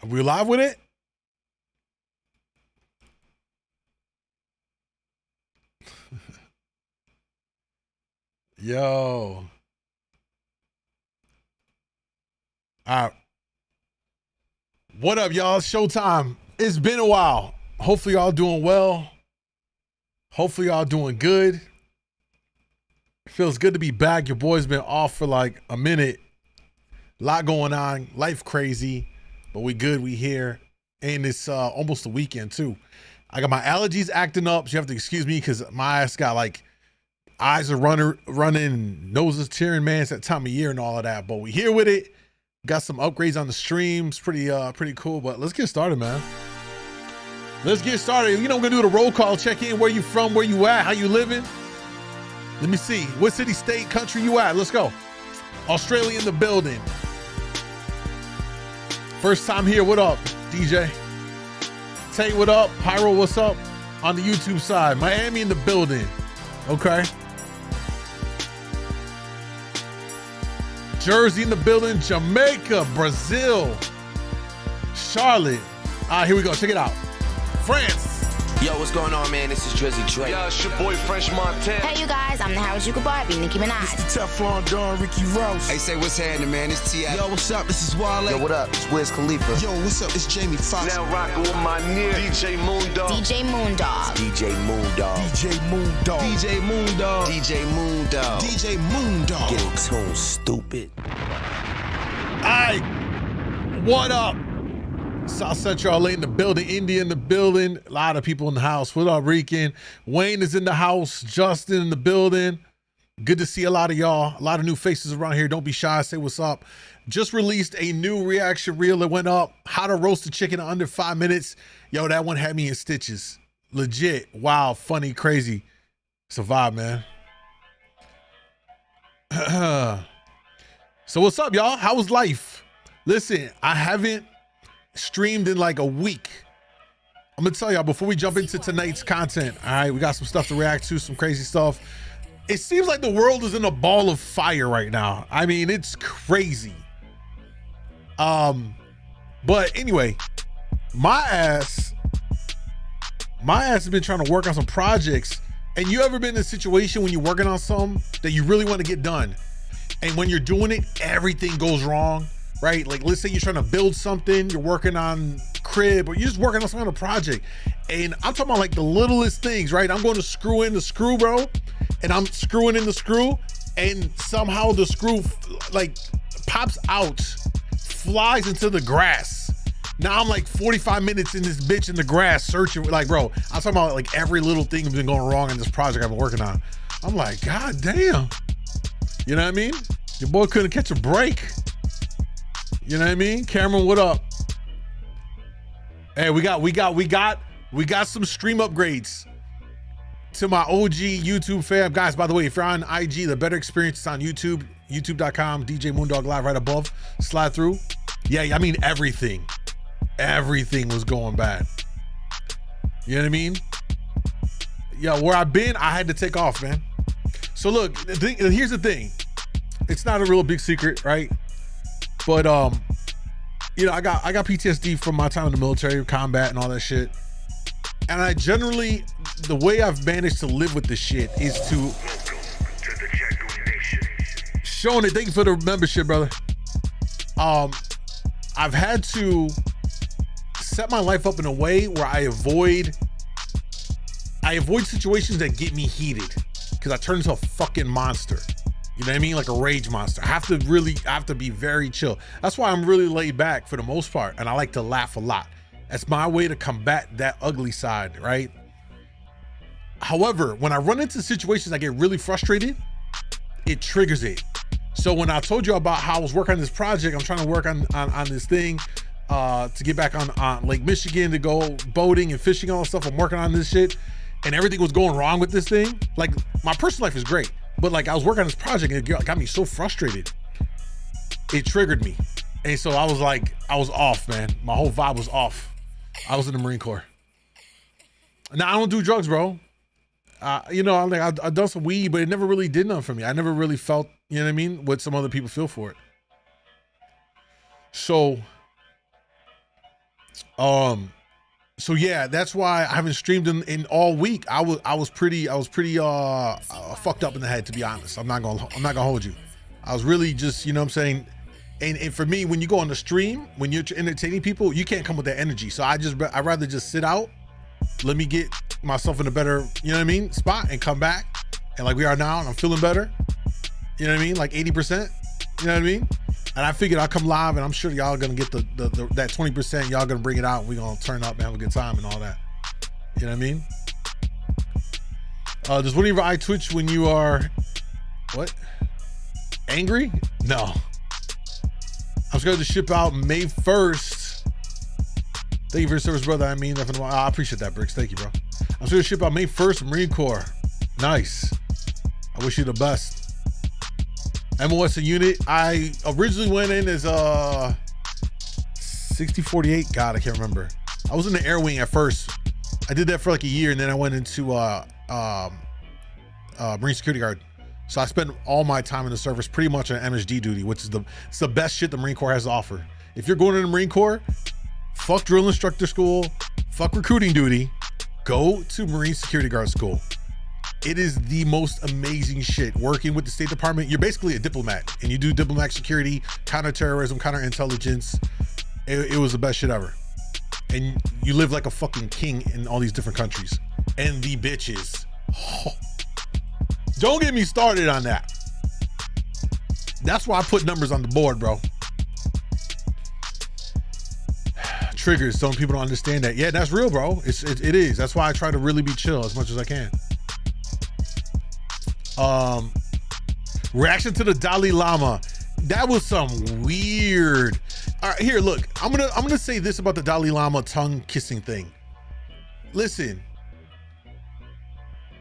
We live with it? Yo. All right. What up, y'all? Showtime. It's been a while. Hopefully y'all doing well. Hopefully y'all doing good. Feels good to be back. Your boy's been off for like a minute. A lot going on. Life crazy. But we good. We here. And it's almost the weekend too. I got my allergies acting up. So you have to excuse me because my ass got like eyes are running, noses tearing, man. It's that time of year and all of that. But we here with it. Got some upgrades on the streams. Pretty cool. But let's get started, man. Let's get started. You know, we're gonna do the roll call, check in where you from, where you at, how you living. Let me see. What city, state, country you at? Let's go. Australia in the building. First time here. What up, DJ? Tay, what up? Pyro, what's up? On the YouTube side. Miami in the building. Okay. Jersey in the building. Jamaica, Brazil, Charlotte. Here we go. Check it out. France. Yo, what's going on, man? This is Drizzy Drake. Yo, it's your boy French Montana. Hey, you guys, I'm the Harajuku Barbie, Nicki Minaj. It's the Teflon Don, Ricky Rouse. Hey, say what's happening, man? It's T.I. Yo, what's up? This is Wale. Yo, what up? It's Wiz Khalifa. Yo, what's up? It's Jamie Foxx. Now rocking with my near DJ MoonDawg. DJ Moondawg. DJ MoondDawg. DJ Moondawg. DJ MoondDawg. DJ MoondDawg. DJ Moondawg. Get in tune, stupid. Alright. What up? South Central LA in the building, India in the building, a lot of people in the house. What up, Rican? Wayne is in the house, Justin in the building. Good to see a lot of y'all. A lot of new faces around here. Don't be shy, say what's up. Just released a new reaction reel that went up. How to roast a chicken in under 5 minutes. Yo, that one had me in stitches. Legit, wow, funny, crazy. It's a vibe, man. So what's up, y'all? How was life? Listen, I haven't streamed in like a week. I'm gonna tell y'all before we jump into tonight's content. All right, we got some stuff to react to, some crazy stuff. It seems like the world is in a ball of fire right now. I mean, it's crazy. But anyway, my ass has been trying to work on some projects. And you ever been in a situation when you're working on something that you really want to get done, and when you're doing it, everything goes wrong? Right? Like, let's say you're trying to build something, you're working on crib, or you're just working on some kind of project. And I'm talking about like the littlest things, right? I'm going to screw in the screw, bro. And I'm screwing in the screw, and somehow the screw like pops out, flies into the grass. Now I'm like 45 minutes in this bitch in the grass searching. Like, bro, I'm talking about like every little thing that's been going wrong in this project I've been working on. I'm like, God damn. You know what I mean? Your boy couldn't catch a break. You know what I mean? Cameron, what up? Hey, we got some stream upgrades to my OG YouTube fam. Guys, by the way, if you're on IG, the better experience is on YouTube, youtube.com, djmoondawglive right above. Slide through. Yeah, I mean everything. Everything was going bad. You know what I mean? Yeah, where I've been, I had to take off, man. So look, here's the thing. It's not a real big secret, right? But you know, I got PTSD from my time in the military, combat and all that shit. And I generally, the way I've managed to live with this shit is to Sean, thank you for the membership, brother. I've had to set my life up in a way where I avoid situations that get me heated, because I turn into a fucking monster. You know what I mean? Like a rage monster. I have to be very chill. That's why I'm really laid back for the most part. And I like to laugh a lot. That's my way to combat that ugly side, right? However, when I run into situations, I get really frustrated. It triggers it. So when I told you about how I was working on this project, I'm trying to work on this thing to get back on Lake Michigan to go boating and fishing, all that stuff. I'm working on this shit, and everything was going wrong with this thing. Like, my personal life is great, but like I was working on this project and it got me so frustrated. It triggered me. And so I was like, I was off, man. My whole vibe was off. I was in the Marine Corps. Now, I don't do drugs, bro. You know, I've done some weed, but it never really did nothing for me. I never really felt, you know what I mean, what some other people feel for it. So So yeah, that's why I haven't streamed in all week. I was pretty fucked up in the head, to be honest. I'm not gonna hold you. I was really just, you know what I'm saying? And for me, when you go on the stream, when you're entertaining people, you can't come with that energy. So I'd rather just sit out, let me get myself in a better, you know what I mean, spot, and come back. And like we are now, and I'm feeling better. You know what I mean? Like 80%, you know what I mean? And I figured I'll come live, and I'm sure y'all gonna get that 20%. Y'all gonna bring it out, and we're gonna turn up and have a good time and all that. You know what I mean? Does one of your eye twitch when you are, what? Angry? No. I'm scared to ship out May 1st. Thank you for your service, brother. I mean, I appreciate that, Bricks. Thank you, bro. I'm scared to ship out May 1st, Marine Corps. Nice. I wish you the best. MOS a unit. I originally went in as 6048. God, I can't remember. I was in the air wing at first. I did that for like a year, and then I went into Marine Security Guard. So I spent all my time in the service pretty much on MSD duty, which is it's the best shit the Marine Corps has to offer. If you're going in the Marine Corps, fuck drill instructor school, fuck recruiting duty, go to Marine Security Guard school. It is the most amazing shit. Working with the State Department, you're basically a diplomat, and you do diplomatic security, counterterrorism, counterintelligence. It was the best shit ever. And you live like a fucking king in all these different countries. And the bitches. Oh. Don't get me started on that. That's why I put numbers on the board, bro. Triggers. Some people don't understand that. Yeah, that's real, bro. It is. That's why I try to really be chill as much as I can. Reaction to the Dalai Lama. That was some weird. All right, here, look. I'm gonna say this about the Dalai Lama tongue kissing thing. Listen.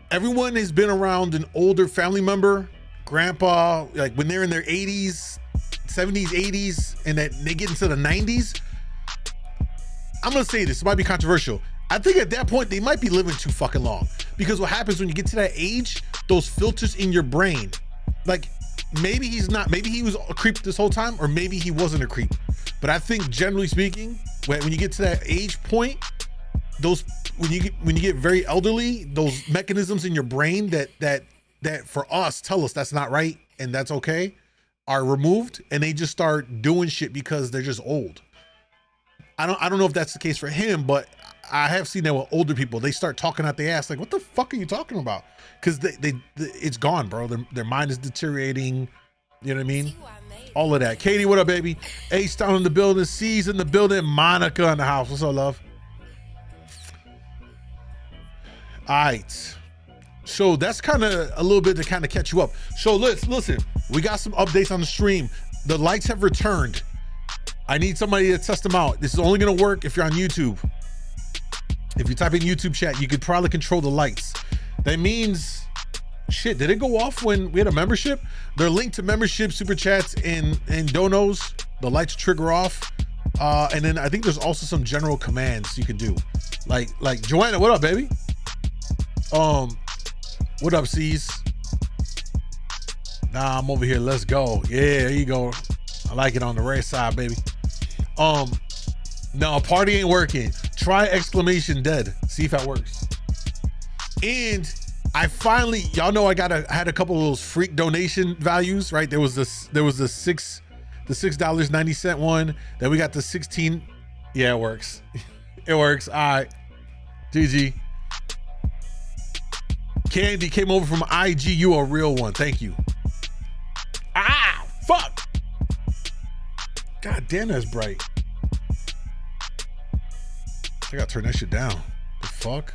Everyone has been around an older family member, grandpa, like when they're in their 80s, 70s, 80s, and that they get into the 90s. I'm gonna say this, it might be controversial. I think at that point, they might be living too fucking long, because what happens when you get to that age, those filters in your brain, like maybe he was a creep this whole time, or maybe he wasn't a creep. But I think generally speaking, when you get to that age point, when you get very elderly, those mechanisms in your brain that for us tell us that's not right and that's okay are removed, and they just start doing shit because they're just old. I don't know if that's the case for him, but I have seen that with older people. They start talking out their ass like, what the fuck are you talking about? Because it's gone, bro. Their mind is deteriorating. You know what I mean? All of that. Katie, what up, baby? Ace down in the building. C's in the building. Monica in the house. What's up, love? All right. So that's kind of a little bit to kind of catch you up. So listen. We got some updates on the stream. The lights have returned. I need somebody to test them out. This is only going to work if you're on YouTube. If you type in YouTube chat, you could probably control the lights. That means, shit, did it go off when we had a membership? They're linked to membership, super chats, and donos. The lights trigger off. And then I think there's also some general commands you can do. Like Joanna, what up, baby? What up, C's? Nah, I'm over here. Let's go. Yeah, there you go. I like it on the right side, baby. No, party ain't working. Try exclamation dead. See if that works. And I finally, y'all know I had a couple of those freak donation values, right? There was the $6.90 one. Then we got the 16. Yeah, it works. It works. All right. GG. Candy came over from IG. You a real one. Thank you. Ah, fuck. God damn, that's bright. I gotta turn that shit down. The fuck?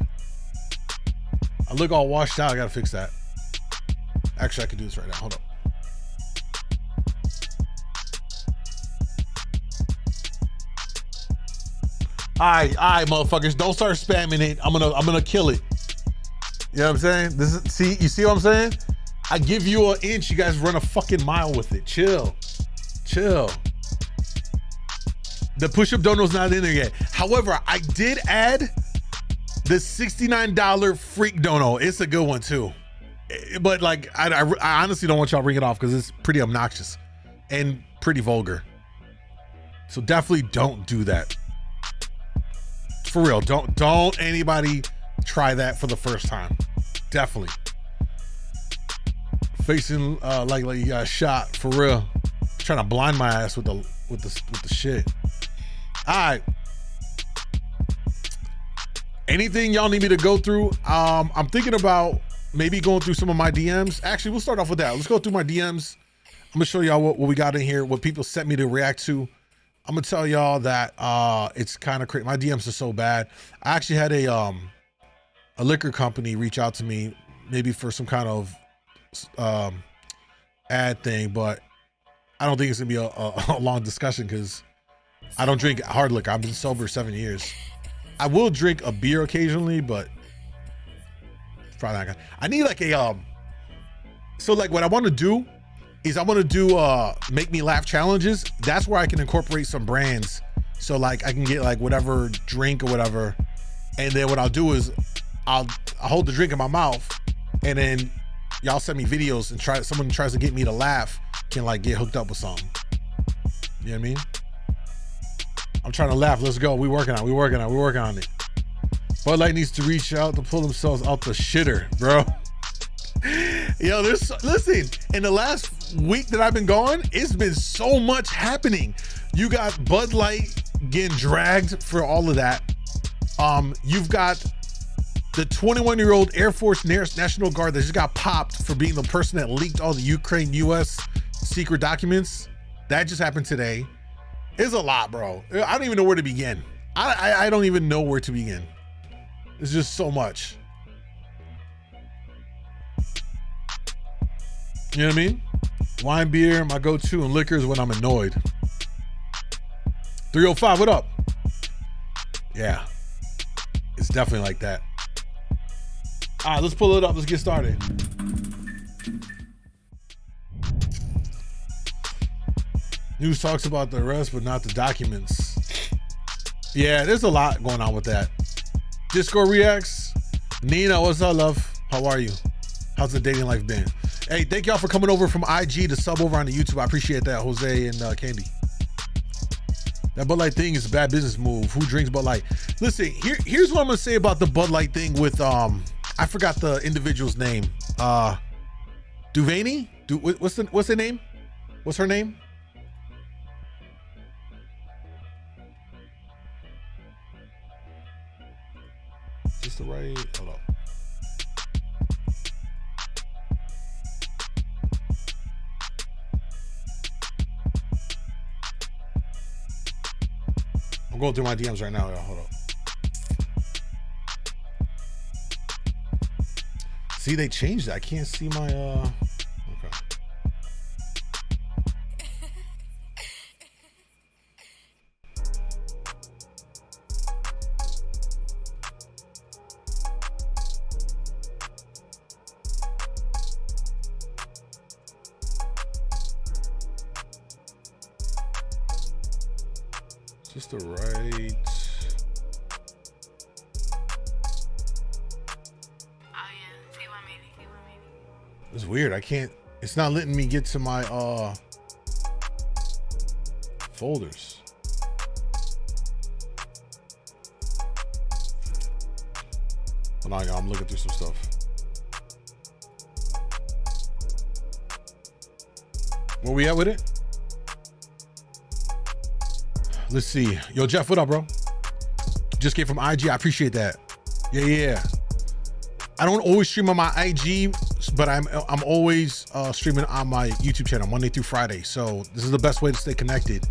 I look all washed out. I gotta fix that. Actually, I can do this right now. Hold up. All right, motherfuckers. Don't start spamming it. I'm gonna kill it. You know what I'm saying? You see what I'm saying? I give you an inch, you guys run a fucking mile with it. Chill. The push-up dono's not in there yet. However, I did add the $69 freak dono. It's a good one too. But like, I honestly don't want y'all to ring it off because it's pretty obnoxious and pretty vulgar. So definitely don't do that. For real, don't anybody try that for the first time. Definitely. Facing like you got shot, for real. Trying to blind my ass with the shit. All right. Anything y'all need me to go through? I'm thinking about maybe going through some of my DMs. Actually, we'll start off with that. Let's go through my DMs. I'm gonna show y'all what we got in here, what people sent me to react to. I'm gonna tell y'all that it's kind of crazy. My DMs are so bad. I actually had a liquor company reach out to me, maybe for some kind of ad thing, but I don't think it's gonna be a long discussion because I don't drink hard liquor. I've been sober 7 years. I will drink a beer occasionally, but probably not gonna. I need like a so like what I want to do is I want to do make me laugh challenges. That's where I can incorporate some brands, so like I can get like whatever drink or whatever, and then what I'll do is I'll hold the drink in my mouth, and then y'all send me videos and someone tries to get me to laugh can like get hooked up with something. You know what I mean? I'm trying to laugh. Let's go. We working on it. Bud Light needs to reach out to pull themselves out the shitter, bro. Yo, listen, in the last week that I've been gone, it's been so much happening. You got Bud Light getting dragged for all of that. You've got the 21-year-old Air Force National Guard that just got popped for being the person that leaked all the Ukraine-US secret documents. That just happened today. It's a lot, bro. I don't even know where to begin. I don't even know where to begin. It's just so much. You know what I mean? Wine, beer, my go-to, and liquors when I'm annoyed. 305, what up? Yeah, it's definitely like that. All right, let's pull it up. Let's get started. News talks about the arrest, but not the documents. Yeah, there's a lot going on with that. Discord reacts. Nina, what's up, love? How are you? How's the dating life been? Hey, thank y'all for coming over from IG to sub over on the YouTube. I appreciate that, Jose and Candy. That Bud Light thing is a bad business move. Who drinks Bud Light? Listen, here's what I'm gonna say about the Bud Light thing with I forgot the individual's name. Duvaney? What's her name? What's her name? Is this the right? Hold up. I'm going through my DMs right now, y'all. Hold up. See, they changed it. I can't see my okay. Just the right. It's weird. I can't. It's not letting me get to my folders. Hold on, y'all. I'm looking through some stuff. Where we at with it? Let's see. Yo, Jeff, what up, bro? Just came from IG. I appreciate that. Yeah. I don't always stream on my IG, but I'm always streaming on my YouTube channel Monday through Friday. So this is the best way to stay connected.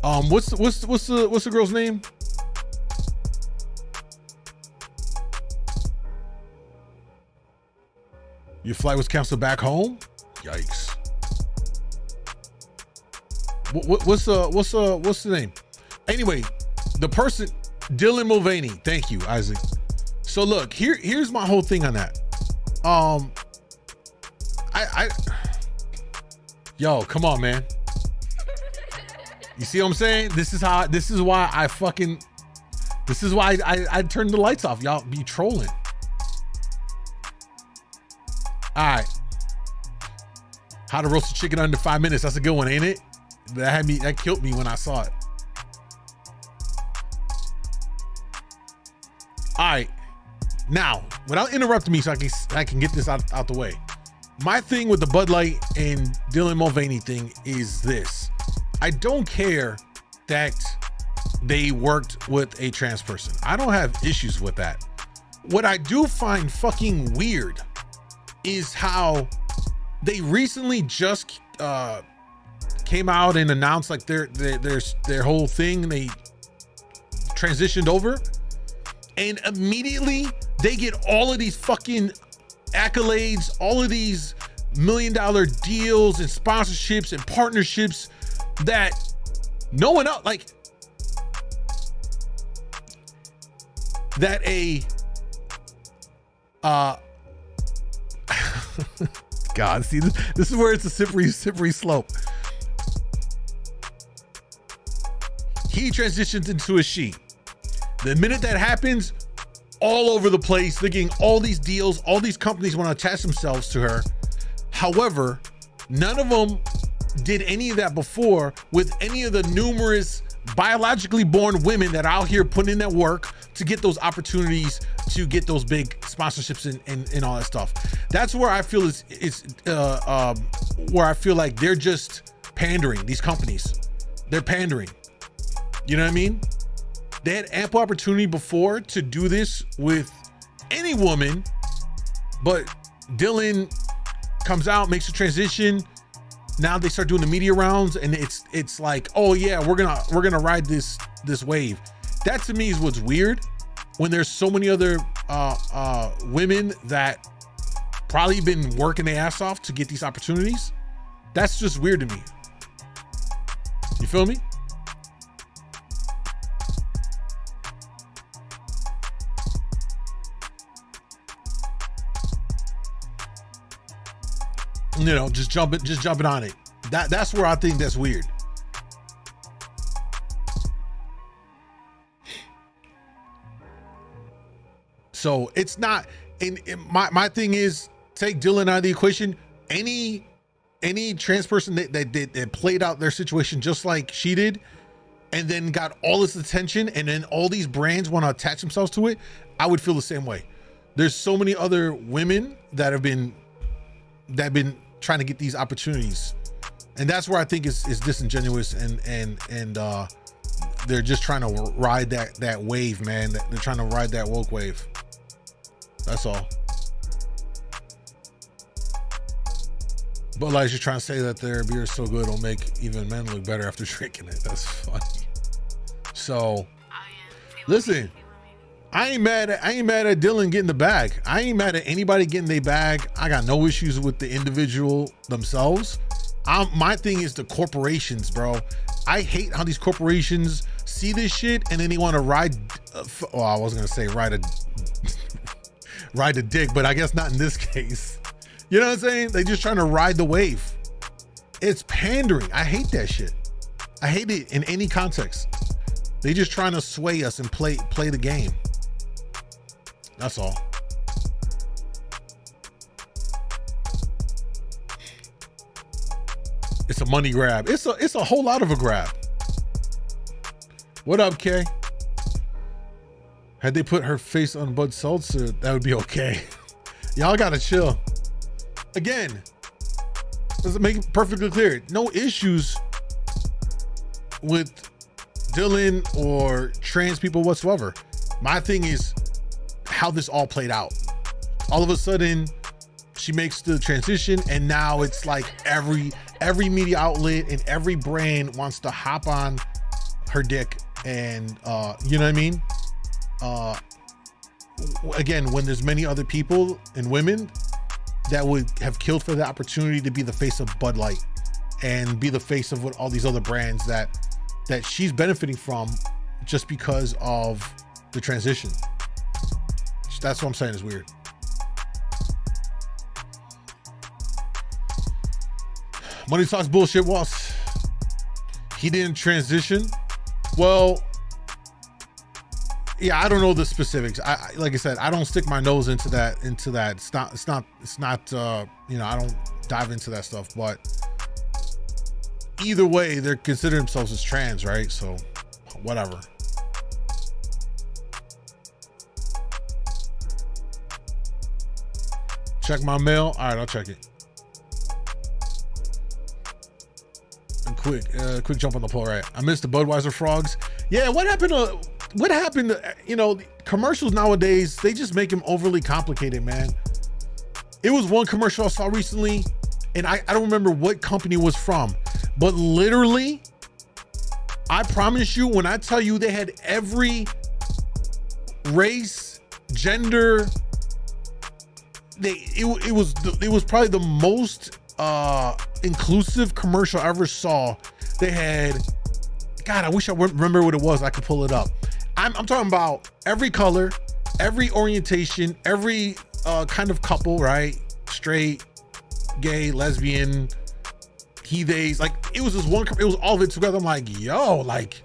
What's the girl's name? Your flight was canceled back home? Yikes. What's the name? Anyway, the person, Dylan Mulvaney. Thank you, Isaac. So look, here's my whole thing on that. Yo, come on, man. You see what I'm saying? This is why I turned the lights off. Y'all be trolling. All right. How to roast a chicken under 5 minutes. That's a good one, ain't it? That killed me when I saw it. All right, now without interrupting me, so I can get this out the way. My thing with the Bud Light and Dylan Mulvaney thing is this: I don't care that they worked with a trans person. I don't have issues with that. What I do find fucking weird is how they recently just came out and announced like their whole thing. They transitioned over, and immediately they get all of these fucking accolades, all of these $1 million deals and sponsorships and partnerships that no one else, like that God, see, this is where it's a slippery slope. He transitions into a she. The minute that happens, all over the place, they're getting all these deals, all these companies want to attach themselves to her. However, none of them did any of that before with any of the numerous biologically born women that are out here putting in that work to get those opportunities, to get those big sponsorships and all that stuff. That's where I feel where I feel like they're just pandering. These companies, they're pandering. You know what I mean? They had ample opportunity before to do this with any woman, but Dylan comes out, makes a transition. Now they start doing the media rounds, and it's like, oh yeah, we're gonna ride this wave. That to me is what's weird, when there's so many other women that probably been working their ass off to get these opportunities. That's just weird to me. You feel me? You know, just jumping on it. That's where I think that's weird. So it's not, and my thing is, take Dylan out of the equation. Any trans person that played out their situation just like she did, and then got all this attention, and then all these brands want to attach themselves to it, I would feel the same way. There's so many other women that have been trying to get these opportunities, and that's where I think is disingenuous, and they're just trying to ride that wave, man. They're trying to ride that woke wave. That's all. But like, you're trying to say that their beer is so good it'll make even men look better after drinking it. That's funny. So listen, I ain't mad at Dylan getting the bag. I ain't mad at anybody getting their bag. I got no issues with the individual themselves. My thing is the corporations, bro. I hate how these corporations see this shit and then they want to ride. Well, I was gonna say ride a dick, but I guess not in this case. You know what I'm saying? They just trying to ride the wave. It's pandering. I hate that shit. I hate it in any context. They just trying to sway us and play the game. That's all. It's a money grab. It's a whole lot of a grab. What up, Kay? Had they put her face on Bud Seltzer, that would be okay. Y'all gotta chill. Again, let's make it perfectly clear. No issues with Dylan or trans people whatsoever. My thing is how this all played out. All of a sudden, she makes the transition, and now it's like every media outlet and every brand wants to hop on her dick, and you know what I mean? Again, when there's many other people and women that would have killed for the opportunity to be the face of Bud Light and be the face of what all these other brands that she's benefiting from just because of the transition. That's what I'm saying is weird. Money talks bullshit. Was he didn't transition? Well, yeah, I don't know the specifics. I like I said, I don't stick my nose into that. It's not. You know, I don't dive into that stuff. But either way, they're considering themselves as trans, right? So, whatever. Check my mail. All right, I'll check it. And quick jump on the poll. Right, I missed the Budweiser frogs. Yeah, what happened to, you know, commercials nowadays? They just make them overly complicated, man. It was one commercial I saw recently, and I don't remember what company it was from, but literally, I promise you, when I tell you they had every race, gender, it was probably the most inclusive commercial I ever saw. They had, God, I wish I would remember what it was. I could pull it up. I'm talking about every color, every orientation, every kind of couple, right? Straight, gay, lesbian, he, theys. Like, it was this one, it was all of it together. I'm like, yo, like,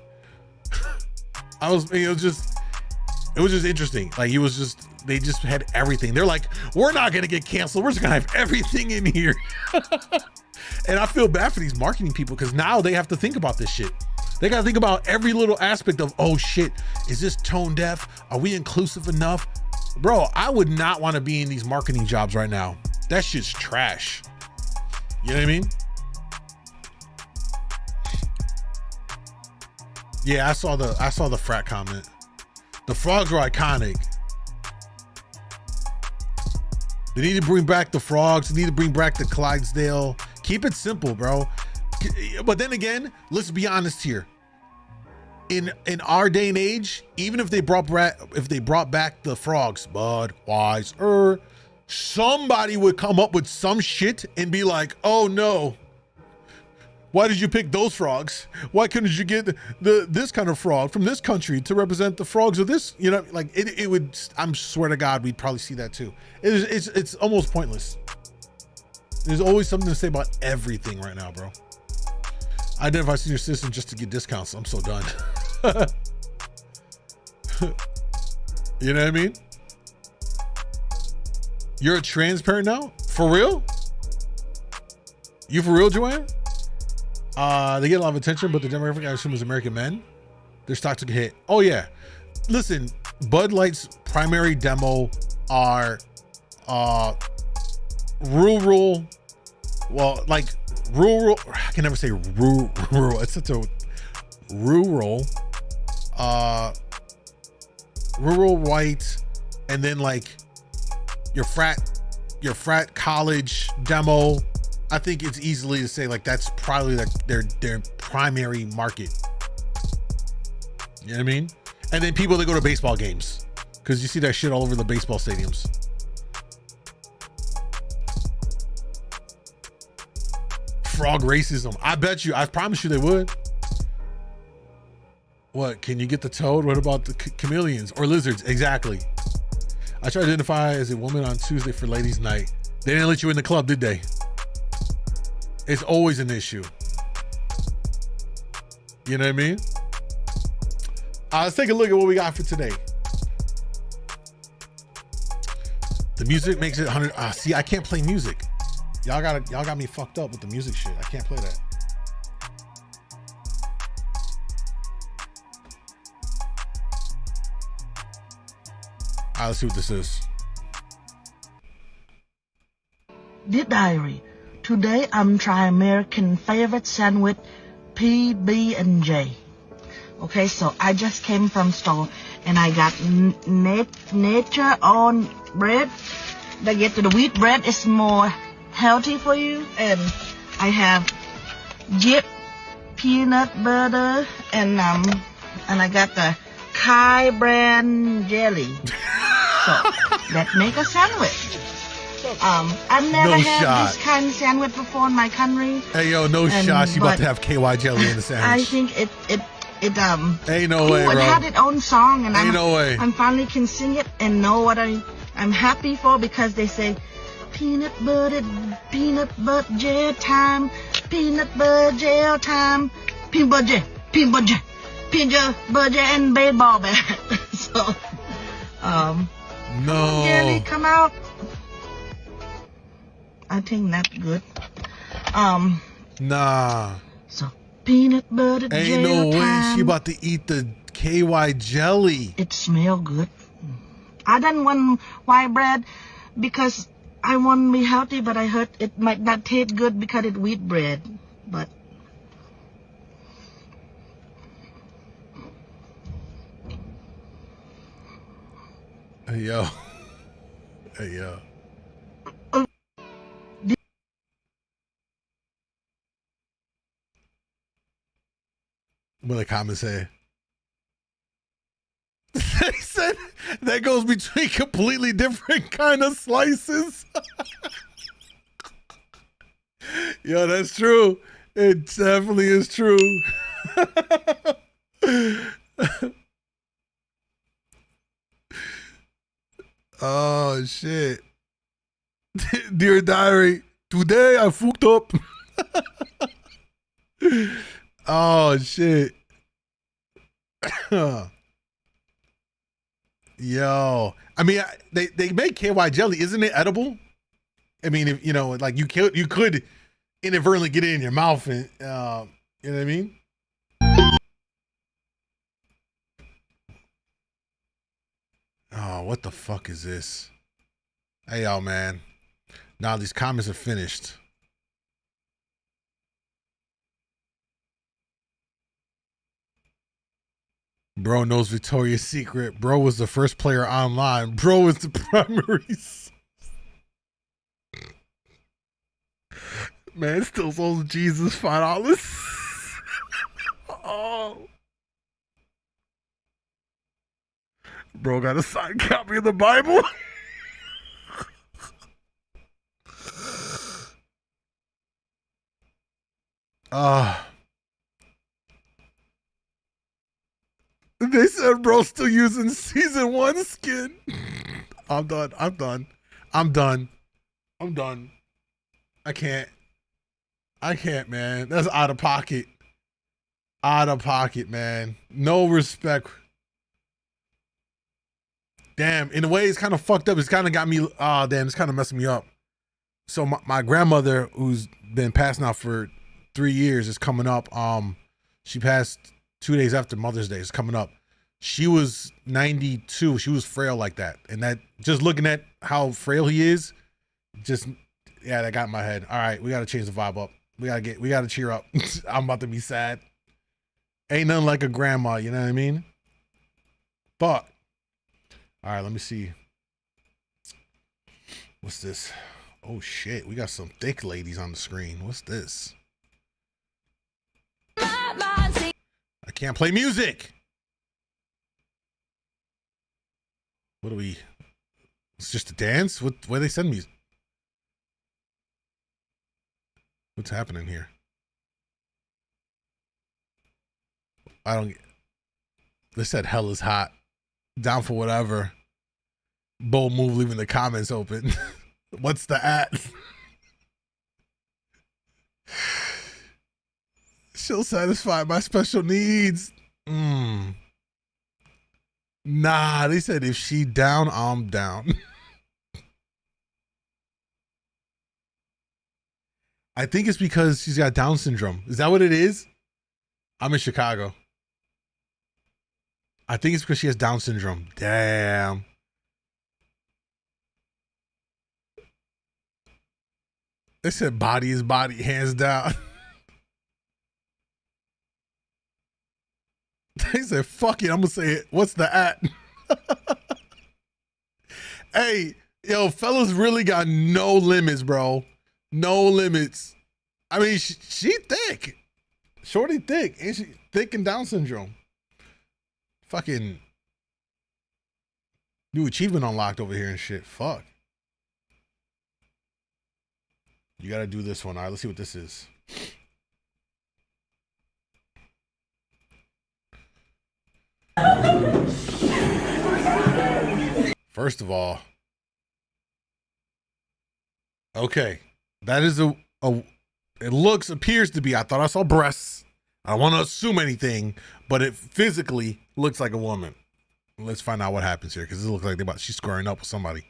it was just interesting. Like, it was just, they just had everything. They're like, we're not gonna get canceled. We're just gonna have everything in here. And I feel bad for these marketing people, because now they have to think about this shit. They gotta think about every little aspect of, oh shit, is this tone deaf? Are we inclusive enough? Bro, I would not want to be in these marketing jobs right now. That shit's trash. You know what I mean? Yeah, I saw the frat comment. The frogs were iconic. They need to bring back the frogs. They need to bring back the Clydesdale. Keep it simple, bro. But then again, let's be honest here. In our day and age, even if they brought back the frogs, Budweiser, somebody would come up with some shit and be like, "Oh no, why did you pick those frogs? Why couldn't you get this kind of frog from this country to represent the frogs of this?" You know, like it would. I swear to God, we'd probably see that too. It's almost pointless. There's always something to say about everything right now, bro. I identify senior citizen just to get discounts. I'm so done. You know what I mean? You're a trans parent now? For real? You for real, Joanne? They get a lot of attention, but the demographic I assume is American men. Their stock took a hit. Oh yeah. Listen, Bud Light's primary demo are rural. Well, like rural. I can never say rural. It's such a rural. Rural white, and then like your frat college demo. I think it's easily to say like that's probably their primary market. You know what I mean? And then people that go to baseball games, because you see that shit all over the baseball stadiums. Frog racism. I bet you, I promise you they would. What, can you get the toad? What about the chameleons or lizards? Exactly. I tried to identify as a woman on Tuesday for ladies' night. They didn't let you in the club, did they? It's always an issue. You know what I mean? Let's take a look at what we got for today. The music makes it 100. See, I can't play music. Y'all got me fucked up with the music shit. I can't play that. Let's see what this is. Dear Diary, today I'm trying American favorite sandwich, PB&J. Okay, so I just came from store and I got nature on bread. They get to the wheat bread is more healthy for you, and I have Jip peanut butter and I got the Kai brand jelly. So that make a sandwich. I've never had this kind of sandwich before in my country. Hey yo, no shots. You about to have KY jelly in the sandwich. I think it ain't no way, bro. It had its own song, and I finally can sing it and know what I'm happy for, because they say peanut butter gel time, peanut butter gel time, peanut butter and baseball bat. So no jelly come out. I think that's good. Nah. So peanut butter ain't gel no way time. she about to eat the KY jelly. It smell good. I done want white bread because I want to be healthy, but I heard it might not taste good because it's wheat bread. But hey yo, hey yo. What the comments say? They said that goes between completely different kind of slices. Yo, that's true. It definitely is true. Oh shit. Dear diary, today I fucked up. Oh shit. Yo, I mean, they make KY jelly, isn't it edible? I mean, if you know, like you could inadvertently get it in your mouth, and you know what I mean. Oh, what the fuck is this? Hey, y'all, man. Now these comments are finished. Bro knows Victoria's Secret. Bro was the first player online. Bro was the primary. Man, still owes Jesus $5. Oh. Bro got a signed copy of the Bible. They said bro's still using season 1 skin. I'm done. I can't, man. That's out of pocket. Out of pocket, man. No respect. Damn, in a way, it's kind of fucked up. It's kind of got me, damn, it's kind of messing me up. So my grandmother, who's been passed now for 3 years, is coming up. She passed 2 days after Mother's Day. It's coming up. She was 92. She was frail like that. And that, just looking at how frail he is, just, yeah, that got in my head. All right, we got to change the vibe up. We got to cheer up. I'm about to be sad. Ain't nothing like a grandma, you know what I mean? But, all right, let me see. What's this? Oh, shit. We got some thick ladies on the screen. What's this? I can't play music. What do we? It's just a dance? Where they send me? What's happening here? I don't get. They said hell is hot. Down for whatever. Bold move, leaving the comments open. What's the at? She'll satisfy my special needs. Nah, they said if she down, I'm down. I think it's because she's got Down syndrome. Is that what it is? I'm in Chicago. I think it's because she has Down syndrome. Damn. They said body is body, hands down. They said, fuck it, I'm gonna say it. What's the at? Hey, yo, fellas really got no limits, bro. No limits. I mean, she thick. Shorty thick. Ain't she thick and Down syndrome? Fucking new achievement unlocked over here and shit. Fuck. You gotta do this one. All right, let's see what this is. First of all, okay, that is it appears to be, I thought I saw breasts. I don't want to assume anything, but it physically looks like a woman. Let's find out what happens here, because it looks like she's squaring up with somebody.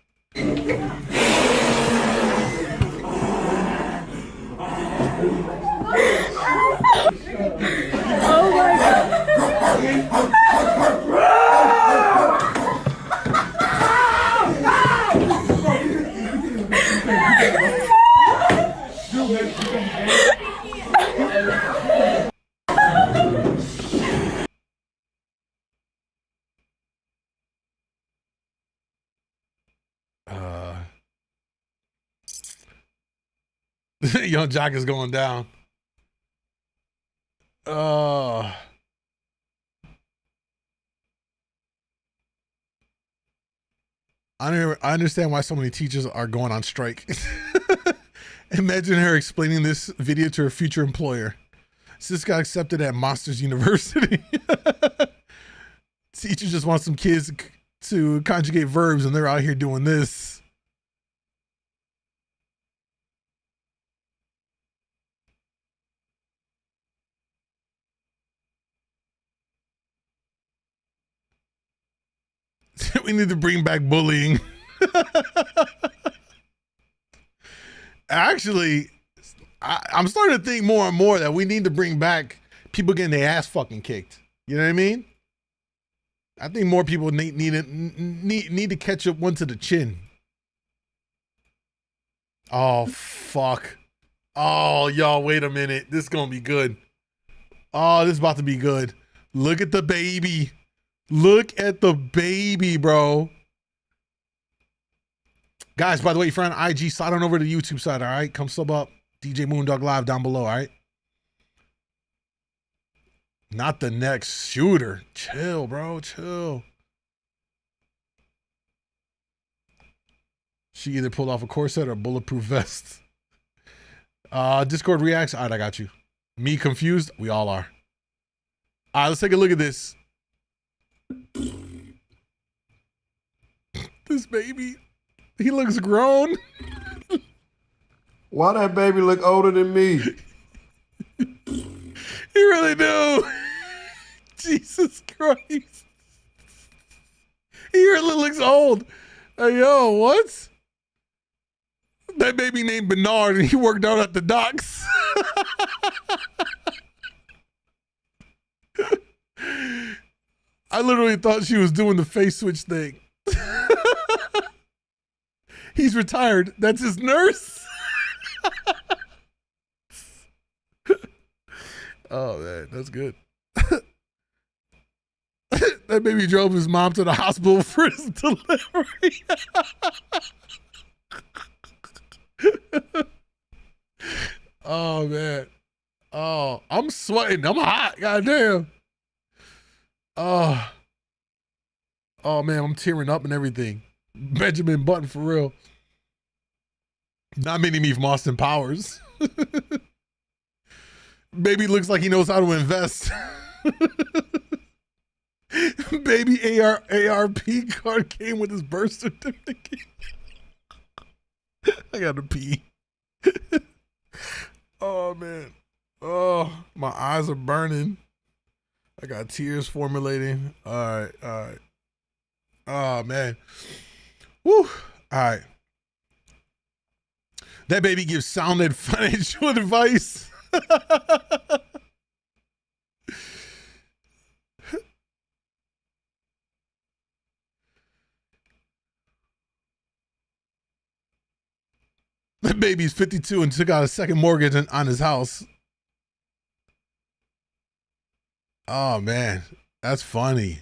Oh my God. Young Jock is going down. I understand why so many teachers are going on strike. Imagine her explaining this video to her future employer. Sis got accepted at Monsters University. Teachers just want some kids to conjugate verbs, and they're out here doing this. We need to bring back bullying. Actually, I'm starting to think more and more that we need to bring back people getting their ass fucking kicked. You know what I mean? I think more people need to catch up one to the chin. Oh, fuck. Oh, y'all, wait a minute. This is going to be good. Oh, this is about to be good. Look at the baby. Look at the baby, bro. Guys, by the way, if you're on IG, slide on over to the YouTube side, all right? Come sub up. DJ MoonDawg Live down below, all right? Not the next shooter. Chill, bro. Chill. She either pulled off a corset or a bulletproof vest. Discord reacts. All right, I got you. Me confused? We all are. All right, let's take a look at this. This baby, he looks grown. Why that baby look older than me? He really do. Jesus Christ. He really looks old. Hey, yo, what? That baby named Bernard and he worked out at the docks. I literally thought she was doing the face switch thing. He's retired. That's his nurse. Oh, man, that's good. That baby drove his mom to the hospital for his delivery. Oh, man. Oh, I'm sweating. I'm hot. Goddamn. Oh, man, I'm tearing up and everything. Benjamin Button for real. Not many me from Austin Powers. Baby looks like he knows how to invest. Baby ARP card came with his birth certificate. I gotta pee. Oh, man. Oh, my eyes are burning. I got tears formulating. All right, all right. Oh, man. Woo. All right. That baby gives sounded financial advice. That baby's 52 and took out a second mortgage on his house. Oh, man. That's funny.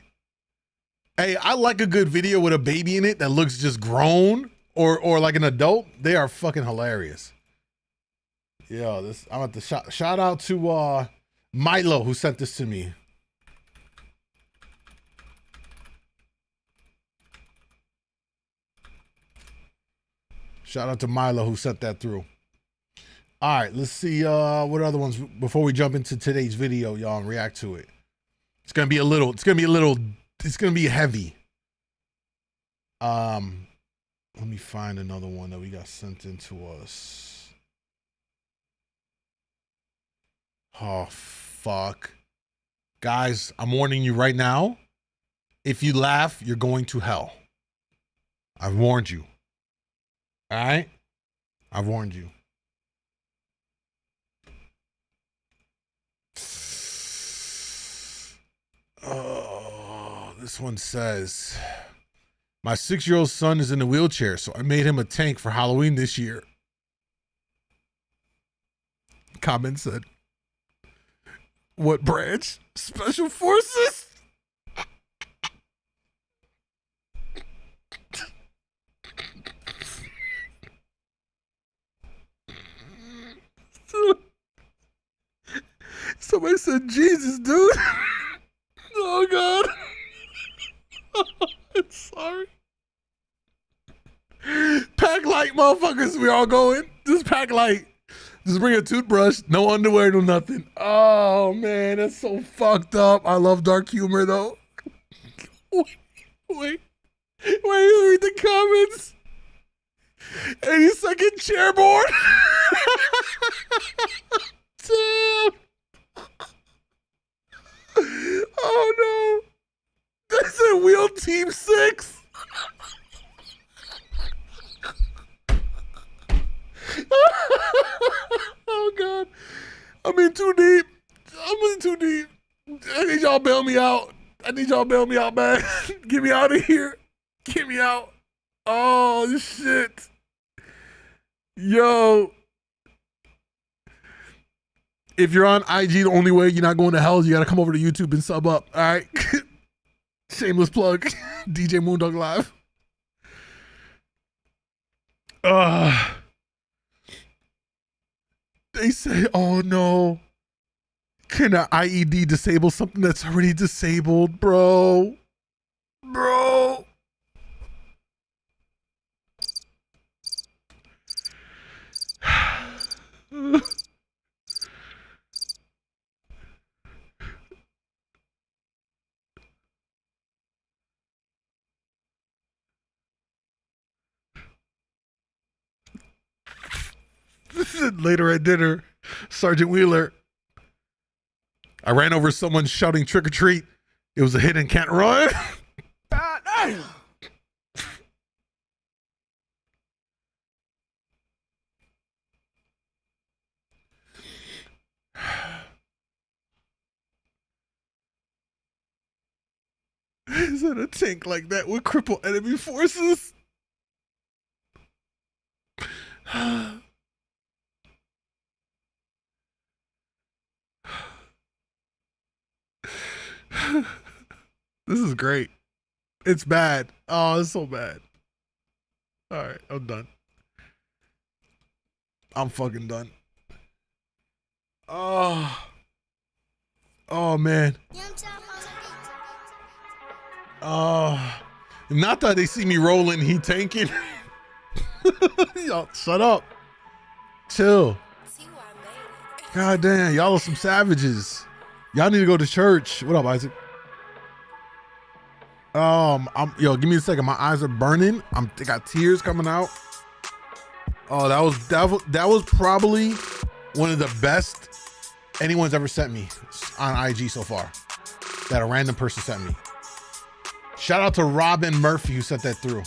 Hey, I like a good video with a baby in it that looks just grown or like an adult. They are fucking hilarious. Yo, this I'm at the shout out to Milo who sent this to me. Shout out to Milo who sent that through. All right, let's see what other ones before we jump into today's video, y'all, and react to it. It's gonna be heavy. Let me find another one that we got sent in to us. Oh, fuck. Guys, I'm warning you right now. If you laugh, you're going to hell. I've warned you. All right? I've warned you. Oh, this one says, my 6-year-old son is in a wheelchair, so I made him a tank for Halloween this year. Comment said, what branch? Special Forces? Somebody said Jesus, dude. Oh God. I'm sorry. Pack light, motherfuckers. We all going. Just pack light. Just bring a toothbrush. No underwear, no nothing. Oh man, that's so fucked up. I love dark humor though. Wait, read the comments. 80-second chairboard. Damn. Oh no. That's a wheel team 6. Oh God. I'm in too deep. I need y'all bail me out. Man. Get me out of here. Get me out. Oh shit. Yo. If you're on IG, the only way you're not going to hell is you gotta come over to YouTube and sub up. All right. Shameless plug. DJ MoonDawg Live. They say, oh no. Can an IED disable something that's already disabled, bro? Bro. Later at dinner, Sergeant Wheeler. I ran over someone shouting trick or treat. It was a hit and can't run. Is it a tank like that would cripple enemy forces? This is great. It's bad. Oh, it's so bad. All right, I'm done. I'm fucking done. Oh man. Not that they see me rolling, he tanking. Y'all, shut up. Chill. God damn, y'all are some savages. Y'all need to go to church. What up, Isaac? Yo, give me a second. My eyes are burning. I got tears coming out. Oh, that was probably one of the best anyone's ever sent me on IG so far. That a random person sent me. Shout out to Rob M. Murphy who sent that through.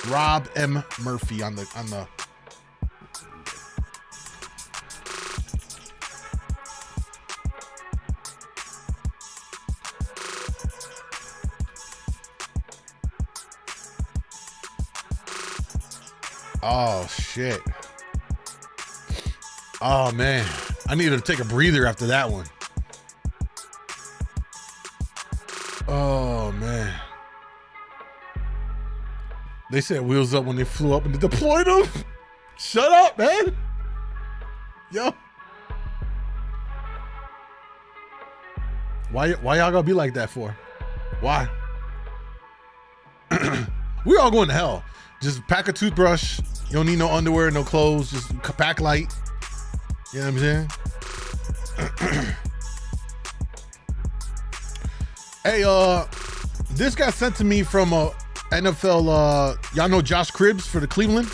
Rob M. Murphy on the. Oh shit. Oh man, I needed to take a breather after that one. Oh man. They said wheels up when they flew up and deployed them. Shut up, man. Yo. Why y'all gonna be like that for? Why? We all going to hell. Just pack a toothbrush. You don't need no underwear, no clothes. Just pack light. You know what I'm saying? Hey, this got sent to me from NFL. Y'all know Josh Cribbs for the Cleveland?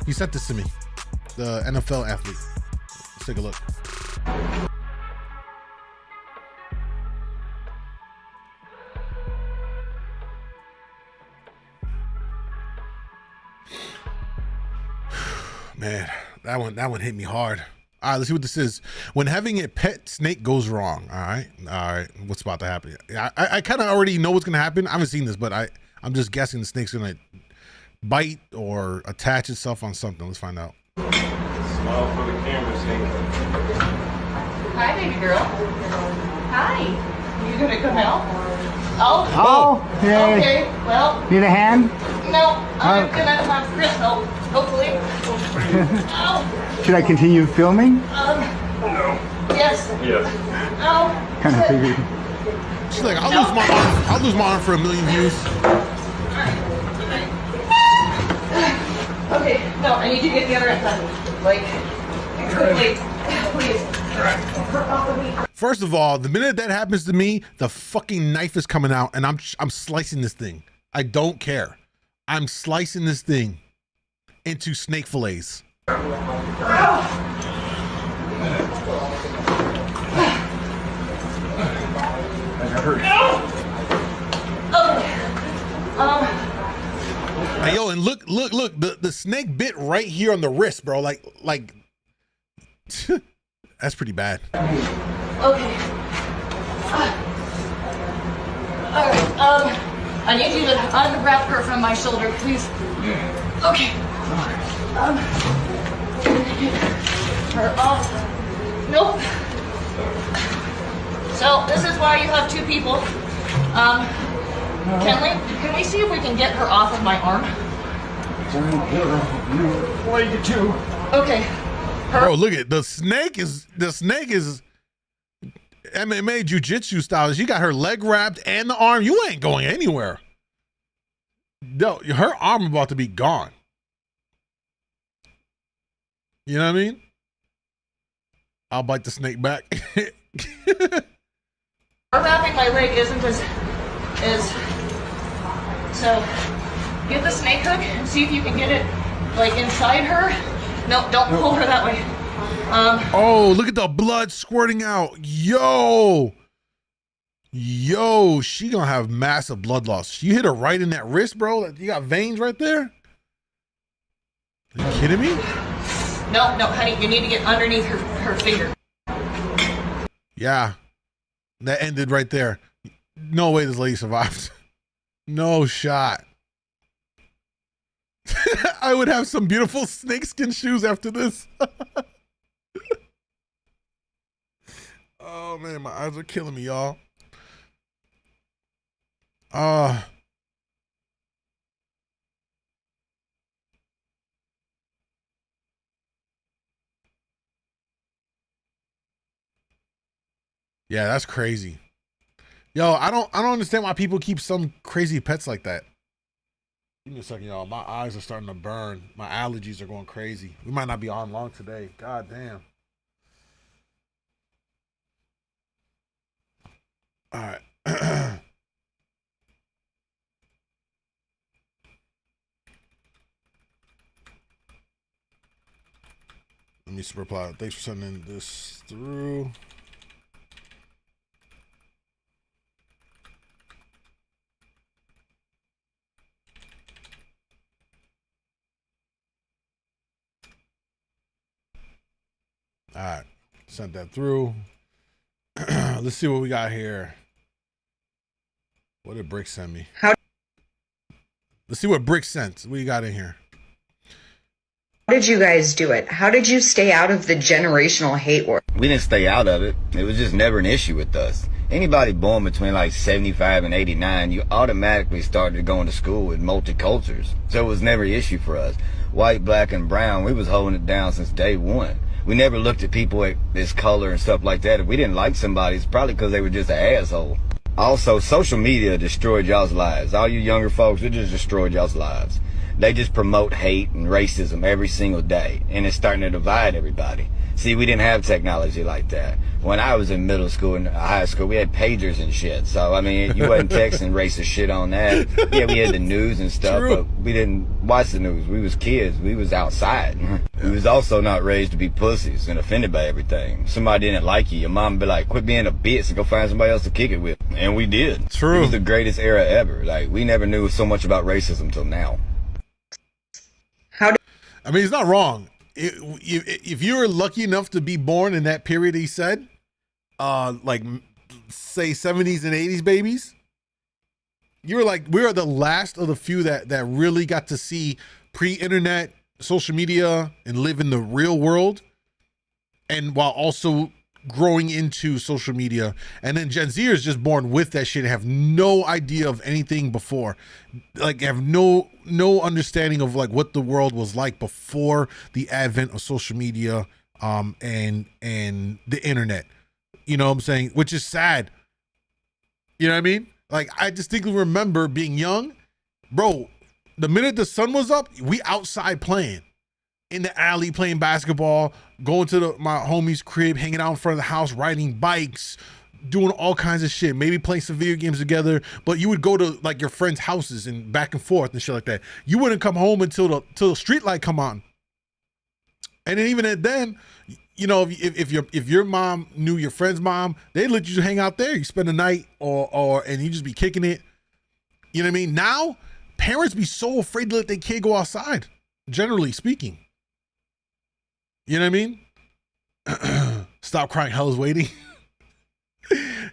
He sent this to me. The NFL athlete. Let's take a look. Man, that one hit me hard. All right, let's see what this is. When having a pet snake goes wrong. All right, what's about to happen? I kind of already know what's gonna happen. I haven't seen this, but I'm just guessing the snake's gonna bite or attach itself on something. Let's find out. Smile for the camera, snake. Hi, baby girl. Hi. You gonna come out? Oh, yay. Okay, well, Need a hand? no, I'm gonna have Chris help, hopefully. Ow. Should I continue filming? Yes, this? Yes. No. Kind of figured. She's like, I'll lose my arm for 1 million views. Okay, no, I need you to get the other end done. Like, quickly, please. First of all, the minute that happens to me, the fucking knife is coming out and I'm slicing this thing. I don't care. I'm slicing this thing into snake fillets. Hey, yo, and look, the snake bit right here on the wrist, bro. Like, that's pretty bad. Okay. All right. I need you to unwrap her from my shoulder, please. Okay. Get her off. Nope. So this is why you have 2 people. Can we see if we can get her off of my arm? Okay. Bro, look at the snake is MMA jiu-jitsu style. She got her leg wrapped and the arm. You ain't going anywhere. No, her arm about to be gone. You know what I mean? I'll bite the snake back. Wrapping my leg isn't as so get the snake hook and see if you can get it like inside her. No, don't pull her that way. Oh, look at the blood squirting out. Yo, she gonna have massive blood loss. You hit her right in that wrist, bro. You got veins right there. Are you kidding me? No, honey, you need to get underneath her finger. Yeah, that ended right there. No way this lady survived. No shot. I would have some beautiful snakeskin shoes after this. Oh man, my eyes are killing me, y'all. Yeah, that's crazy. Yo, I don't understand why people keep some crazy pets like that. Give me a second, y'all. My eyes are starting to burn. My allergies are going crazy. We might not be on long today. God damn. All right. Let me reply. Thanks for sending this through. All right, sent that through. Let's see what we got here. What did Brick send me? Let's see what Brick sent. What you got in here? How did you guys do it? How did you stay out of the generational hate war? We didn't stay out of it. It was just never an issue with us. Anybody born between like 75 and 89, you automatically started going to school with multicultures. So it was never an issue for us. White, black, and brown, we was holding it down since day one. We never looked at people at this color and stuff like that. If we didn't like somebody, it's probably because they were just an asshole. Also, social media destroyed y'all's lives. All you younger folks, it just destroyed y'all's lives. They just promote hate and racism every single day, and it's starting to divide everybody. See, we didn't have technology like that. When I was in middle school and high school, we had pagers and shit. So, I mean, you wasn't texting racist shit on that. Yeah, we had the news and stuff, but we didn't watch the news. We was kids. We was outside. We was also not raised to be pussies and offended by everything. Somebody didn't like you, your mom would be like, quit being a bitch and go find somebody else to kick it with. And we did. True. It was the greatest era ever. Like, we never knew so much about racism till now. I mean, he's not wrong. If you were lucky enough to be born in that period he said, like say 70s and 80s babies, you were like, we are the last of the few that really got to see pre-internet social media and live in the real world, and while also growing into social media. And then Gen Zers just born with that shit and have no idea of anything before, like have no understanding of like what the world was like before the advent of social media and the internet. You know what I'm saying? Which is sad. You know what I mean? Like, I distinctly remember being young. Bro, the minute the sun was up, we outside playing. In the alley playing basketball, going to my homie's crib, hanging out in front of the house, riding bikes, doing all kinds of shit, maybe playing some video games together. But you would go to like your friends' houses and back and forth and shit like that. You wouldn't come home until the street light come on. And then even then, you know, if your mom knew your friend's mom, they'd let you hang out there. You spend the night and you just be kicking it. You know what I mean? Now, parents be so afraid to let their kid go outside, generally speaking. You know what I mean? Stop crying, hell is waiting.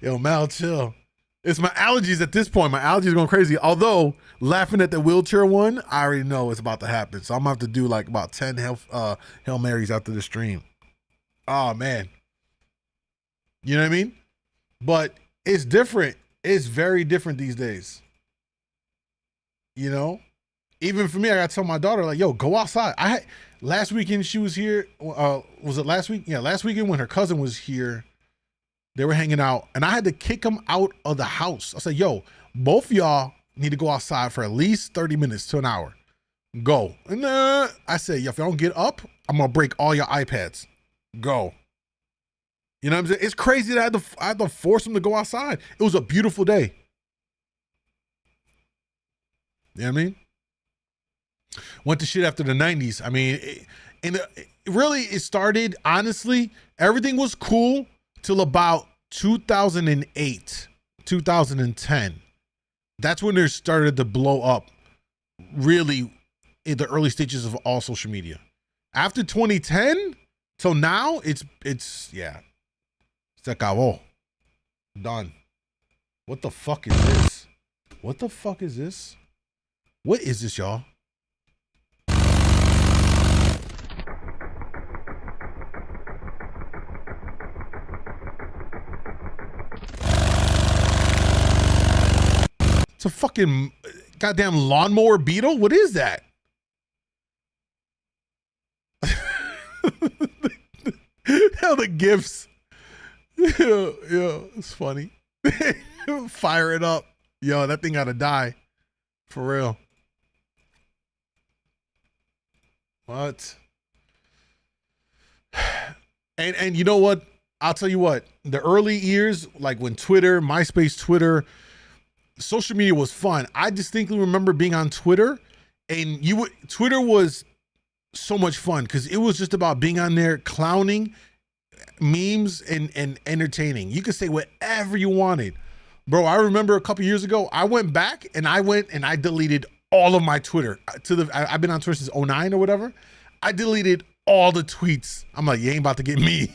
Yo, Mal, chill. It's my allergies at this point. My allergies going crazy. Although, laughing at the wheelchair one, I already know it's about to happen. So I'm going to have to do like about 10 Hail Marys after the stream. Oh, man. You know what I mean? But it's different. It's very different these days. You know? Even for me, I got to tell my daughter, like, yo, go outside. Last weekend she was here. Was it last week? Yeah, last weekend when her cousin was here, they were hanging out, and I had to kick them out of the house. I said, yo, both of y'all need to go outside for at least 30 minutes to an hour. Go. And I said, yo, if y'all don't get up, I'm going to break all your iPads. Go. You know what I'm saying? It's crazy that I had to force them to go outside. It was a beautiful day. You know what I mean? Went to shit after the 90s. I mean, it started, honestly, everything was cool till about 2008, 2010. That's when it started to blow up, really, in the early stages of all social media. After 2010 till now, it's yeah. Se acabó. Done. What the fuck is this? What the fuck is this? What is this, y'all? It's a fucking goddamn lawnmower beetle? What is that? Hell, the gifts. Yo, it's funny. Fire it up. Yo, that thing gotta die. For real. What? And you know what? I'll tell you what. The early years, like when Twitter, MySpace, Twitter, social media was fun. I distinctly remember being on Twitter, and Twitter was so much fun because it was just about being on there, clowning, memes, and entertaining. You could say whatever you wanted. Bro, I remember a couple years ago, I went back and I deleted all of my Twitter. I've been on Twitter since 2009 or whatever. I deleted all the tweets. I'm like, you ain't about to get me.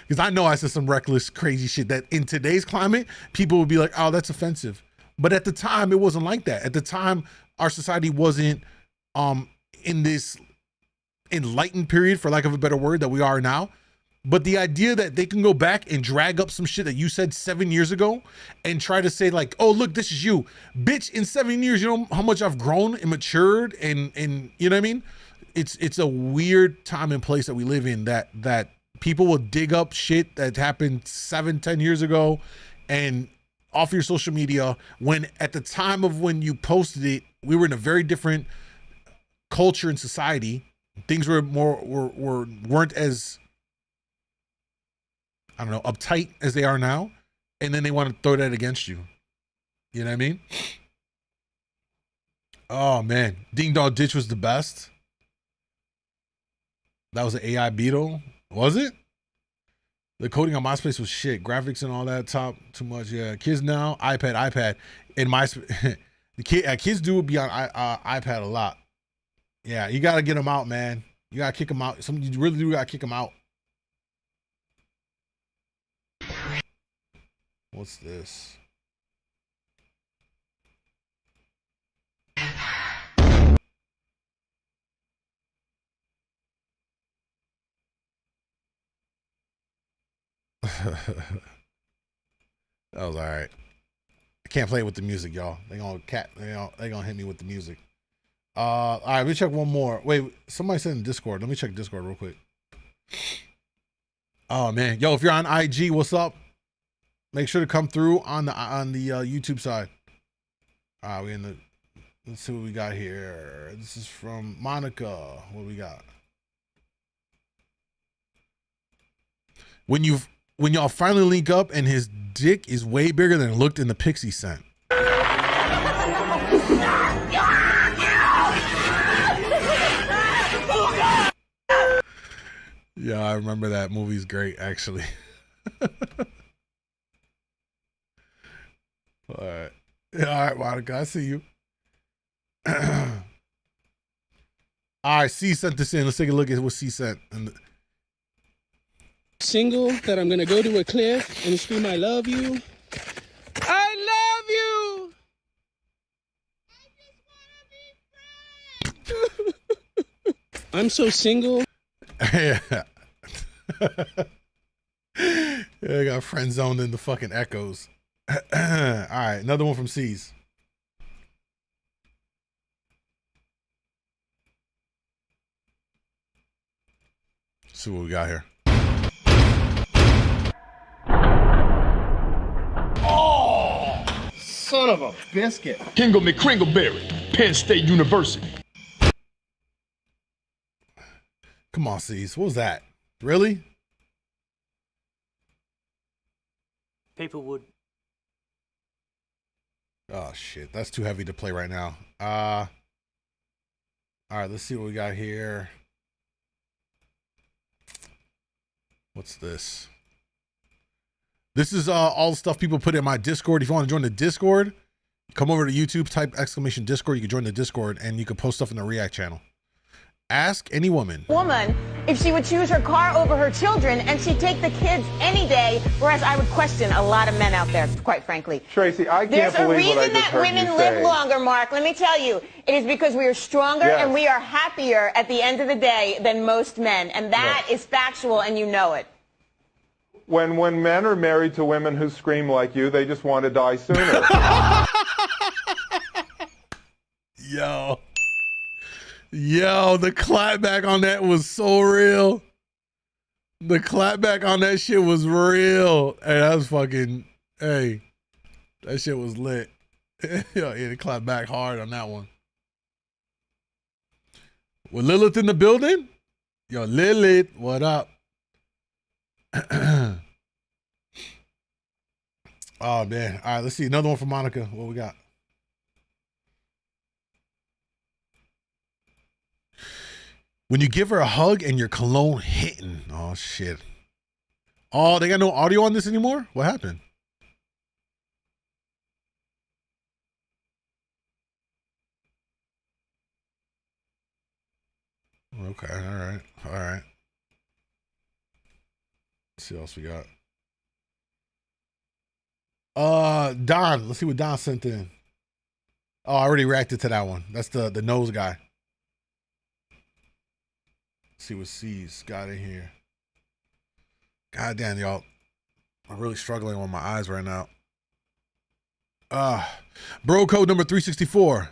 Because I know I said some reckless, crazy shit that in today's climate, people would be like, oh, that's offensive. But at the time, it wasn't like that. At the time, our society wasn't in this enlightened period, for lack of a better word, that we are now. But the idea that they can go back and drag up some shit that you said 7 years ago and try to say like, oh, look, this is you. Bitch, in 7 years, you know how much I've grown and matured and you know what I mean? It's a weird time and place that we live in that people will dig up shit that happened 7-10 years ago and off your social media, when at the time of when you posted it, we were in a very different culture and society. Things were weren't as, I don't know, uptight as they are now. And then they want to throw that against you. You know what I mean? Oh man, Ding Dong Ditch was the best. That was an AI Beetle, was it? The coding on MySpace was shit. Graphics and all that top too much. Yeah, kids now iPad. And the kids do be on iPad a lot. Yeah, you gotta get them out, man. You gotta kick them out. You really do gotta kick them out. What's this? That was all right. I can't play with the music, y'all. They gonna hit me with the music. All right, let me check one more. Wait, somebody said in Discord. Let me check Discord real quick. Oh man, yo, if you're on IG, what's up? Make sure to come through on the YouTube side. All right, we in the. Let's see what we got here. This is from Monica. What we got? When y'all finally link up and his dick is way bigger than it looked in the Pixie scent. Yeah, I remember that movie's great, actually. All right. Yeah, all right, Monica, I see you. All right, C sent this in. Let's take a look at what C sent. Single that I'm gonna go to a cliff and scream, I love you. I love you. I'm so single. Yeah. Yeah, I got friend zoned in the fucking echoes. All right, another one from C's. See what we got here. Oh, son of a biscuit. Kingle McCringleberry, Penn State University. Come on, C's. What was that? Really? People would. Oh shit, that's too heavy to play right now. All right, let's see what we got here. What's this? This is all the stuff people put in my Discord. If you want to join the Discord, come over to YouTube, type exclamation Discord. You can join the Discord and you can post stuff in the React channel. Ask any woman if she would choose her car over her children, and she'd take the kids any day, whereas I would question a lot of men out there, quite frankly. Tracy, I can't There's a believe what I reason just that heard women you live say. longer, Mark. Let me tell you. It is because we are stronger Yes. and we are happier at the end of the day than most men. And that is factual, and you know it. When men are married to women who scream like you, they just want to die sooner. Yo, the clapback on that was so real. The clapback on that shit was real. Hey, that was fucking, hey, that shit was lit. Yo, yeah, they clap back hard on that one. With Lilith in the building? Yo, Lilith, what up? Oh, man. All right, let's see. Another one from Monica. What we got? When you give her a hug and your cologne hitting. Oh, shit. Oh, they got no audio on this anymore? What happened? Okay, all right. All right. Let's see what else we got. Don. Let's see what Don sent in. Oh, I already reacted to that one. That's the nose guy. Let's see what C's got in here. God damn, y'all. I'm really struggling with my eyes right now. Bro code number 364.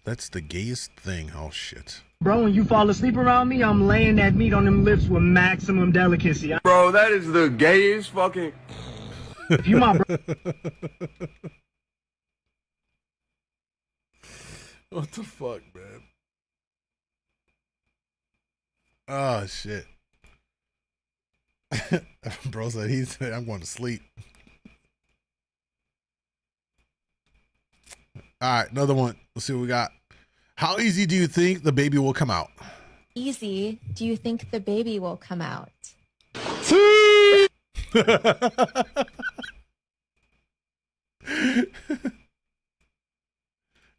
That's the gayest thing. Oh, shit. Bro, when you fall asleep around me, I'm laying that meat on them lips with maximum delicacy. Bro, that is the gayest fucking... If you my bro... What the fuck, man? Oh, shit. Bro said he said, I'm going to sleep. All right, another one. Let's see what we got. How easy do you think the baby will come out? Easy. Do you think the baby will come out?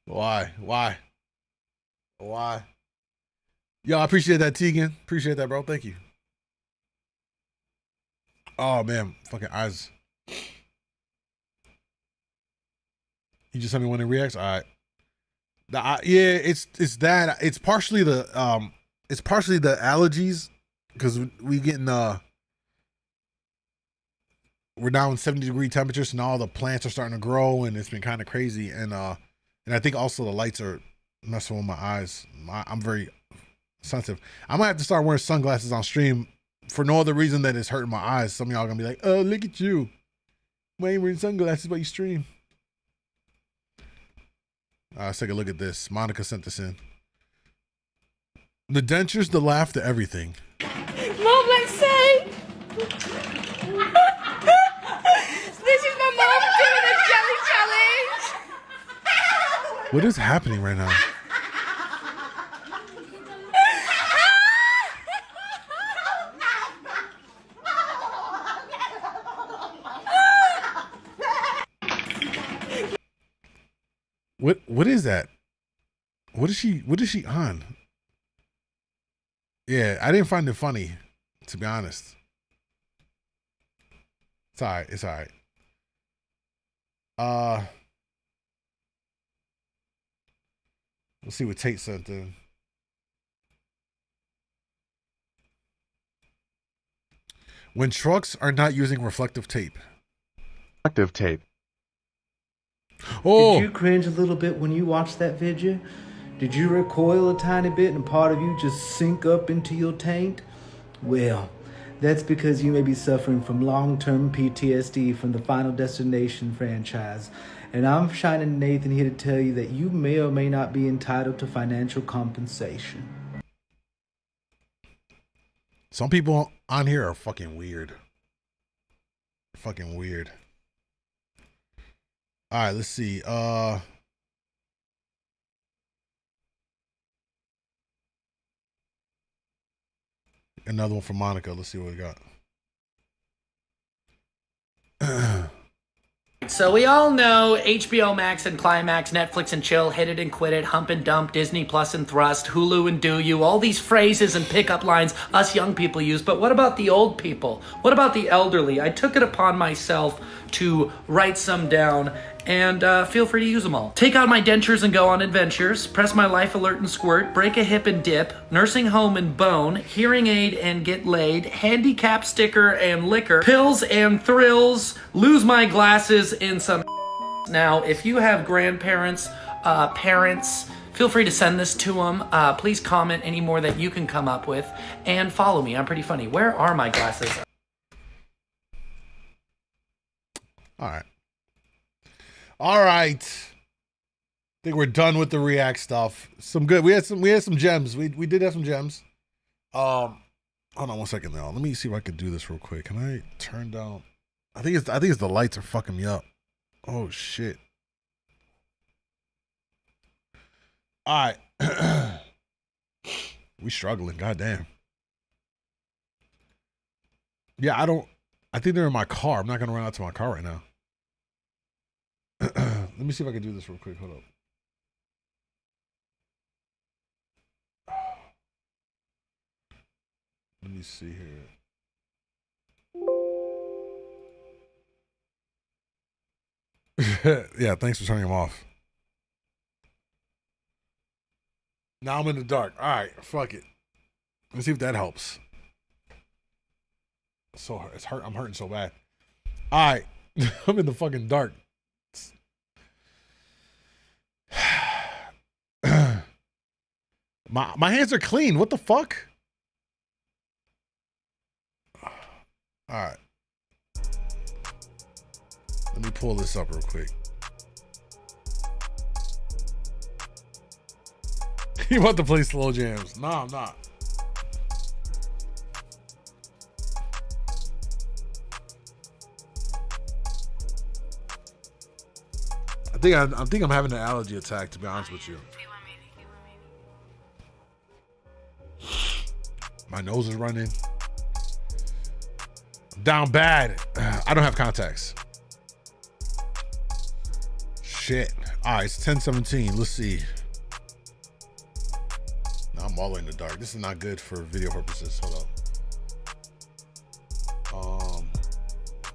Why? Yo, I appreciate that, Tegan. Appreciate that, bro. Thank you. Oh, man. Fucking eyes. You just tell me when it reacts? All right. Yeah, it's that. It's partially the allergies, because we getting we're now in 70-degree temperatures, and all the plants are starting to grow, and it's been kind of crazy. And I think also the lights are messing with my eyes. I'm very sensitive. I might have to start wearing sunglasses on stream for no other reason than it's hurting my eyes. Some of y'all gonna be like, "Oh, look at you." Why ain't wearing sunglasses while you stream? Let's take a look at this. Monica sent this in. The dentures, the laugh, the everything. Mom, let's say. This is my mom doing a jelly challenge. What is happening right now? What is that? What is she on? Yeah, I didn't find it funny, to be honest. It's all right. It's all right. Let's see what Tate sent in. When trucks are not using reflective tape. Reflective tape. Oh. Did you cringe a little bit when you watched that video? Did you recoil a tiny bit and part of you just sink up into your taint? Well, that's because you may be suffering from long-term PTSD from the Final Destination franchise. And I'm Shining Nathan here to tell you that you may or may not be entitled to financial compensation. Some people on here are fucking weird. Fucking weird. All right, let's see. Another one from Monica. Let's see what we got. So we all know HBO Max and Climax, Netflix and Chill, Hit It and Quit It, Hump and Dump, Disney Plus and Thrust, Hulu and Do You, all these phrases and pickup lines us young people use. But what about the old people? What about the elderly? I took it upon myself to write some down, and feel free to use them all. Take out my dentures and go on adventures, press my life alert and squirt, break a hip and dip, nursing home and bone, hearing aid and get laid, handicap sticker and liquor, pills and thrills, lose my glasses in some. Now, if you have grandparents, parents, feel free to send this to them. Please comment any more that you can come up with, and follow me. I'm pretty funny. Where are my glasses? All right. I think we're done with the React stuff. Some good. We had some gems. We did have some gems. Hold on 1 second now. Let me see if I can do this real quick. Can I turn down? I think it's the lights are fucking me up. Oh shit. All right. We struggling. Goddamn. Yeah, I think they're in my car. I'm not gonna run out to my car right now. Let me see if I can do this real quick. Hold up. Let me see here. Yeah, thanks for turning them off. Now I'm in the dark. All right, fuck it. Let's see if that helps. So it's hurt. I'm hurting so bad. All right, I'm in the fucking dark. My hands are clean. What the fuck? All right. Let me pull this up real quick. You want to play slow jams? No, I'm not. I think I'm having an allergy attack, to be honest with you. My nose is running. Down bad. I don't have contacts. Shit. All right, it's 10:17. Let's see. No, I'm all in the dark. This is not good for video purposes. Hold up.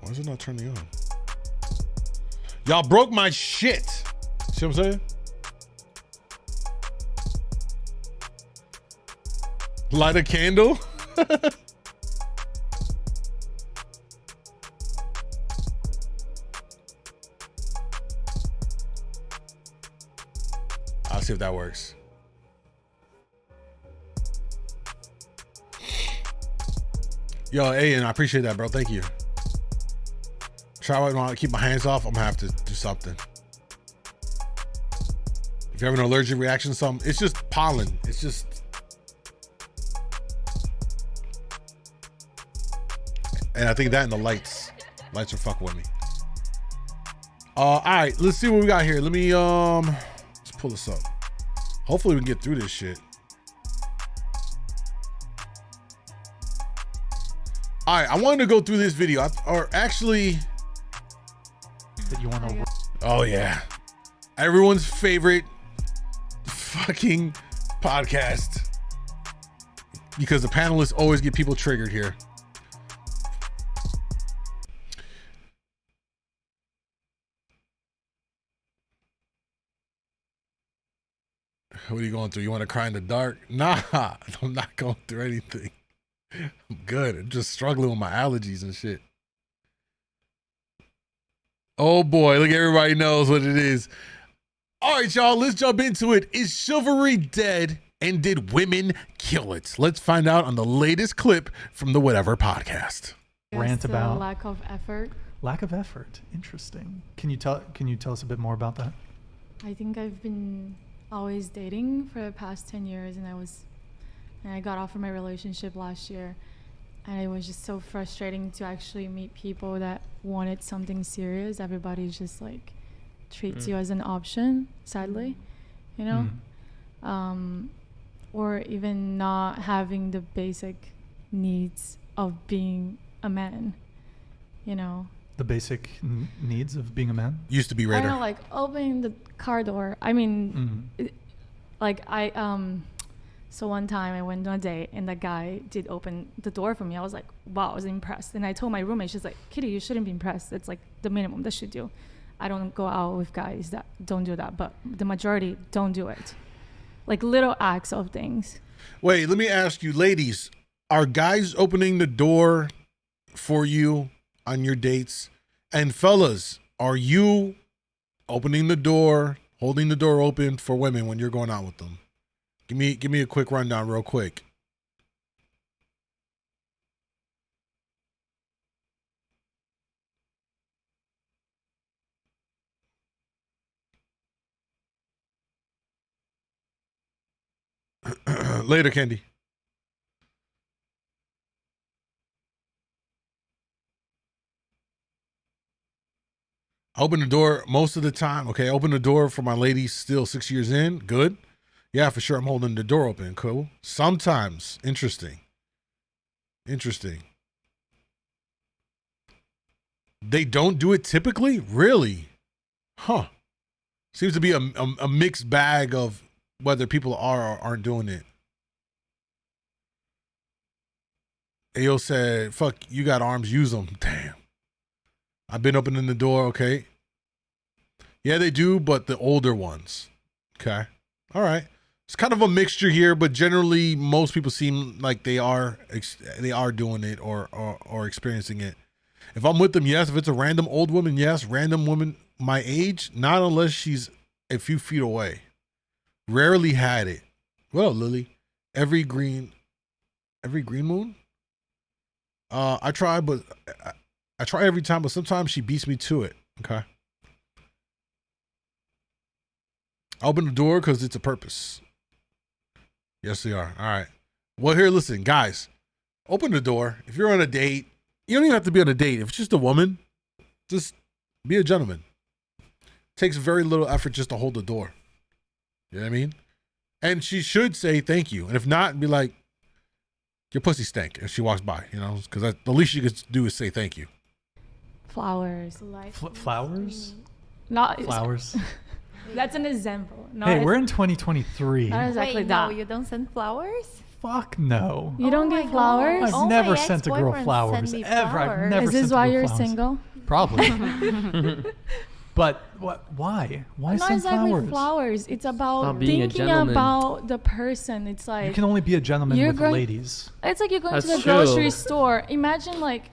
Why is it not turning on? Y'all broke my shit. See what I'm saying? Light a candle? I'll see if that works. Yo, Aiden, I appreciate that, bro. Thank you. Try to keep my hands off. I'm gonna have to do something. If you have an allergic reaction to something, it's just pollen. It's just. And I think that and the lights. Lights are fucking with me. All right, let's see what we got here. Let me let's pull this up. Hopefully we can get through this shit. All right, I wanted to go through this video, or actually, that you want to. Oh yeah, everyone's favorite fucking podcast, because the panelists always get people triggered here. What are you going through? You want to cry in the dark? Nah, I'm not going through anything. I'm good. I'm just struggling with my allergies and shit. Oh boy, look, everybody knows what it is. All right, y'all, let's jump into it. Is chivalry dead, and did women kill it? Let's find out on the latest clip from the Whatever podcast. Rant about lack of effort. Lack of effort. Interesting. Can you tell us a bit more about that? I think I've been always dating for the past 10 years, and I got off of my relationship last year, and it was just so frustrating to actually meet people that wanted something serious. Everybody just like treats you as an option, sadly, you know, or even not having the basic needs of being a man, you know. The basic needs of being a man? Used to be I Raider. don't know, like opening the car door. I mean, so one time I went on a date and the guy did open the door for me. I was like, wow, I was impressed. And I told my roommate, she's like, Kitty, you shouldn't be impressed. It's like the minimum that you do. I don't go out with guys that don't do that, but the majority don't do it. Like little acts of things. Wait, let me ask you, ladies, are guys opening the door for you on your dates? And fellas, are you opening the door, holding the door open for women when you're going out with them? Give me a quick rundown real quick. Later, Candy. I open the door most of the time. Okay, open the door for my ladies still 6 years in. Good. Yeah, for sure. I'm holding the door open. Cool. Sometimes. Interesting. Interesting. They don't do it typically? Really? Huh. Seems to be a mixed bag of whether people are or aren't doing it. Ayo said, fuck, you got arms, use them. Damn. I've been opening the door, okay. Yeah, they do, but the older ones. Okay. All right. It's kind of a mixture here, but generally most people seem like they are doing it or experiencing it. If I'm with them, yes. If it's a random old woman, yes. Random woman my age, not unless she's a few feet away. Rarely had it. Well, Lily, every green moon. I try every time, but sometimes she beats me to it. Okay. I open the door because it's a purpose. Yes, they are. All right. Well, here, listen, guys. Open the door. If you're on a date, you don't even have to be on a date. If it's just a woman, just be a gentleman. It takes very little effort just to hold the door. You know what I mean? And she should say thank you. And if not, be like, your pussy stank. If she walks by, you know, because the least you could do is say thank you. Flowers. Flowers? Not flowers. That's an example. Hey, we're in 2023. Not exactly Wait, that. no, you don't send flowers? Fuck no. You don't get flowers? I've never sent a girl flowers. Ever. I've never Is this sent a why girl you're flowers. single? Probably. But why? Why Not send exactly flowers? flowers. It's about About being a thinking gentleman. about the person. It's like You can only be a gentleman you're with going- ladies. It's like you're going to That's the true. grocery store. Imagine like,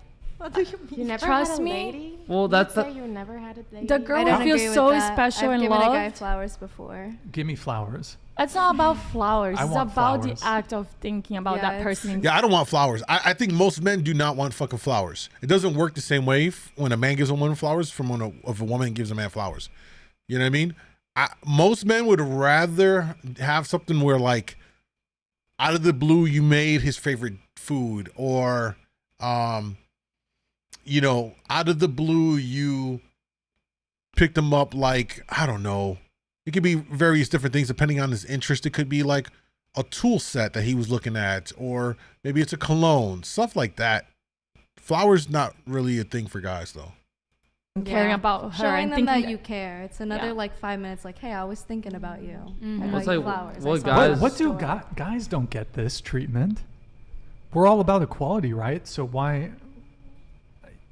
You never trust had a me. lady? Well, that's Say you never had a date. The girl I will don't feel agree with so that. special I've and given loved. a guy flowers before. Give me flowers. It's not about flowers. I It's want about flowers. the act of thinking about Yeah, that it's- person. Yeah, I don't want flowers. I think most men do not want fucking flowers. It doesn't work the same way when a man gives a woman flowers from when if a woman gives a man flowers. You know what I mean? Most men would rather have something where, like, out of the blue, you made his favorite food, or, you know, out of the blue, you picked him up, like, I don't know. It could be various different things depending on his interest. It could be like a tool set that he was looking at, or maybe it's a cologne, stuff like that. Flowers not really a thing for guys, though. Caring about her Showing and them thinking that you care. It's another Yeah. like 5 minutes. Like, hey, I was thinking about you. Mhm. I Well, got it's you like, flowers. what I saw guys- you at What the do store. guys don't get this treatment? We're all about equality, right? So why?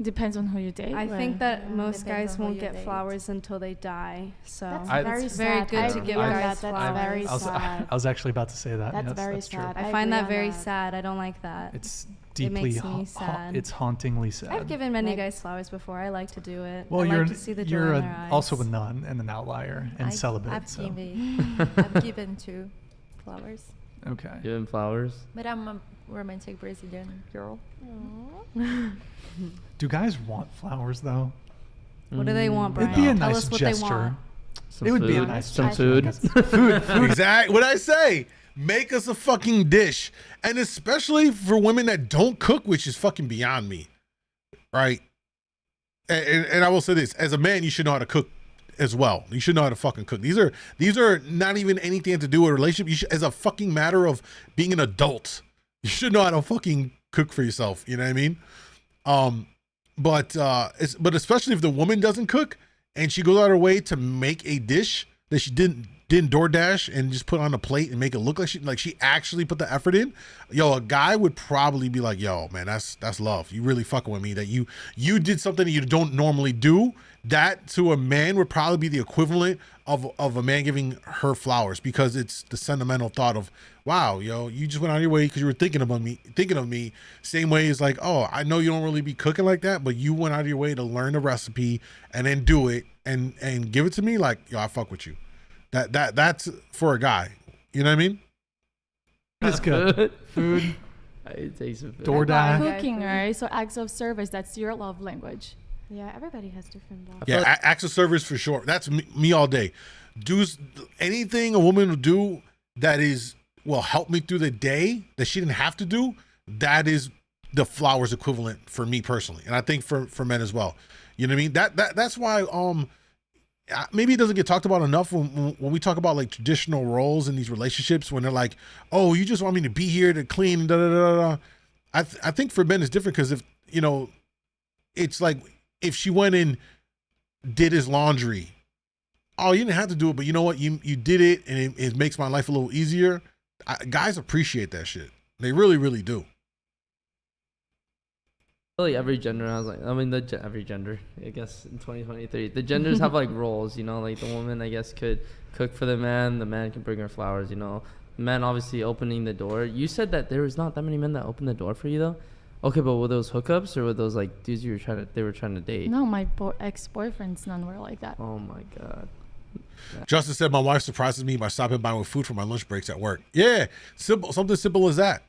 Depends on who you date. I think that most depends guys on who won't you get date. flowers until they die. So That's I- very it's very sad. good I to agree give with guys that. flowers. That's very sad. I was actually about to say that. That's yes, very that's true. sad. I agree find that on very that. sad. I don't like that. It's It deeply, makes me sad. it's hauntingly sad. I've given many guys flowers before. I like to do it. Well, I you're like to see the joy you're in their eyes. also a nun and an outlier and celibate. I've so. I've given 2 flowers. Okay. Give him flowers. But I'm a romantic Brazilian girl. Do guys want flowers though? What do they want, Brian? It'd be a Tell nice us what gesture. they want. It would be a food. nice Some gesture. food. Food. Exactly what I say. Make us a fucking dish, and especially for women that don't cook, which is fucking beyond me, right? And I will say this: as a man, you should know how to cook as well. You should know how to fucking cook. These are not even anything to do with a relationship. You should, as a fucking matter of being an adult, you should know how to fucking cook for yourself. You know what I mean? But especially if the woman doesn't cook and she goes out of her way to make a dish that she didn't DoorDash and just put on a plate and make it look like she actually put the effort in. Yo, a guy would probably be like, yo, man, that's love. You really fucking with me that you did something that you don't normally do. That to a man would probably be the equivalent of a man giving her flowers, because it's the sentimental thought of, wow, yo, you just went out of your way because you were thinking of me. Same way as like, oh, I know you don't really be cooking like that, but you went out of your way to learn the recipe and then do it and give it to me. Like, yo, I fuck with you. That's for a guy. You know what I mean? It's good. Food. I take some food. DoorDash. Cooking, right? So acts of service, that's your love language. Yeah, everybody has different love. Yeah, acts of service for sure. That's me all day. Do anything a woman will do that will help me through the day that she didn't have to do. That is the flowers equivalent for me personally, and I think for men as well. You know what I mean? That's why maybe it doesn't get talked about enough when we talk about like traditional roles in these relationships, when they're like, oh, you just want me to be here to clean, da da da da. I think for men it's different, because if you know, it's like if she went and did his laundry, oh, you didn't have to do it, but you know what, you did it, and it makes my life a little easier. Guys appreciate that shit. They really, really do. Like every gender has every gender, I guess, in 2023, the genders have like roles, you know, like the woman, I guess, could cook for the man can bring her flowers, you know, the man obviously opening the door. You said that there was not that many men that opened the door for you though. Okay, but were those hookups or were those like dudes they were trying to date? No, my ex-boyfriends, none were like that. Oh my God. Justin said, my wife surprises me by stopping by with food for my lunch breaks at work. Yeah, something simple as that.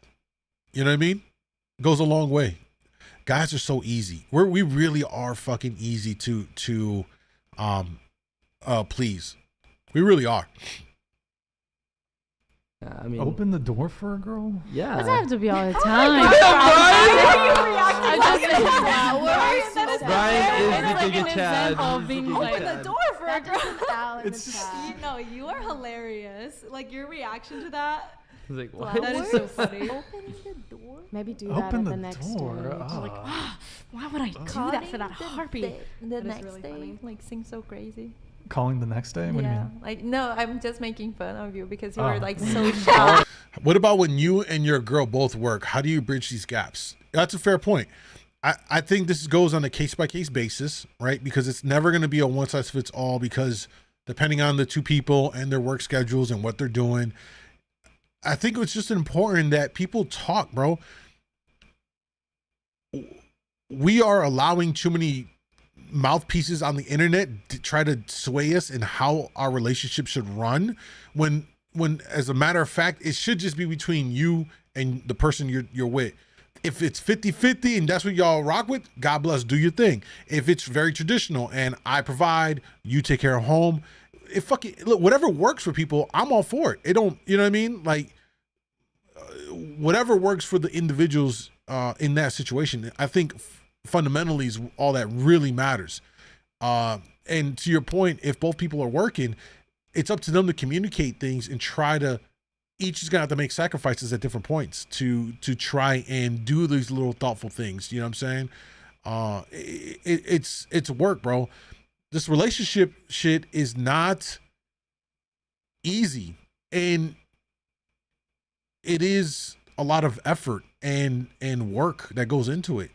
You know what I mean? Goes a long way. Guys are so easy. We really are fucking easy to please. We really are. Yeah, I mean, open the door for a girl? Yeah. Doesn't have to be all the time. Brian is the biggest Chad. Open the door for a girl. No, you are hilarious. Like your reaction to that. I was like, what? That is so funny. Opening the door? Maybe do Open that the at the next door. dinner. Like, why would I do that for that harpy? The next day, like, seems so crazy. Calling the next day? What do you mean? Like, no, I'm just making fun of you because you Oh. were like so shy. What about when you and your girl both work? How do you bridge these gaps? That's a fair point. I think this goes on a case-by-case basis, right? Because it's never going to be a one-size-fits-all, because depending on the two people and their work schedules and what they're doing, I think it's just important that people talk, bro. We are allowing too many mouthpieces on the internet to try to sway us in how our relationship should run, when as a matter of fact, it should just be between you and the person you're with. If it's 50-50 and that's what y'all rock with, God bless, do your thing. If it's very traditional and I provide, you take care of home, look, whatever works for people, I'm all for it. It don't, you know what I mean? Like, whatever works for the individuals in that situation, I think fundamentally is all that really matters. And to your point, if both people are working, it's up to them to communicate things and try to, each is gonna have to make sacrifices at different points to try and do these little thoughtful things. You know what I'm saying? It's work, bro. This relationship shit is not easy, and it is a lot of effort and work that goes into it.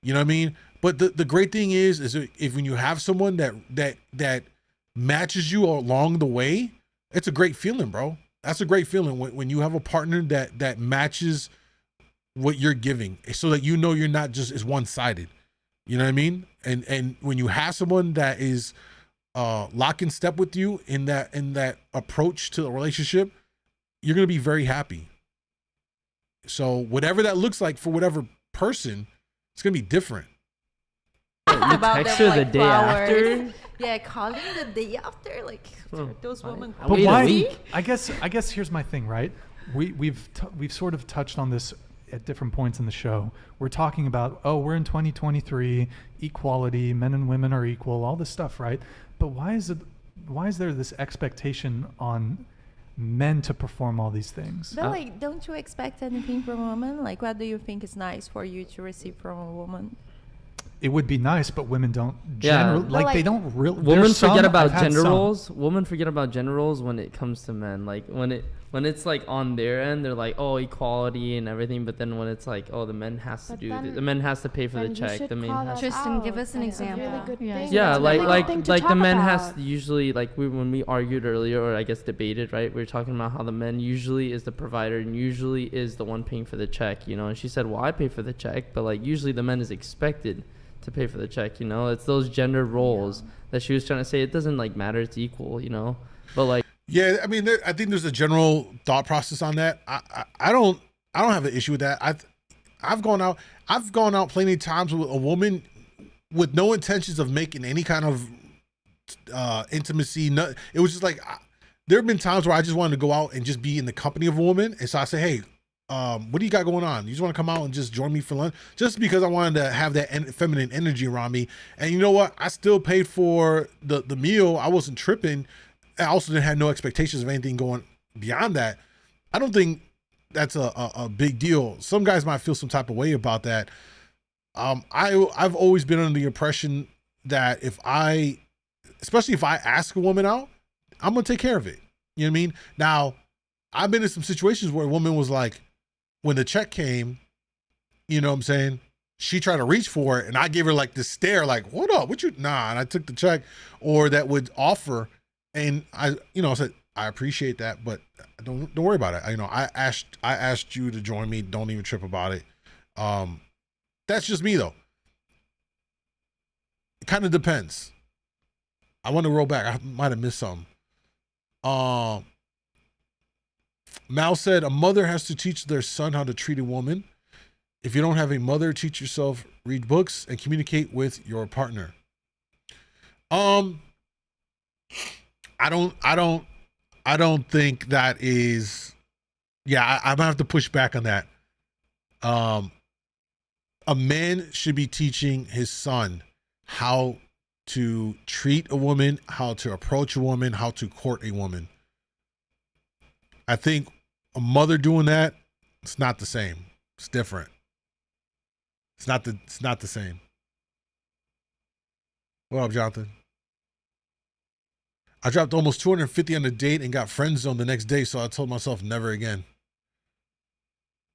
You know what I mean? But the great thing is if when you have someone that matches you along the way, it's a great feeling, bro. That's a great feeling when you have a partner that matches what you're giving, so that you know you're not just as one-sided. You know what I mean? And when you have someone that is lock in step with you in that approach to the relationship, you're gonna be very happy. So whatever that looks like for whatever person, it's gonna be different. About text them, her the like, day flowers. after? Yeah, calling the day after, like those women. But why? I guess here's my thing, right? We've sort of touched on this at different points in the show. We're talking about, we're in 2023, equality, men and women are equal, all this stuff, right? But why is there this expectation on men to perform all these things? But like, don't you expect anything from a woman? Like, what do you think is nice for you to receive from a woman? It would be nice, but women don't they don't really. Women forget about gender roles. Women forget about gender roles when it comes to men. Like when it's like on their end, they're like, oh, equality and everything. But then when it's like, oh, the men has to do this. The men has to pay for the check. The man has Tristan, give us an example. yeah, like the men has to usually, like when we argued earlier, or I guess debated, right? We were talking about how the men usually is the provider and usually is the one paying for the check, you know. And she said, well, I pay for the check, but like usually the man is expected to pay for the check, you know. It's those gender roles that she was trying to say. It doesn't like matter, it's equal, you know. But like, yeah, I mean, I think there's a general thought process on that. I don't have an issue with that. I've gone out plenty of times with a woman with no intentions of making any kind of intimacy. No, it was just like there have been times where I just wanted to go out and just be in the company of a woman, and so I say, hey, what do you got going on? You just want to come out and just join me for lunch? Just because I wanted to have that feminine energy around me. And you know what? I still paid for the meal. I wasn't tripping. I also didn't have no expectations of anything going beyond that. I don't think that's a big deal. Some guys might feel some type of way about that. I've always been under the impression that especially if I ask a woman out, I'm going to take care of it. You know what I mean? Now, I've been in some situations where a woman was like, when the check came, you know what I'm saying, she tried to reach for it and I gave her like this stare, like, what up? What you, nah. And I took the check, or that would offer. And I said, I appreciate that, but don't worry about it. I asked you to join me. Don't even trip about it. That's just me though. It kind of depends. I want to roll back. I might have missed something. Mal said a mother has to teach their son how to treat a woman. If you don't have a mother, teach yourself, read books, and communicate with your partner. I don't think that is, I'm gonna have to push back on that. A man should be teaching his son how to treat a woman, how to approach a woman, how to court a woman. I think a mother doing that, it's not the same. It's different. It's not the same. What up, Jonathan? I dropped almost 250 on the date and got friend zoned the next day, so I told myself never again.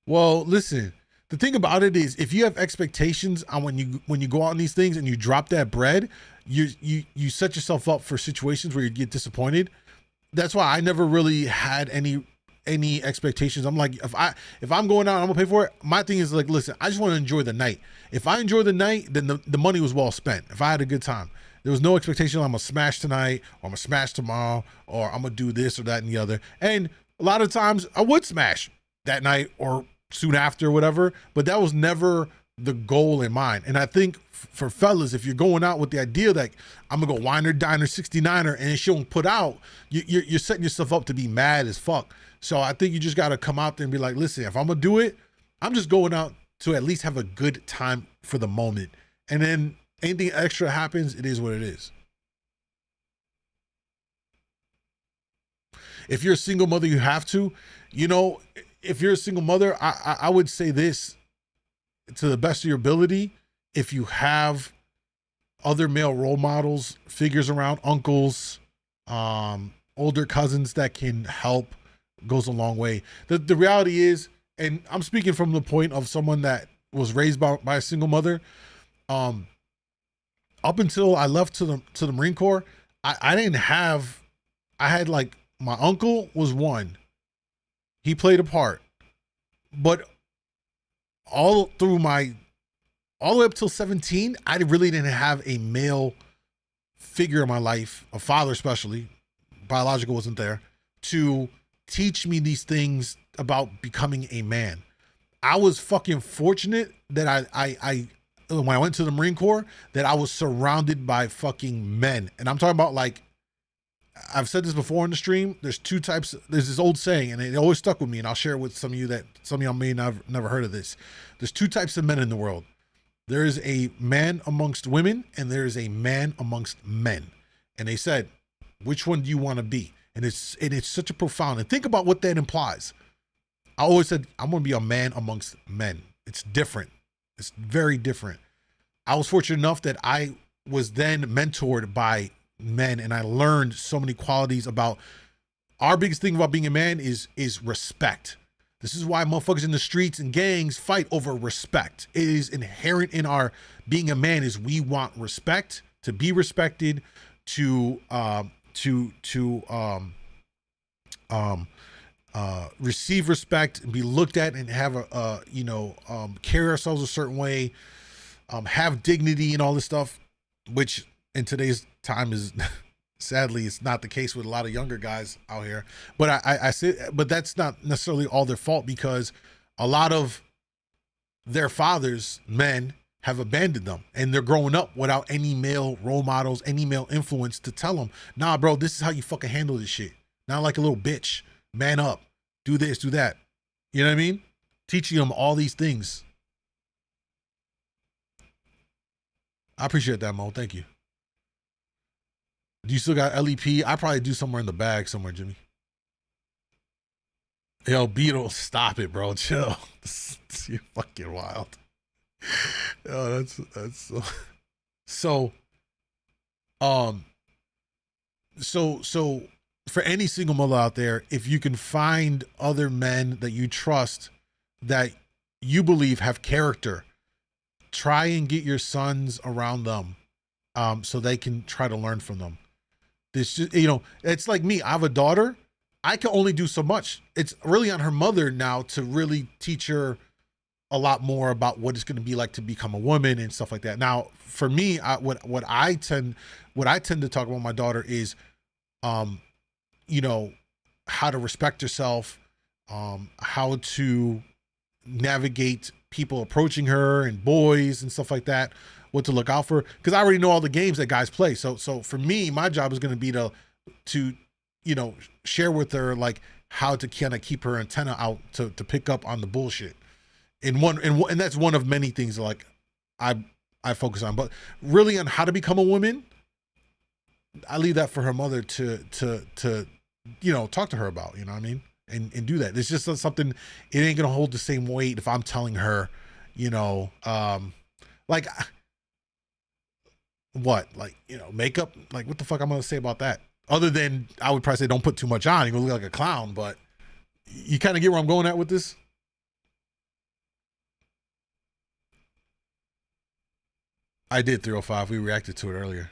Well, listen, the thing about it is if you have expectations on when you go out on these things and you drop that bread, you set yourself up for situations where you get disappointed. That's why I never really had any any expectations. I'm like, if I'm going out, I'm gonna pay for it. My thing is like, listen, I just want to enjoy the night. If I enjoy the night, then the money was well spent. If I had a good time, there was no expectation I'm gonna smash tonight or I'm gonna smash tomorrow or I'm gonna do this or that and the other. And a lot of times I would smash that night or soon after or whatever, but that was never the goal in mind. And I think for fellas, if you're going out with the idea that I'm gonna go wine her, dine her, 69er, and she won't put out, you're setting yourself up to be mad as fuck. So I think you just gotta come out there and be like, listen, if I'm gonna do it, I'm just going out to at least have a good time for the moment. And then anything extra happens, it is what it is. If you're a single mother, you have to. You know, if you're a single mother, I would say this to the best of your ability. If you have other male role models, figures around, uncles, older cousins that can help, goes a long way. The reality is, and I'm speaking from the point of someone that was raised by a single mother, up until I left to the Marine Corps, I had like, my uncle was one. He played a part. But all the way up till 17, I really didn't have a male figure in my life, a father especially, biological wasn't there, to teach me these things about becoming a man. I was fucking fortunate that I when I went to the Marine Corps, that I was surrounded by fucking men. And I'm talking about, like, I've said this before in the stream, there's two types, there's this old saying, and it always stuck with me, and I'll share it with some of y'all may have never heard of this. There's two types of men in the world. There is a man amongst women, and there is a man amongst men. And they said, which one do you want to be? And it's such a profound, and think about what that implies. I always said, I'm going to be a man amongst men. It's different. It's very different. I was fortunate enough that I was then mentored by men, and I learned so many qualities about, our biggest thing about being a man is respect. This is why motherfuckers in the streets and gangs fight over respect. It is inherent in our being a man, is we want respect, to be respected, to receive respect and be looked at and have carry ourselves a certain way, have dignity and all this stuff, which in today's time is sadly it's not the case with a lot of younger guys out here. But I say, but that's not necessarily all their fault, because a lot of their fathers, men, have abandoned them, and they're growing up without any male role models, any male influence to tell them, nah, bro, this is how you fucking handle this shit. Not like a little bitch, man up, do this, do that. You know what I mean? Teaching them all these things. I appreciate that, Mo. Thank you. Do you still got LEP? I probably do somewhere in the bag somewhere, Jimmy. Yo, Beetle, stop it, bro. Chill. You're fucking wild. Yo, that's so for any single mother out there, if you can find other men that you trust, that you believe have character, try and get your sons around them, so they can try to learn from them. This just, it's like me. I have a daughter. I can only do so much. It's really on her mother now to really teach her a lot more about what it's going to be like to become a woman and stuff like that. Now, for me, what I tend to talk about with my daughter is, how to respect herself, how to navigate people approaching her and boys and stuff like that, what to look out for, because I already know all the games that guys play. So for me, my job is going to be to share with her, like, how to kind of keep her antenna out to pick up on the bullshit. And that's one of many things like I focus on, but really on how to become a woman, I leave that for her mother to talk to her about, you know what I mean? And do that. It's just something, it ain't gonna hold the same weight if I'm telling her, like makeup, like what the fuck I'm gonna say about that? Other than I would probably say don't put too much on, you're gonna look like a clown, but you kind of get where I'm going at with this. I did 305. We reacted to it earlier.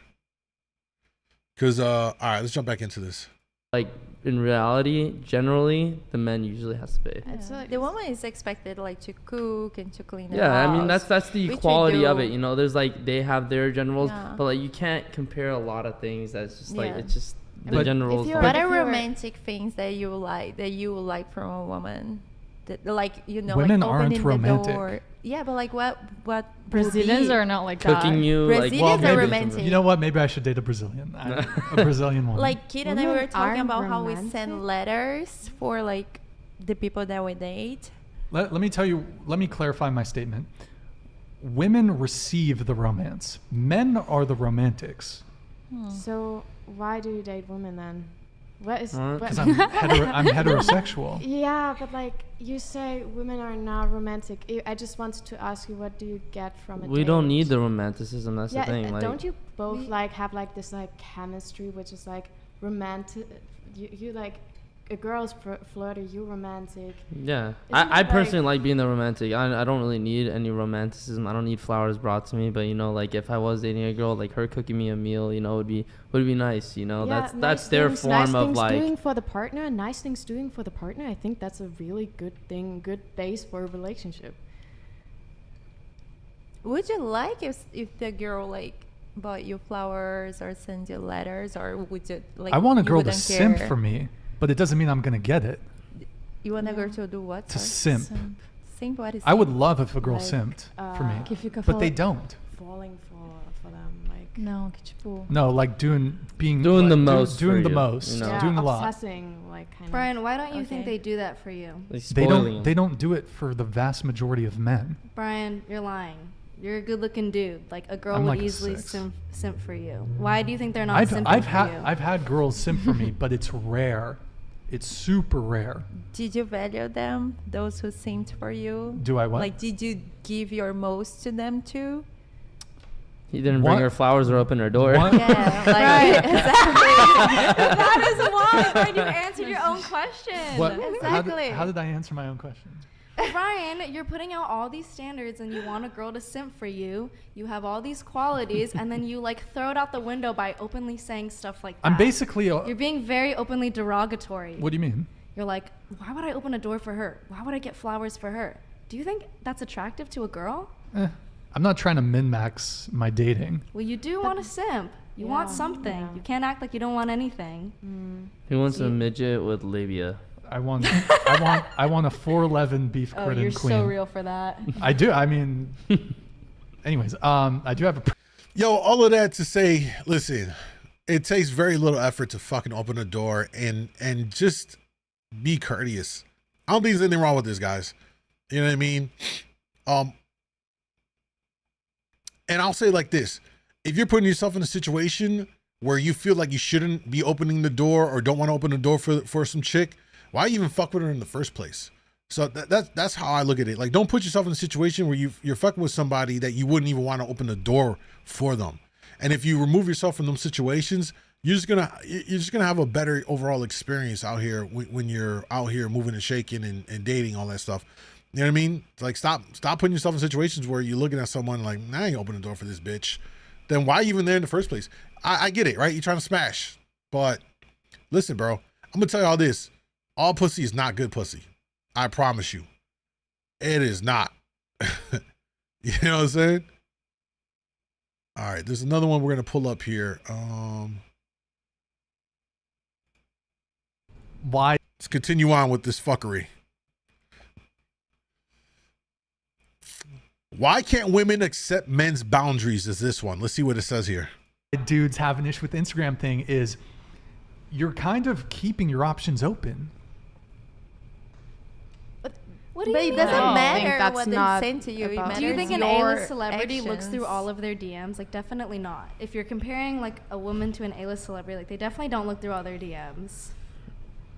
Because all right, let's jump back into this. like in reality, generally, the man usually has to pay. It's like, the woman is expected like to cook and to clean the Yeah, house. I mean that's the which we equality of do. it. You know, there's like they have their gender roles, Yeah. but like you can't compare a lot of things. That's just like Yeah. it's just the But gender roles. What are romantic things that you like from a woman? That, like, you know, Women like aren't opening romantic. the door. Yeah, but like what Brazilians are not like that. Cooking you, like, Brazilians Well, are maybe, romantic. you know what? Maybe I should date a Brazilian. A Brazilian woman. Like Kid and I Women were talking aren't about how we romantic? send letters for like the people that we date. Let me tell you. Let me clarify my statement. Women receive the romance. Men are the romantics. So why do you date women then? What is? Because I'm heterosexual. Yeah, but like you say, women are not romantic. I just wanted to ask you, what do you get from a We date? don't need the romanticism. That's Yeah, the thing. Like, don't you both like have like this like chemistry, which is like romantic? You like a girl's flirty, you romantic. Yeah, Isn't I it, personally like being the romantic. I don't really need any romanticism. I don't need flowers brought to me. But you know, like if I was dating a girl, like her cooking me a meal, you know, would be nice. You know, Yeah, that's their nice form things of like. doing for the partner. Nice things doing for the partner. I think that's a really good thing, good base for a relationship. Would you like if the girl like bought you flowers or send you letters, or would you like? I want a you girl to wouldn't simp care? for me, but it doesn't mean I'm gonna get it. You want a girl to do what? To sorry? simp. Simp. What is? I would simp? love if a girl Like, simped for me, if you could but they don't. Falling for them, like Não, que tipo. No, like doing the most doing for the you, most, you know? doing a lot. obsessing, like kind Brian, of. why don't you think they do that for you? Like They spoiling don't. They don't do it for the vast majority of men. Brian, you're lying. You're a good-looking dude. Like a girl I'm would like a easily 6. simp for you. Why do you think they're not simping for you? I've had girls simp for me, but it's rare. It's super rare. Did you value them? Those who simped for you? Do I what? Like, did you give your most to them too? He didn't bring What? her flowers or open her door. What? Yeah, like exactly. That is why, Brian. You answered your own question. What? Exactly. How did I answer my own question? Brian, you're putting out all these standards and you want a girl to simp for you. You have all these qualities and then you like throw it out the window by openly saying stuff like that. I'm basically. You're being very openly derogatory. What do you mean? You're like, why would I open a door for her? Why would I get flowers for her? Do you think that's attractive to a girl? I'm not trying to min-max my dating. Well, you do want a simp. You want something. yeah. You can't act like you don't want anything. He wants a midget with labia. I want a 4'11" beef Oh, crit you're and queen. so real for that. I do. I mean, anyways, I do have a. Yo, all of that to say, listen, it takes very little effort to fucking open a door and just be courteous. I don't think there's anything wrong with this, guys. You know what I mean? And I'll say it like this: if you're putting yourself in a situation where you feel like you shouldn't be opening the door or don't want to open the door for some chick, why even fuck with her in the first place? So that's how I look at it. Like, don't put yourself in a situation where you're fucking with somebody that you wouldn't even want to open the door for them. And if you remove yourself from those situations, you're just gonna have a better overall experience out here when you're out here moving and shaking and dating, all that stuff. You know what I mean? It's like, stop putting yourself in situations where you're looking at someone like, nah, I ain't opening the door for this bitch. Then why even there in the first place? I get it, right? You're trying to smash, but listen, bro, I'm gonna tell you all this. All pussy is not good pussy. I promise you. It is not. You know what I'm saying? All right, there's another one we're going to pull up here. Why? Let's continue on with this fuckery. Why can't women accept men's boundaries is this one. Let's see what it says here. Dudes have an issue with the Instagram thing is you're kind of keeping your options open. What do But you it doesn't know? matter what they send to you. It matters Do you think an your A-list celebrity looks actions. through all of their DMs? Like, definitely not. If you're comparing like a woman to an A-list celebrity, like they definitely don't look through all their DMs.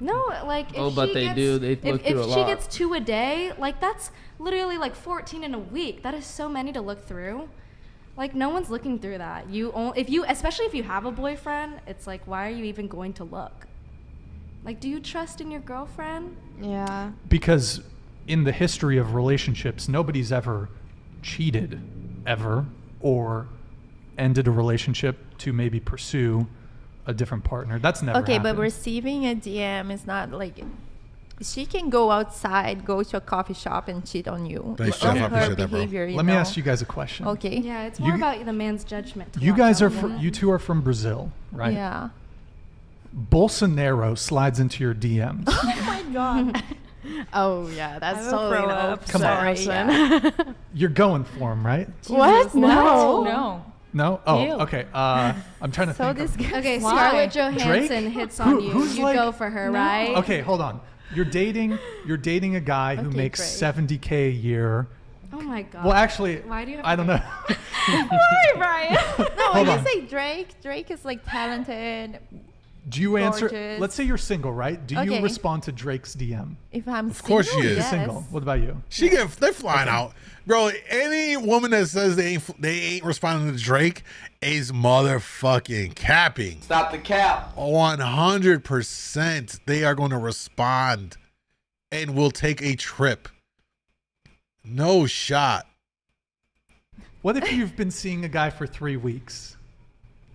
No, like if Oh, but she they gets, do. They look through a If she lot. gets 2 a day, like that's literally like 14 in a week. That is so many to look through. Like no one's looking through that. Especially if you have a boyfriend, it's like why are you even going to look? Like, do you trust in your girlfriend? Yeah. Because in the history of relationships, nobody's ever cheated ever or ended a relationship to maybe pursue a different partner. That's never Okay, but happened. receiving a DM is not like she can go outside, go to a coffee shop and cheat on you. Thanks, On Jeff. I her appreciate that, bro. behavior, you Let me know? ask you guys a question. Okay. Yeah, it's more You- about the man's judgment. to You watch guys out, are isn't it? you two are from Brazil, right? Yeah. Bolsonaro slides into your DMs. Oh my god. Oh yeah, that's I will totally throw an up. Come on. Sorry, You're going for him, right? What? No. No. No? Oh, Ew. okay. I'm trying to So think. of- this guy. Okay, Why? Scarlett Johansson Drake? hits on you. Who's You like- go for her, No. right? Okay, hold on. You're dating a guy who Okay, makes great. $70K a year. Oh my god. Well, actually, Why do you have I to don't go- know. Why, Brian? No, Hold I on. just say Drake. Drake is like talented. Do you answer? Gorgeous. Let's say you're single, right? Do you Okay. respond to Drake's DM? If I'm Of course she is. yes. Single. What about you? They're flying out, bro. Any woman that says they ain't responding to Drake is motherfucking capping. Stop the cap. 100%, they are going to respond, and will take a trip. No shot. What if you've been seeing a guy for 3 weeks?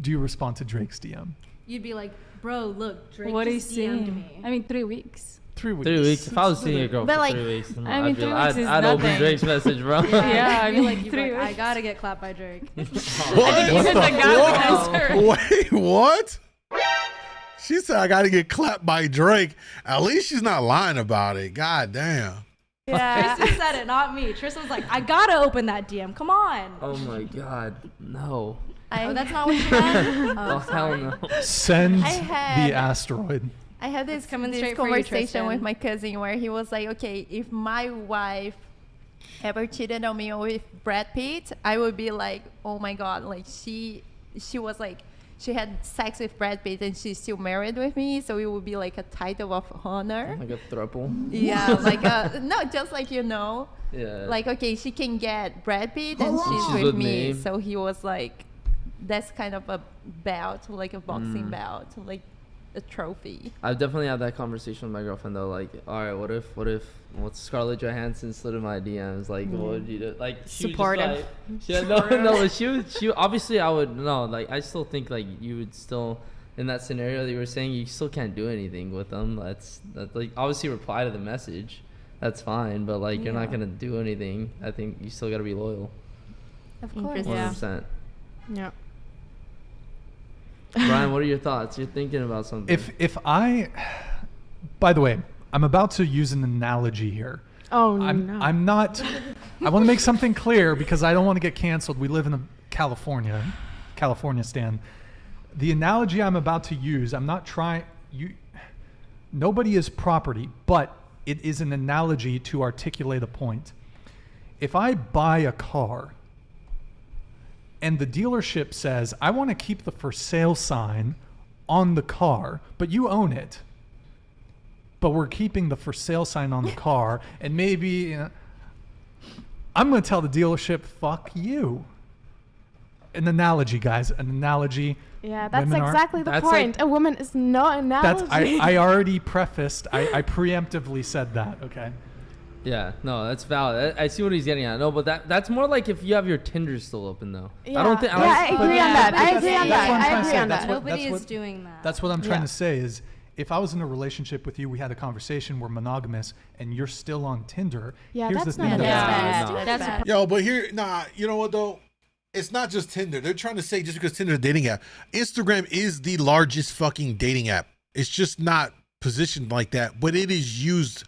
Do you respond to Drake's DM? You'd be like, bro, look, Drake What just is he DM'd saying? me. I mean, 3 weeks. 3 weeks. 3 weeks. If I was seeing a girl But for like- 3 weeks, I mean, 3 weeks is I'd open nothing. Drake's message, bro. Yeah, I You'd be mean, like, you'd be 3 like, I weeks. gotta get clapped by Drake. What? Even the guy would answer. Wait, what? She said I got to get clapped by Drake. At least she's not lying about it. God damn. Yeah. Tristan said it, not me. Tristan was like, I gotta open that DM. Come on. Oh my god, no. Oh, that's not what you meant? Oh, hell no. Send I had- the asteroid. I had this, coming this straight for you, conversation with Tristan. my cousin where he was like, okay, if my wife ever cheated on me with Brad Pitt, I would be like, oh my god, like she was like, she had sex with Brad Pitt and she's still married with me, so it would be like a title of honor. Like a throuple. Yeah, like no, just like Yeah. like okay, she can get Brad Pitt and she's She's with with me. me. So he was like, that's kind of a belt, like a boxing Mm. belt, like a trophy. I've definitely had that conversation with my girlfriend though. Like, all right, what if Scarlett Johansson slid in my DMs? Like, what would you do? Like, she was just Supportive. like, no, but she obviously I would no. Like, I still think like you would still in that scenario that you were saying, you still can't do anything with them. That's like obviously reply to the message. That's fine, but like you're not Yeah. gonna do anything. I think you still gotta be loyal. Of course. 100%. Yeah. Brian, what are your thoughts? You're thinking about something. If I, by the way, I'm about to use an analogy here. Oh I'm no. I'm not. I want to make something clear because I don't want to get canceled. We live in California, Stan. The analogy I'm about to use, I'm not trying. Nobody is property, but it is an analogy to articulate a point. If I buy a car and the dealership says, I want to keep the for sale sign on the car, but you own it. But we're keeping the for sale sign on the car, and maybe I'm going to tell the dealership, fuck you. An analogy, guys, an analogy. Yeah, that's Women aren't- exactly the that's point. like- A woman is not an That's analogy. I already prefaced, I preemptively said that, okay? Yeah, no, that's valid. I see what he's getting at. No, but that's more like if you have your Tinder still open though. Yeah. I don't think. Yeah, I agree on that. I agree on That's what I'm that. trying I to agree say. on That's that. what- Nobody that's is what- doing that. That's what I'm trying Yeah. to say is if I was in a relationship with you, we had a conversation, we're monogamous, and you're still on Tinder. Yeah, here's that's the thing not that- bad. No. That's bad. Yo, but here, nah, you know what though? It's not just Tinder. They're trying to say just because Tinder is a dating app, Instagram is the largest fucking dating app. It's just not positioned like that, but it is used,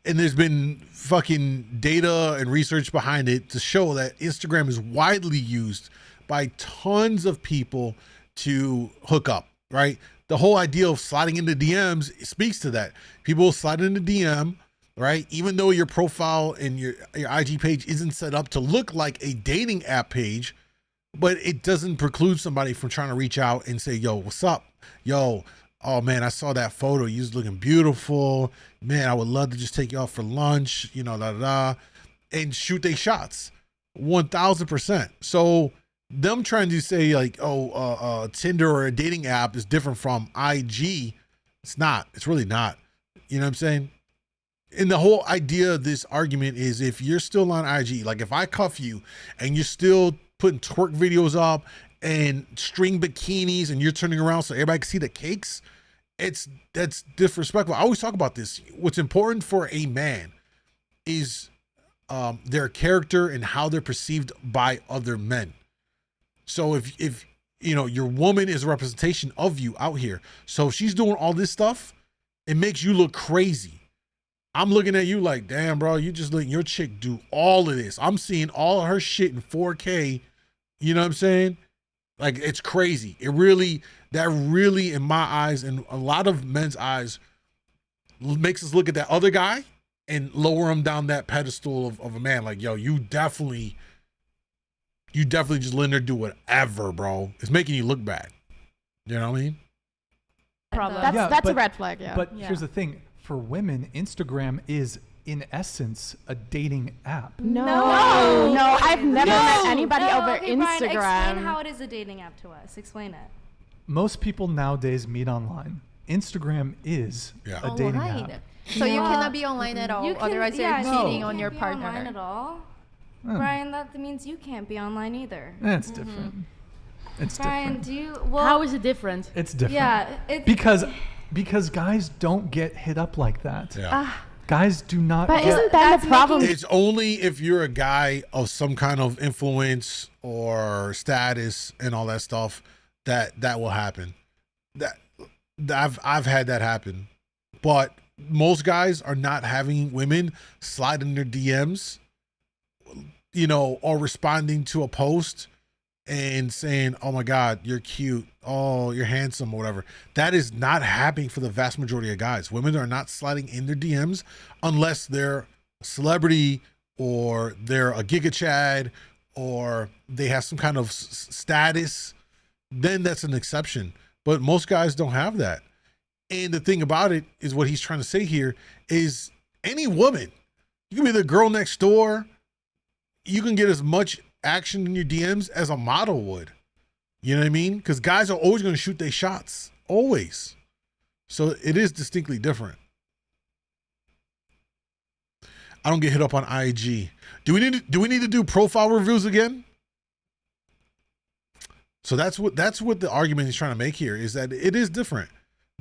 and there's been fucking data and research behind it to show that Instagram is widely used by tons of people to hook up, right? The whole idea of sliding into DMs speaks to that. People slide into DM, right? Even though your profile and your IG page isn't set up to look like a dating app page, but it doesn't preclude somebody from trying to reach out and say, yo, what's up? Yo, oh man, I saw that photo. You was looking beautiful. Man, I would love to just take you out for lunch, you know, and shoot they shots. 1000%. So them trying to say like, Tinder or a dating app is different from IG. It's not. It's really not. You know what I'm saying? And the whole idea of this argument is if you're still on IG, like if I cuff you and you're still putting twerk videos up and string bikinis and you're turning around so everybody can see the cakes, that's disrespectful. I always talk about this. What's important for a man is their character and how they're perceived by other men. So if you know your woman is a representation of you out here, so if she's doing all this stuff, it makes you look crazy. I'm looking at you like, damn, bro, you just letting your chick do all of this. I'm seeing all of her shit in 4K. You know what I'm saying? Like, it's crazy. That really, in my eyes and a lot of men's eyes, makes us look at that other guy and lower him down that pedestal of a man. Like, yo, you definitely just letting her do whatever, bro. It's making you look bad. You know what I mean? That's a red flag, yeah. But here's the thing. For women, Instagram is, in essence, a dating app. No, I've never met anybody over okay, Instagram. Brian, explain how it is a dating app to us. Explain it. Most people nowadays meet online. Instagram is a dating app. So you cannot be online at all. Otherwise, you're cheating on your partner. Online at all. Brian, that means you can't be online either. That's different. It's Brian, different. How is it different? It's different. Yeah, because guys don't get hit up like that. Yeah. Guys do not. But isn't that the problem? It's only if you're a guy of some kind of influence or status and all that stuff that will happen. I've had that happen, but most guys are not having women slide in their DMs, you know, or responding to a post and saying, "Oh my God, you're cute. Oh, you're handsome," or whatever. That is not happening for the vast majority of guys. Women are not sliding in their DMs unless they're a celebrity or they're a Giga Chad or they have some kind of status. Then that's an exception. But most guys don't have that. And the thing about it is what he's trying to say here is any woman, you can be the girl next door, you can get as much action in your DMs as a model would. You know what I mean? Because guys are always going to shoot their shots. Always. So it is distinctly different. I don't get hit up on IG. Do we need to do profile reviews again? So that's what the argument he's trying to make here is that it is different.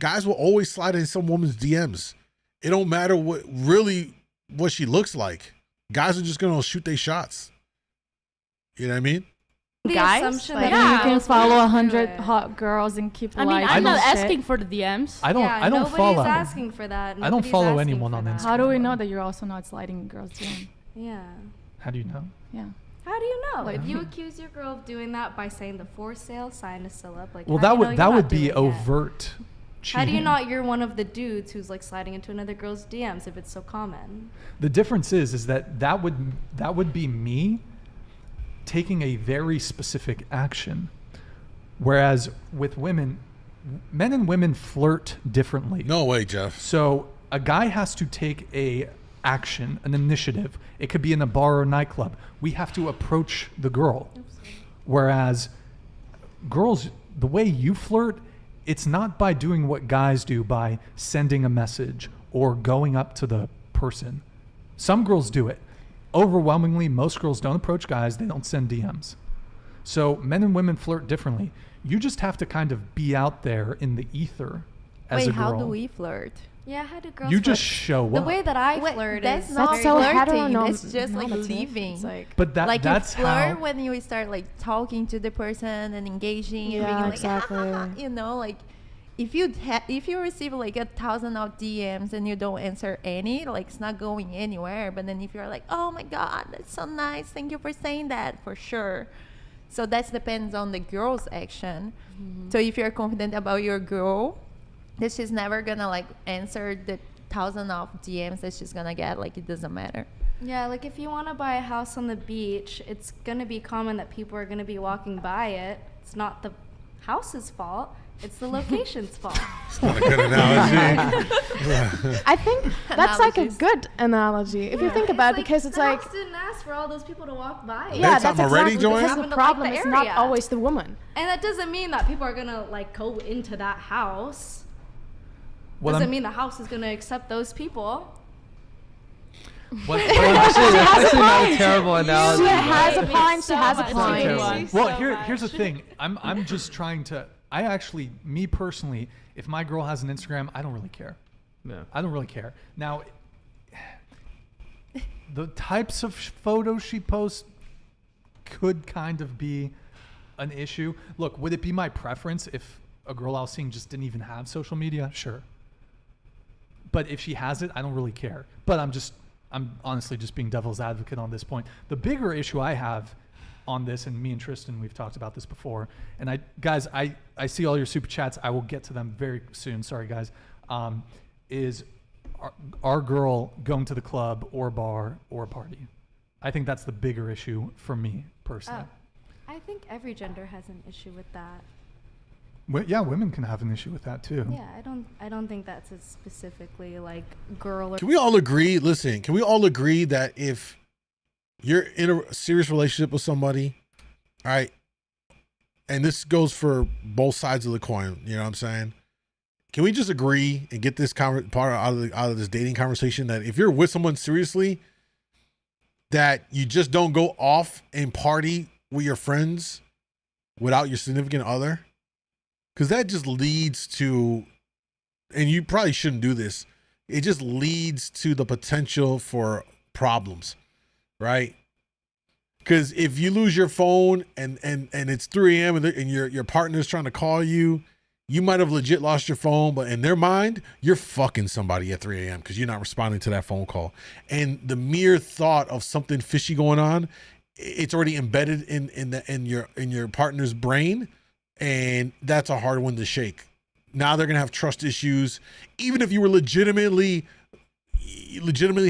Guys will always slide in some woman's DMs. It don't matter what she looks like. Guys are just going to shoot their shots. You know what I mean? Guys, like, you can follow 100 hot girls and keep. I mean, I'm not asking for the DMs. I don't follow. Nobody's asking for that. I don't follow anyone on Instagram. How do we know that you're also not sliding girls' DM? Yeah. How do you know? Yeah. How do you know? If you accuse your girl of doing that by saying the for sale sign is still up, like, well, that would be overt cheating. How do you know you're one of the dudes who's like sliding into another girl's DMs if it's so common? The difference is that would be me taking a very specific action, whereas with women, men and women flirt differently. No way, Jeff. So a guy has to take an initiative. It could be in a bar or nightclub. We have to approach the girl. Whereas girls, the way you flirt, it's not by doing what guys do, by sending a message or going up to the person. Some girls do it. Overwhelmingly, most girls don't approach guys. They don't send DMs. So men and women flirt differently. You just have to kind of be out there in the ether as a girl. Wait, how do we flirt? Yeah, how do girls You flirt? just show up. The way that I flirt that's is not very flirting. heteronormative. That's just like leaving. It's like, but like that's you flirt how. when you start like talking to the person and engaging and Yeah, being like, exactly. you know, like if you receive like 1,000 of DMs and you don't answer any, like it's not going anywhere. But then if you're like, oh my God, that's so nice, thank you for saying that, for sure. So that depends on the girl's action. Mm-hmm. So if you're confident about your girl, that she's never gonna like answer the 1,000 of DMs that she's gonna get, like it doesn't matter. Yeah, like if you want to buy a house on the beach, it's gonna be common that people are gonna be walking by it. It's not the house's fault. It's the location's fault. It's not a good analogy. I think that's like a good analogy if you think about it, because it's the like house didn't ask for all those people to walk by. Yeah, that's exactly Joanne? because the problem is not always the woman. And that doesn't mean that people are gonna like go into that house. Well, Doesn't mean the house is gonna accept those people. Actually, not a terrible analogy. She has a but- point. She has a point. Well, here's the thing. I'm just trying to. I actually, me personally, if my girl has an Instagram, I don't really care. Yeah. I don't really care. Now, the types of photos she posts could kind of be an issue. Look, would it be my preference if a girl I was seeing just didn't even have social media? Sure. But if she has it, I don't really care. But I'm honestly just being devil's advocate on this point. The bigger issue I have on this, and me and Tristan, we've talked about this before, and I see all your super chats. I will get to them very soon. Sorry, guys. Is our girl going to the club or bar or party? I think that's the bigger issue for me personally. I think every gender has an issue with that. Yeah, women can have an issue with that too. Yeah, I don't think that's a specifically like girl or. Can we all agree? Listen, can we all agree that if you're in a serious relationship with somebody, all right, and this goes for both sides of the coin, you know what I'm saying? Can we just agree and get this part out of this dating conversation that if you're with someone seriously, that you just don't go off and party with your friends without your significant other? Because that just leads to, and you probably shouldn't do this, it just leads to the potential for problems, right? Because if you lose your phone and it's 3 a.m. and your partner's trying to call you, you might have legit lost your phone, but in their mind, you're fucking somebody at 3 a.m. because you're not responding to that phone call. And the mere thought of something fishy going on, it's already embedded in your partner's brain, and that's a hard one to shake. Now they're gonna have trust issues, even if you were legitimately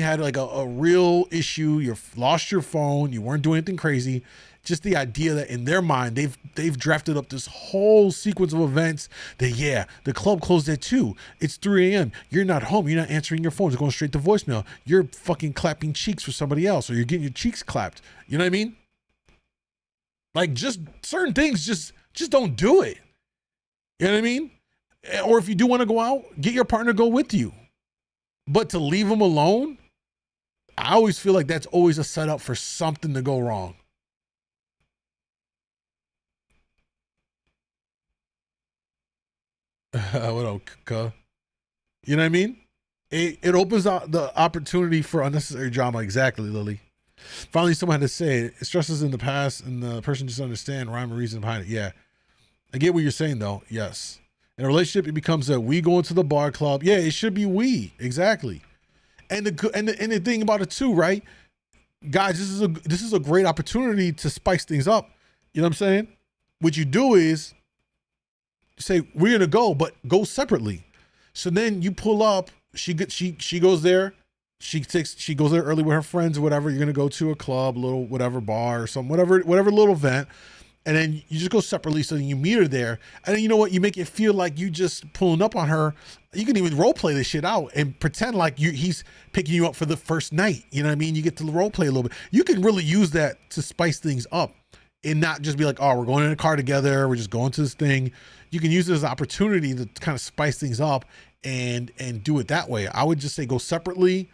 had like a real issue. You lost your phone, you weren't doing anything crazy. Just the idea that in their mind they've drafted up this whole sequence of events that the club closed at 2. It's 3 a.m. You're not home. You're not answering your phone. It's going straight to voicemail. You're fucking clapping cheeks for somebody else, or you're getting your cheeks clapped. You know what I mean? Like, just certain things, just don't do it. You know what I mean? Or if you do want to go out, get your partner to go with you. But to leave them alone, I always feel like that's always a setup for something to go wrong. What up, cuh? You know what I mean? It opens out the opportunity for unnecessary drama. Exactly, Lily. Finally, someone had to say it. It stresses in the past, and the person just understand rhyme and reason behind it. Yeah, I get what you're saying, though. Yes, in a relationship, it becomes a we going to the bar club. Yeah, it should be we. Exactly. And the thing about it too, right, guys? This is a great opportunity to spice things up. You know what I'm saying? What you do is say we're gonna go, but go separately. So then you pull up. She goes there. She goes there early with her friends or whatever. You're gonna go to a club, little whatever bar or some whatever little event, and then you just go separately. So then you meet her there, and then you know what? You make it feel like you just pulling up on her. You can even role play this shit out and pretend like he's picking you up for the first night. You know what I mean? You get to role play a little bit. You can really use that to spice things up and not just be like, oh, we're going in a car together. We're just going to this thing. You can use it as an opportunity to kind of spice things up and do it that way. I would just say go separately.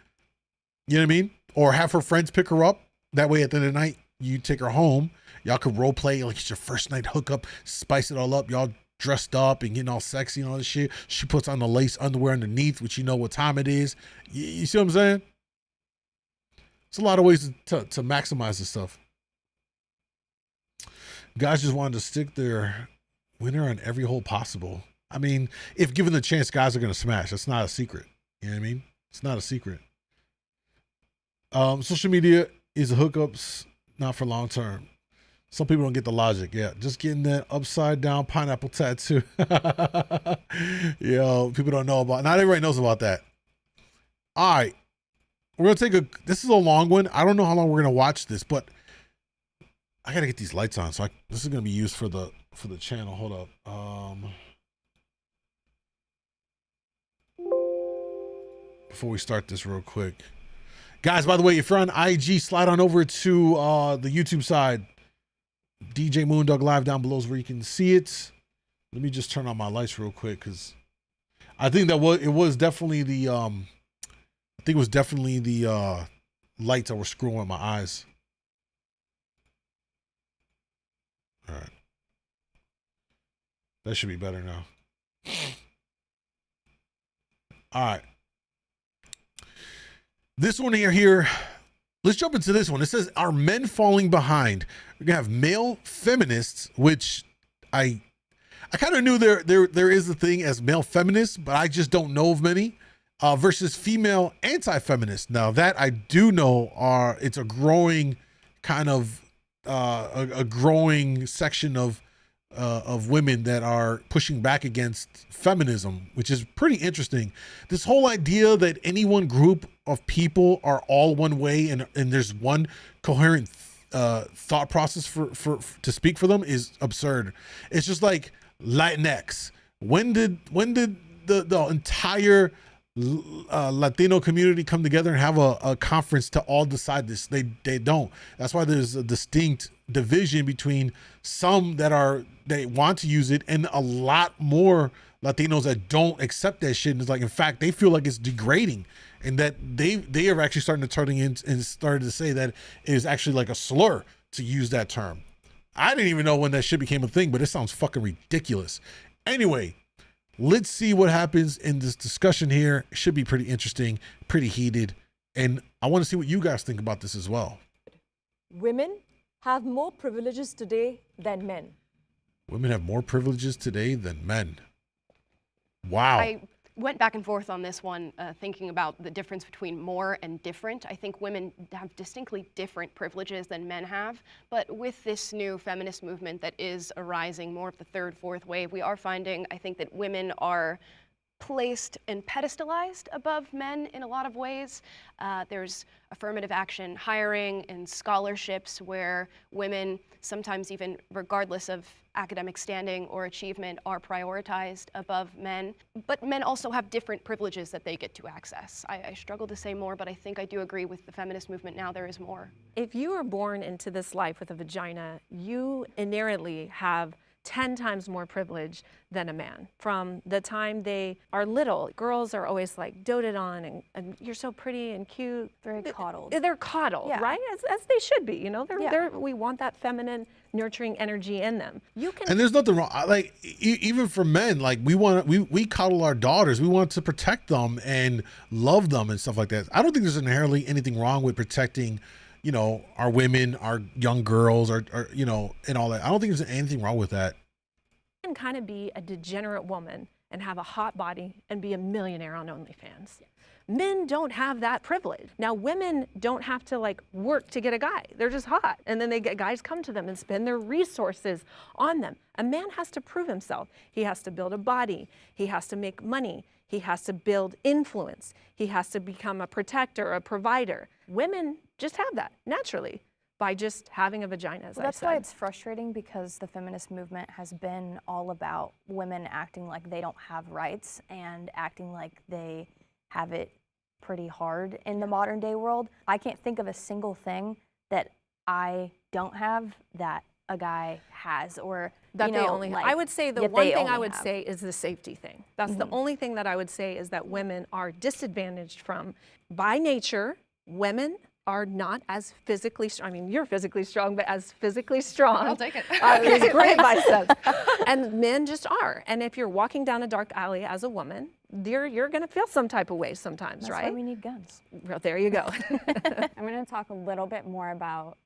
You know what I mean? Or have her friends pick her up. That way at the end of the night, you take her home. Y'all could role play like it's your first night hookup, spice it all up. Y'all dressed up and getting all sexy and all this shit. She puts on the lace underwear underneath, which you know what time it is. You see what I'm saying? It's a lot of ways to maximize this stuff. Guys just wanted to stick their winner on every hole possible. I mean, if given the chance, guys are going to smash. That's not a secret. You know what I mean? It's not a secret. Social media is hookups, not for long term. Some people don't get the logic. Yeah, just getting that upside down pineapple tattoo. Yo, people don't know about. Not everybody knows about that. All right, we're gonna this is a long one. I don't know how long we're gonna watch this, but I gotta get these lights on. So this is gonna be used for the channel. Hold up. Before we start this real quick. Guys, by the way, if you're on IG, slide on over to the YouTube side. DJ MoonDawg Live down below is where you can see it. Let me just turn on my lights real quick because I think it was definitely the lights that were screwing with my eyes. All right. That should be better now. All right. This one here. Let's jump into this one. It says, are men falling behind? We're gonna have male feminists, which I kind of knew there is a thing as male feminists, but I just don't know of many. Versus female anti-feminists. Now that I do know it's a growing kind of a growing section of women that are pushing back against feminism, which is pretty interesting. This whole idea that any one group of people are all one way and there's one coherent thought process for to speak for them is absurd. It's just like Latinx. When did the entire Latino community come together and have a conference to all decide this? They don't. That's why there's a distinct division between some they want to use it and a lot more Latinos that don't accept that shit. And it's like, in fact, they feel like it's degrading, and that they are actually starting to turn in and started to say that it is actually like a slur to use that term. I didn't even know when that shit became a thing, but it sounds fucking ridiculous. Anyway, let's see what happens in this discussion here. It should be pretty interesting, pretty heated, and I want to see what you guys think about this as well. Women have more privileges today than men. Women have more privileges today than men. Wow. I went back and forth on this one, thinking about the difference between more and different. I think women have distinctly different privileges than men have, but with this new feminist movement that is arising, more of the third, fourth wave, we are finding, I think, that women are placed and pedestalized above men in a lot of ways. There's affirmative action hiring and scholarships where women, sometimes even regardless of academic standing or achievement, are prioritized above men. But men also have different privileges that they get to access. I struggle to say more, but I think I do agree with the feminist movement now. There is more. If you are born into this life with a vagina, you inherently have 10 times more privilege than a man. From the time they are little, girls are always like doted on and you're so pretty and cute. Very coddled. They're coddled, Yeah. Right? As they should be, you know? We want that feminine, nurturing energy in them. You can. And there's nothing wrong. Like even for men, like we coddle our daughters. We want to protect them and love them and stuff like that. I don't think there's inherently anything wrong with protecting, you know, our women, our young girls, or you know, and all that. I don't think there's anything wrong with that. You can kind of be a degenerate woman and have a hot body and be a millionaire on OnlyFans. Men don't have that privilege. Now, women don't have to like work to get a guy. They're just hot. And then guys come to them and spend their resources on them. A man has to prove himself. He has to build a body. He has to make money. He has to build influence. He has to become a protector, a provider. Women just have that naturally by just having a vagina, as I said. That's why it's frustrating, because the feminist movement has been all about women acting like they don't have rights and acting like they have it pretty hard in the modern day world. I can't think of a single thing that I don't have that a guy has, or that they only have. I would say the one thing I would say is the safety thing. That's the only thing that I would say is that women are disadvantaged from, by nature, women are not as physically strong. I mean, you're physically strong, but as physically strong. I'll take it. It's great biceps. And men just are. And if you're walking down a dark alley as a woman, you're going to feel some type of way sometimes, That's right? why we need guns. Well, there you go. I'm going to talk a little bit more about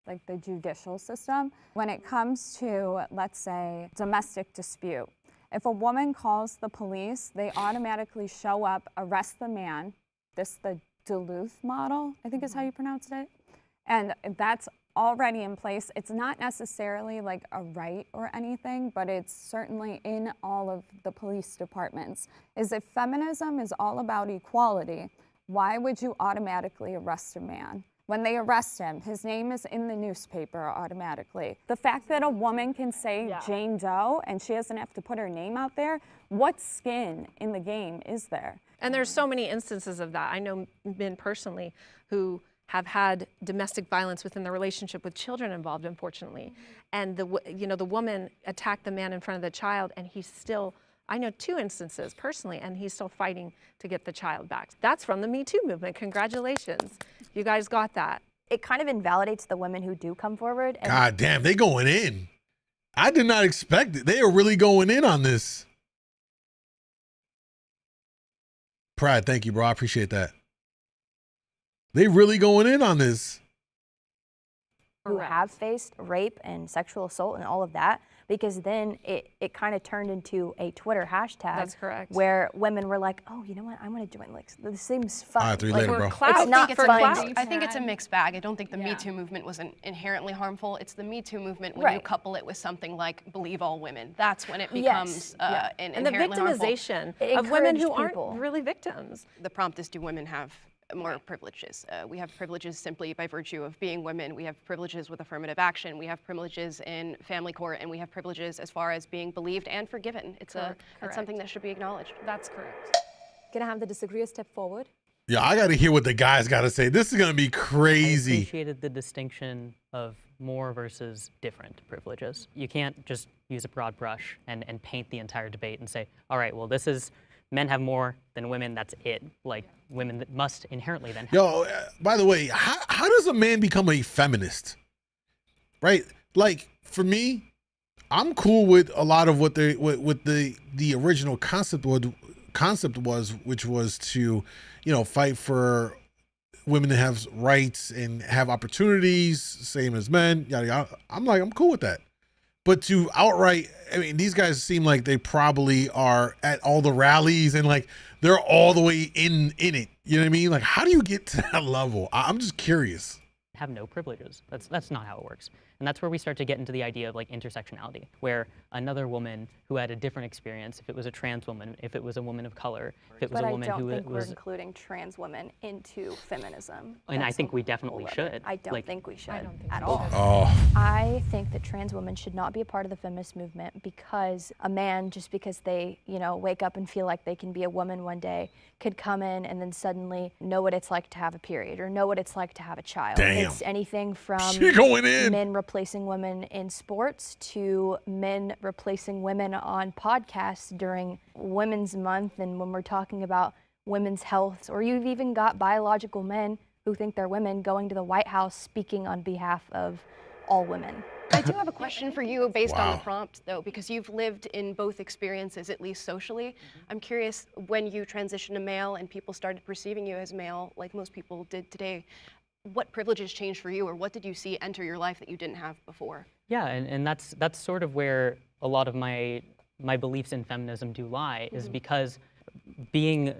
like the judicial system. When it comes to, let's say, domestic dispute, if a woman calls the police, they automatically show up, arrest the man. The Duluth model, I think is how you pronounced it. And that's already in place. It's not necessarily like a right or anything, but it's certainly in all of the police departments. Is if feminism is all about equality, why would you automatically arrest a man? When they arrest him, his name is in the newspaper automatically. The fact that a woman can say Jane Doe and she doesn't have to put her name out there, what skin in the game is there? And there's so many instances of that. I know men personally who have had domestic violence within the relationship with children involved, unfortunately. And the woman attacked the man in front of the child, and he's still, I know 2 instances personally, and he's still fighting to get the child back. That's from the Me Too movement. Congratulations. You guys got that. It kind of invalidates the women who do come forward. And God damn, they going in. I did not expect it. They are really going in on this. Pride, thank you, bro. I appreciate that. They really going in on this. who have faced rape and sexual assault and all of that, because then it kind of turned into a Twitter hashtag. That's correct. Where women were like, oh, you know what, I'm going to join. Like, this seems fun. All right, three like, later, bro. It's not fun. I think it's a mixed bag. I don't think the Me Too movement was inherently harmful. It's the Me Too movement when you couple it with something like believe all women. That's when it becomes an and the inherently victimization harmful. of women who People. aren't really victims. The prompt is, do women have more privileges? We have privileges simply by virtue of being women. We have privileges with affirmative action. We have privileges in family court, and we have privileges as far as being believed and forgiven. It's something that should be acknowledged. That's correct. Can I have the disagreeer step forward? Yeah, I got to hear what the guys got to say. This is going to be crazy. I appreciated the distinction of more versus different privileges. You can't just use a broad brush and paint the entire debate and say, all right, well, this is men have more than women, that's it. Like, women that must inherently then have. Yo, by the way, how does a man become a feminist? Right? Like, for me, I'm cool with a lot of what the original concept was, which was to, fight for women to have rights and have opportunities, same as men, yada yada. I'm cool with that. But to outright, I mean, these guys seem like they probably are at all the rallies and like they're all the way in it. You know what I mean? Like, how do you get to that level? I'm just curious. Have no privileges. That's not how it works. And that's where we start to get into the idea of like intersectionality, where another woman who had a different experience, if it was a trans woman, if it was a woman of color, if it was a woman who was... But I don't think we're including trans women into feminism. And I think we definitely should. I don't think we should at so. all. Oh. I think that trans women should not be a part of the feminist movement because a man, just because they, wake up and feel like they can be a woman one day, could come in and then suddenly know what it's like to have a period or know what it's like to have a child. Damn. It's anything from men replacing women in sports to men replacing women on podcasts during Women's Month and when we're talking about women's health, or you've even got biological men who think they're women going to the White House speaking on behalf of all women. I do have a question for you based on the prompt, though, because you've lived in both experiences, at least socially. I'm curious, when you transitioned to male and people started perceiving you as male, like most people did today, what privileges changed for you, or what did you see enter your life that you didn't have before? Yeah, and that's sort of where a lot of my beliefs in feminism do lie, is because being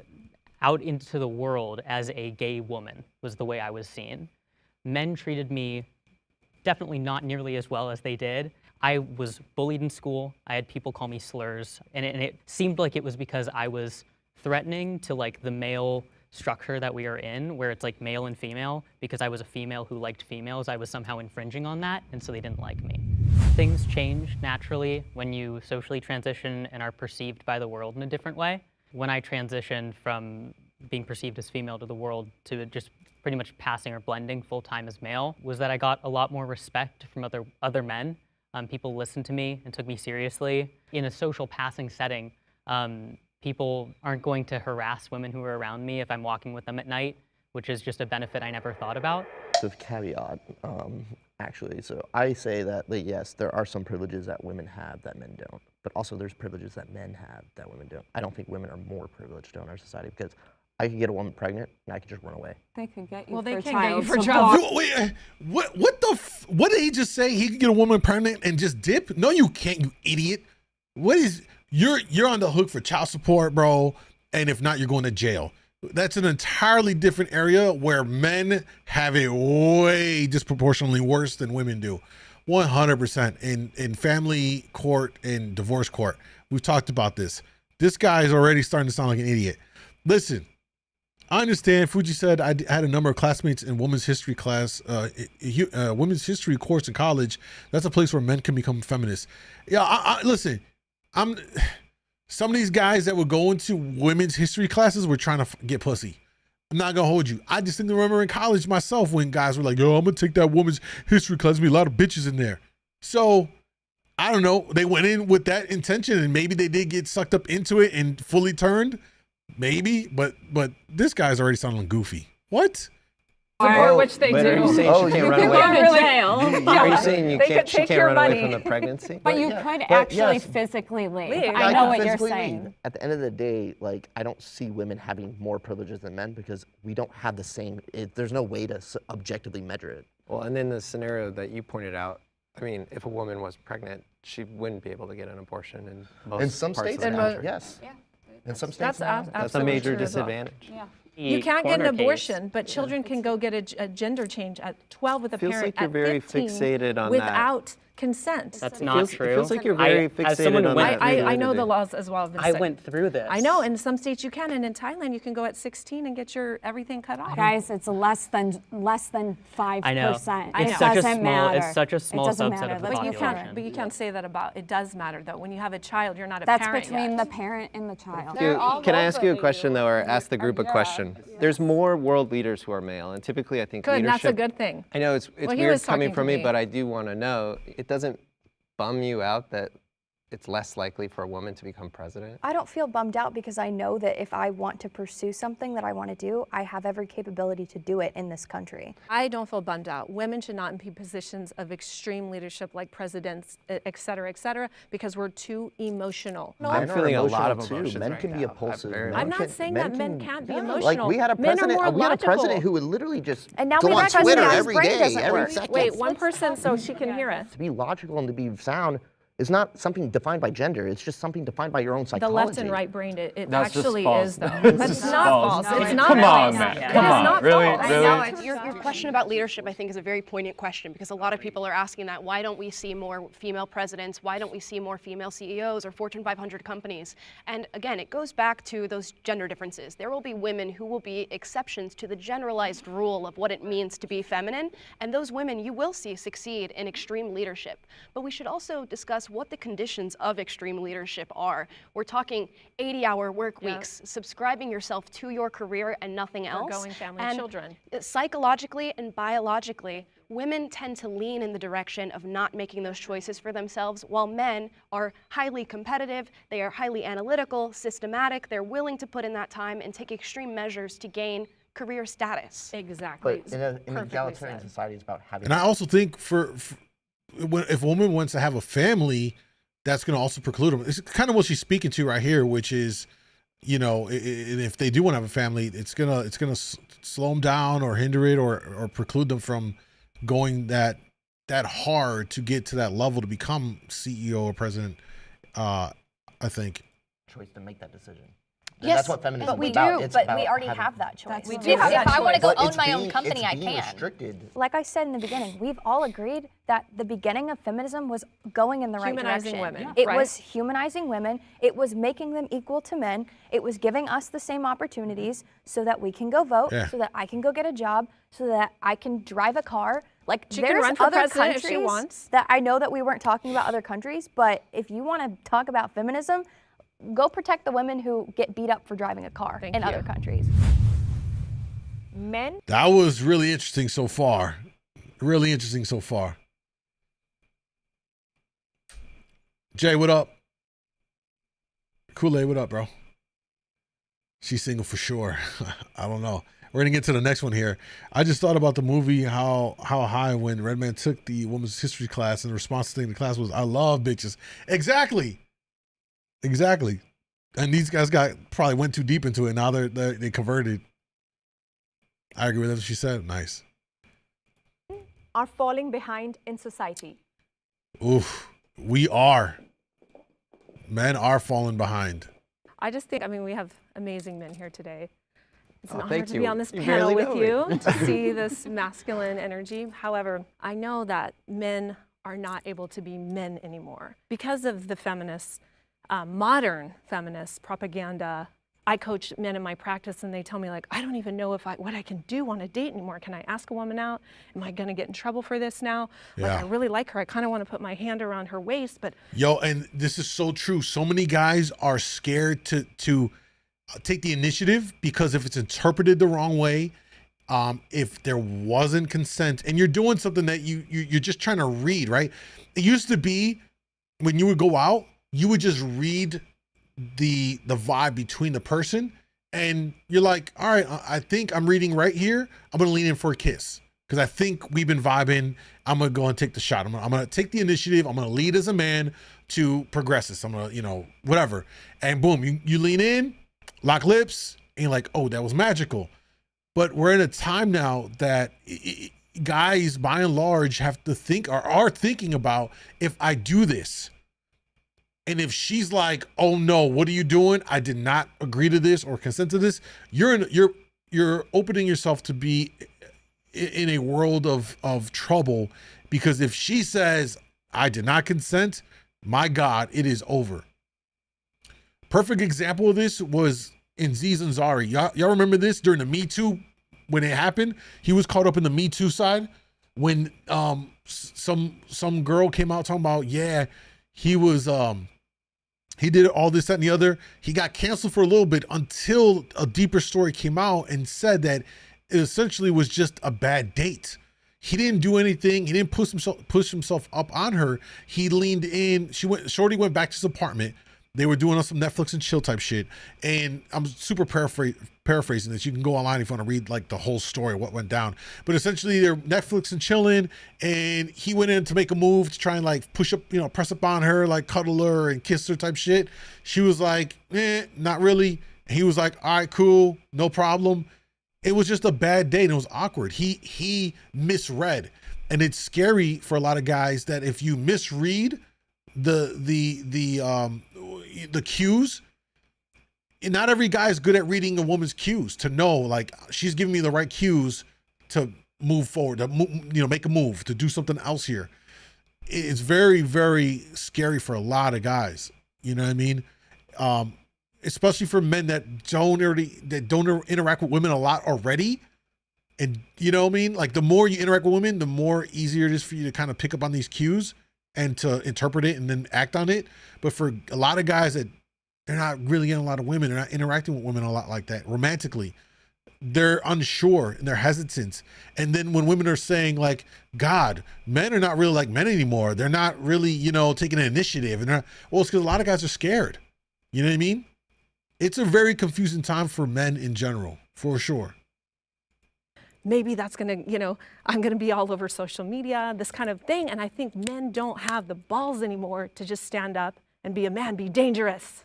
out into the world as a gay woman was the way I was seen. Men treated me definitely not nearly as well as they did. I was bullied in school. I had people call me slurs, and it seemed like it was because I was threatening to like the male structure that we are in, where it's like male and female. Because I was a female who liked females, I was somehow infringing on that, and so they didn't like me. Things change naturally when you socially transition and are perceived by the world in a different way. When I transitioned from being perceived as female to the world to just pretty much passing or blending full-time as male, was that I got a lot more respect from other men. People listened to me and took me seriously. In a social passing setting, people aren't going to harass women who are around me if I'm walking with them at night, which is just a benefit I never thought about. So caveat, actually, so I say that, yes, there are some privileges that women have that men don't, but also there's privileges that men have that women don't. I don't think women are more privileged in our society, because I could get a woman pregnant and I could just run away. They could get you Well, for they can child get you for support. child. Wait, what did he just say? He could get a woman pregnant and just dip? No, you can't, you idiot. You're on the hook for child support, bro. And if not, you're going to jail. That's an entirely different area where men have it way disproportionately worse than women do. 100% in family court and divorce court. We've talked about this. This guy is already starting to sound like an idiot. Listen, I understand. Fuji said I had a number of classmates in women's history class, women's history course in college. That's a place where men can become feminists. Yeah, listen, some of these guys that would go into women's history classes were trying to get pussy. I'm not gonna hold you. I just didn't remember in college myself when guys were like, yo, I'm gonna take that women's history class. There's be a lot of bitches in there. So I don't know. They went in with that intention and maybe they did get sucked up into it and fully turned. Maybe, but this guy's already sounding goofy. What? Support, which they But do. are you saying she can't run away? Go to jail. Are you saying They she could take can't your run away money. from the pregnancy? But you could actually physically leave. I know what you're saying. At the end of the day, like, I don't see women having more privileges than men because we don't have the same, there's no way to objectively measure it. Well, and in the scenario that you pointed out, I mean, if a woman was pregnant, she wouldn't be able to get an abortion in most In some parts states, of the country. yes. Yeah. In some states, That's a major disadvantage. Yeah. You can't get an abortion, but children can go get a gender change at 12 with a Feels parent like you're at very 15 fixated on that. without consent. That's not true. It feels like you're very fixated on that. I know the laws as well. I went through this. I know, in some states you can, and in Thailand you can go at 16 and get your everything cut off. Guys, it's less than 5%. I know. It It's such a doesn't small. matter. It's such a small It doesn't subset matter. of the But population. But you can't say that about, it does matter though. When you have a child, you're not a That's parent between yet. the parent and the child. Can I ask you a question though, or ask the group a question? There's more world leaders who are male, and typically I think Good, leadership. that's a good thing. I know it's Well, he weird was coming talking from to me, me. but I do want to know. It doesn't bum you out that it's less likely for a woman to become president? I don't feel bummed out because I know that if I want to pursue something that I want to do, I have every capability to do it in this country. I don't feel bummed out. Women should not be in positions of extreme leadership like presidents, et cetera, because we're too emotional. I'm feeling a lot of too. emotions Men right can be now. impulsive. I'm not saying that men can't be yeah, emotional. Like we had a Men are president, more we had a president logical. who would literally just And now go we on have a Twitter president whose every brain day, doesn't every work. second. Wait, one person so she can hear us. To be logical and to be sound is not something defined by gender. It's just something defined by your own psychology. The left and right brain, it That's just actually false. is though. That's That's just not false. false. It's not Come false. on, man. It Come is on. not Really? false. Really? No, your question about leadership, I think, is a very poignant question because a lot of people are asking that. Why don't we see more female presidents? Why don't we see more female CEOs or Fortune 500 companies? And again, it goes back to those gender differences. There will be women who will be exceptions to the generalized rule of what it means to be feminine, and those women you will see succeed in extreme leadership. But we should also discuss what the conditions of extreme leadership are. We're talking 80-hour work weeks, subscribing yourself to your career and nothing else. Forgoing family, and children. Psychologically and biologically, women tend to lean in the direction of not making those choices for themselves, while men are highly competitive, they are highly analytical, systematic, they're willing to put in that time and take extreme measures to gain career status. Exactly. But in an egalitarian society, it's about having. And I also think if a woman wants to have a family, that's going to also preclude them. It's kind of what she's speaking to right here, which is, you know, if they do want to have a family, it's gonna slow them down or hinder it or preclude them from going that hard to get to that level to become CEO or president. I think. Choice to make that decision. Yes, that's what feminism but we is about. do. It's But about we already having- have that choice. We If do have that I want to go But own it's my own being- company, it's I being can. restricted. Like I said in the beginning, we've all agreed that the beginning of feminism was going in the right Humanizing direction. women, It right? was humanizing women. It was making them equal to men. It was giving us the same opportunities so that we can go vote, so that I can go get a job, so that I can drive a car. Like She can there's run for other president if countries she wants. that I know that we weren't talking about other countries, but if you want to talk about feminism, go protect the women who get beat up for driving a car in other countries. Men. That was really interesting so far. Really interesting so far. Jay, what up? Kool-Aid, what up, bro? She's single for sure. I don't know. We're gonna get to the next one here. I just thought about the movie How High when Redman took the women's history class and the response thing in the class was, "I love bitches." Exactly. And these guys probably went too deep into it. Now they converted. I agree with what she said. Nice. Are falling behind in society. Oof. We are. Men are falling behind. I just think, I mean, we have amazing men here today. It's an honor thank to you. be on this You panel barely with know you, me. to see this masculine energy. However, I know that men are not able to be men anymore because of the feminist, modern feminist propaganda. I coach men in my practice and they tell me, like, I don't even know what I can do on a date anymore. Can I ask a woman out? Am I gonna get in trouble for this now? Like, Yeah. I really like her. I kind of want to put my hand around her waist, but Yo, and this is so true. So many guys are scared to take the initiative because if it's interpreted the wrong way, if there wasn't consent, and you're doing something that you're just trying to read, right? It used to be when you would go out, you would just read the vibe between the person, and you're like, all right, I think I'm reading right here. I'm gonna lean in for a kiss because I think we've been vibing. I'm gonna go and take the shot. I'm gonna take the initiative. I'm gonna lead as a man to progress this. I'm gonna, you know, whatever. And boom, you lean in, lock lips, and you're like, oh, that was magical. But we're in a time now that guys, by and large, have to think or are thinking about, if I do this, and if she's like, oh no, what are you doing? I did not agree to this or consent to this. You're opening yourself to be in a world of trouble, because if she says, I did not consent, my God, it is over. Perfect example of this was in Aziz Ansari. Y'all remember this during the Me Too when it happened? He was caught up in the Me Too side when some girl came out talking about, yeah, he was he did all this, that, and the other. He got canceled for a little bit until a deeper story came out and said that it essentially was just a bad date. He didn't do anything. He didn't push himself up on her. He leaned in. Shorty went back to his apartment. They were doing some Netflix and chill type shit. And I'm super paraphrasing this. You can go online if you want to read like the whole story, what went down. But essentially they're Netflix and chilling, and he went in to make a move to try and like push up, you know, press up on her, like cuddle her and kiss her type shit. She was like, not really. And he was like, all right, cool, no problem. It was just a bad date and it was awkward. He misread. And it's scary for a lot of guys that if you misread the cues, and not every guy is good at reading a woman's cues to know, like, she's giving me the right cues to move forward, to make a move, to do something else here. It's very, very scary for a lot of guys. You know what I mean? Especially for men that don't interact with women a lot already. And you know what I mean? Like, the more you interact with women, the more easier it is for you to kind of pick up on these cues and to interpret it and then act on it. But for a lot of guys that they're not really getting a lot of women, they're not interacting with women a lot like that romantically, they're unsure and they're hesitant. And then when women are saying like, God, men are not really like men anymore. They're not really, taking an initiative. And it's because a lot of guys are scared. You know what I mean? It's a very confusing time for men in general, for sure. Maybe that's going to, I'm going to be all over social media, this kind of thing. And I think men don't have the balls anymore to just stand up and be a man, be dangerous,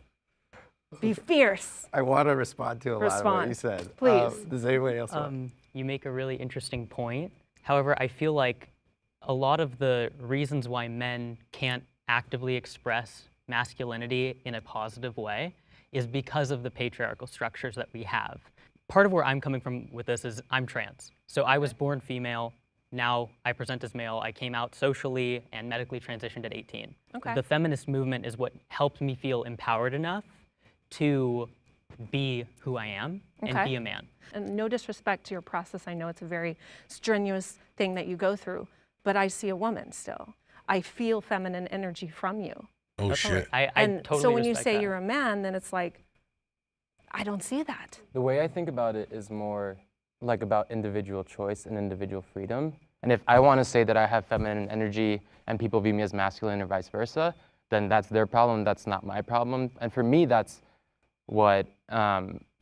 be fierce. I want to respond to a lot of what you said. Please. Does anybody else want? You make a really interesting point. However, I feel like a lot of the reasons why men can't actively express masculinity in a positive way is because of the patriarchal structures that we have. Part of where I'm coming from with this is I'm trans. So I was born female. Now I present as male. I came out socially and medically transitioned at 18. Okay. The feminist movement is what helped me feel empowered enough to be who I am and be a man. And no disrespect to your process. I know it's a very strenuous thing that you go through, but I see a woman still. I feel feminine energy from you. Oh, shit. I totally so when you respect say that. you're a man, then it's like, I don't see that. The way I think about it is more like about individual choice and individual freedom. And if I want to say that I have feminine energy and people view me as masculine or vice versa, then that's their problem, that's not my problem. And for me, that's what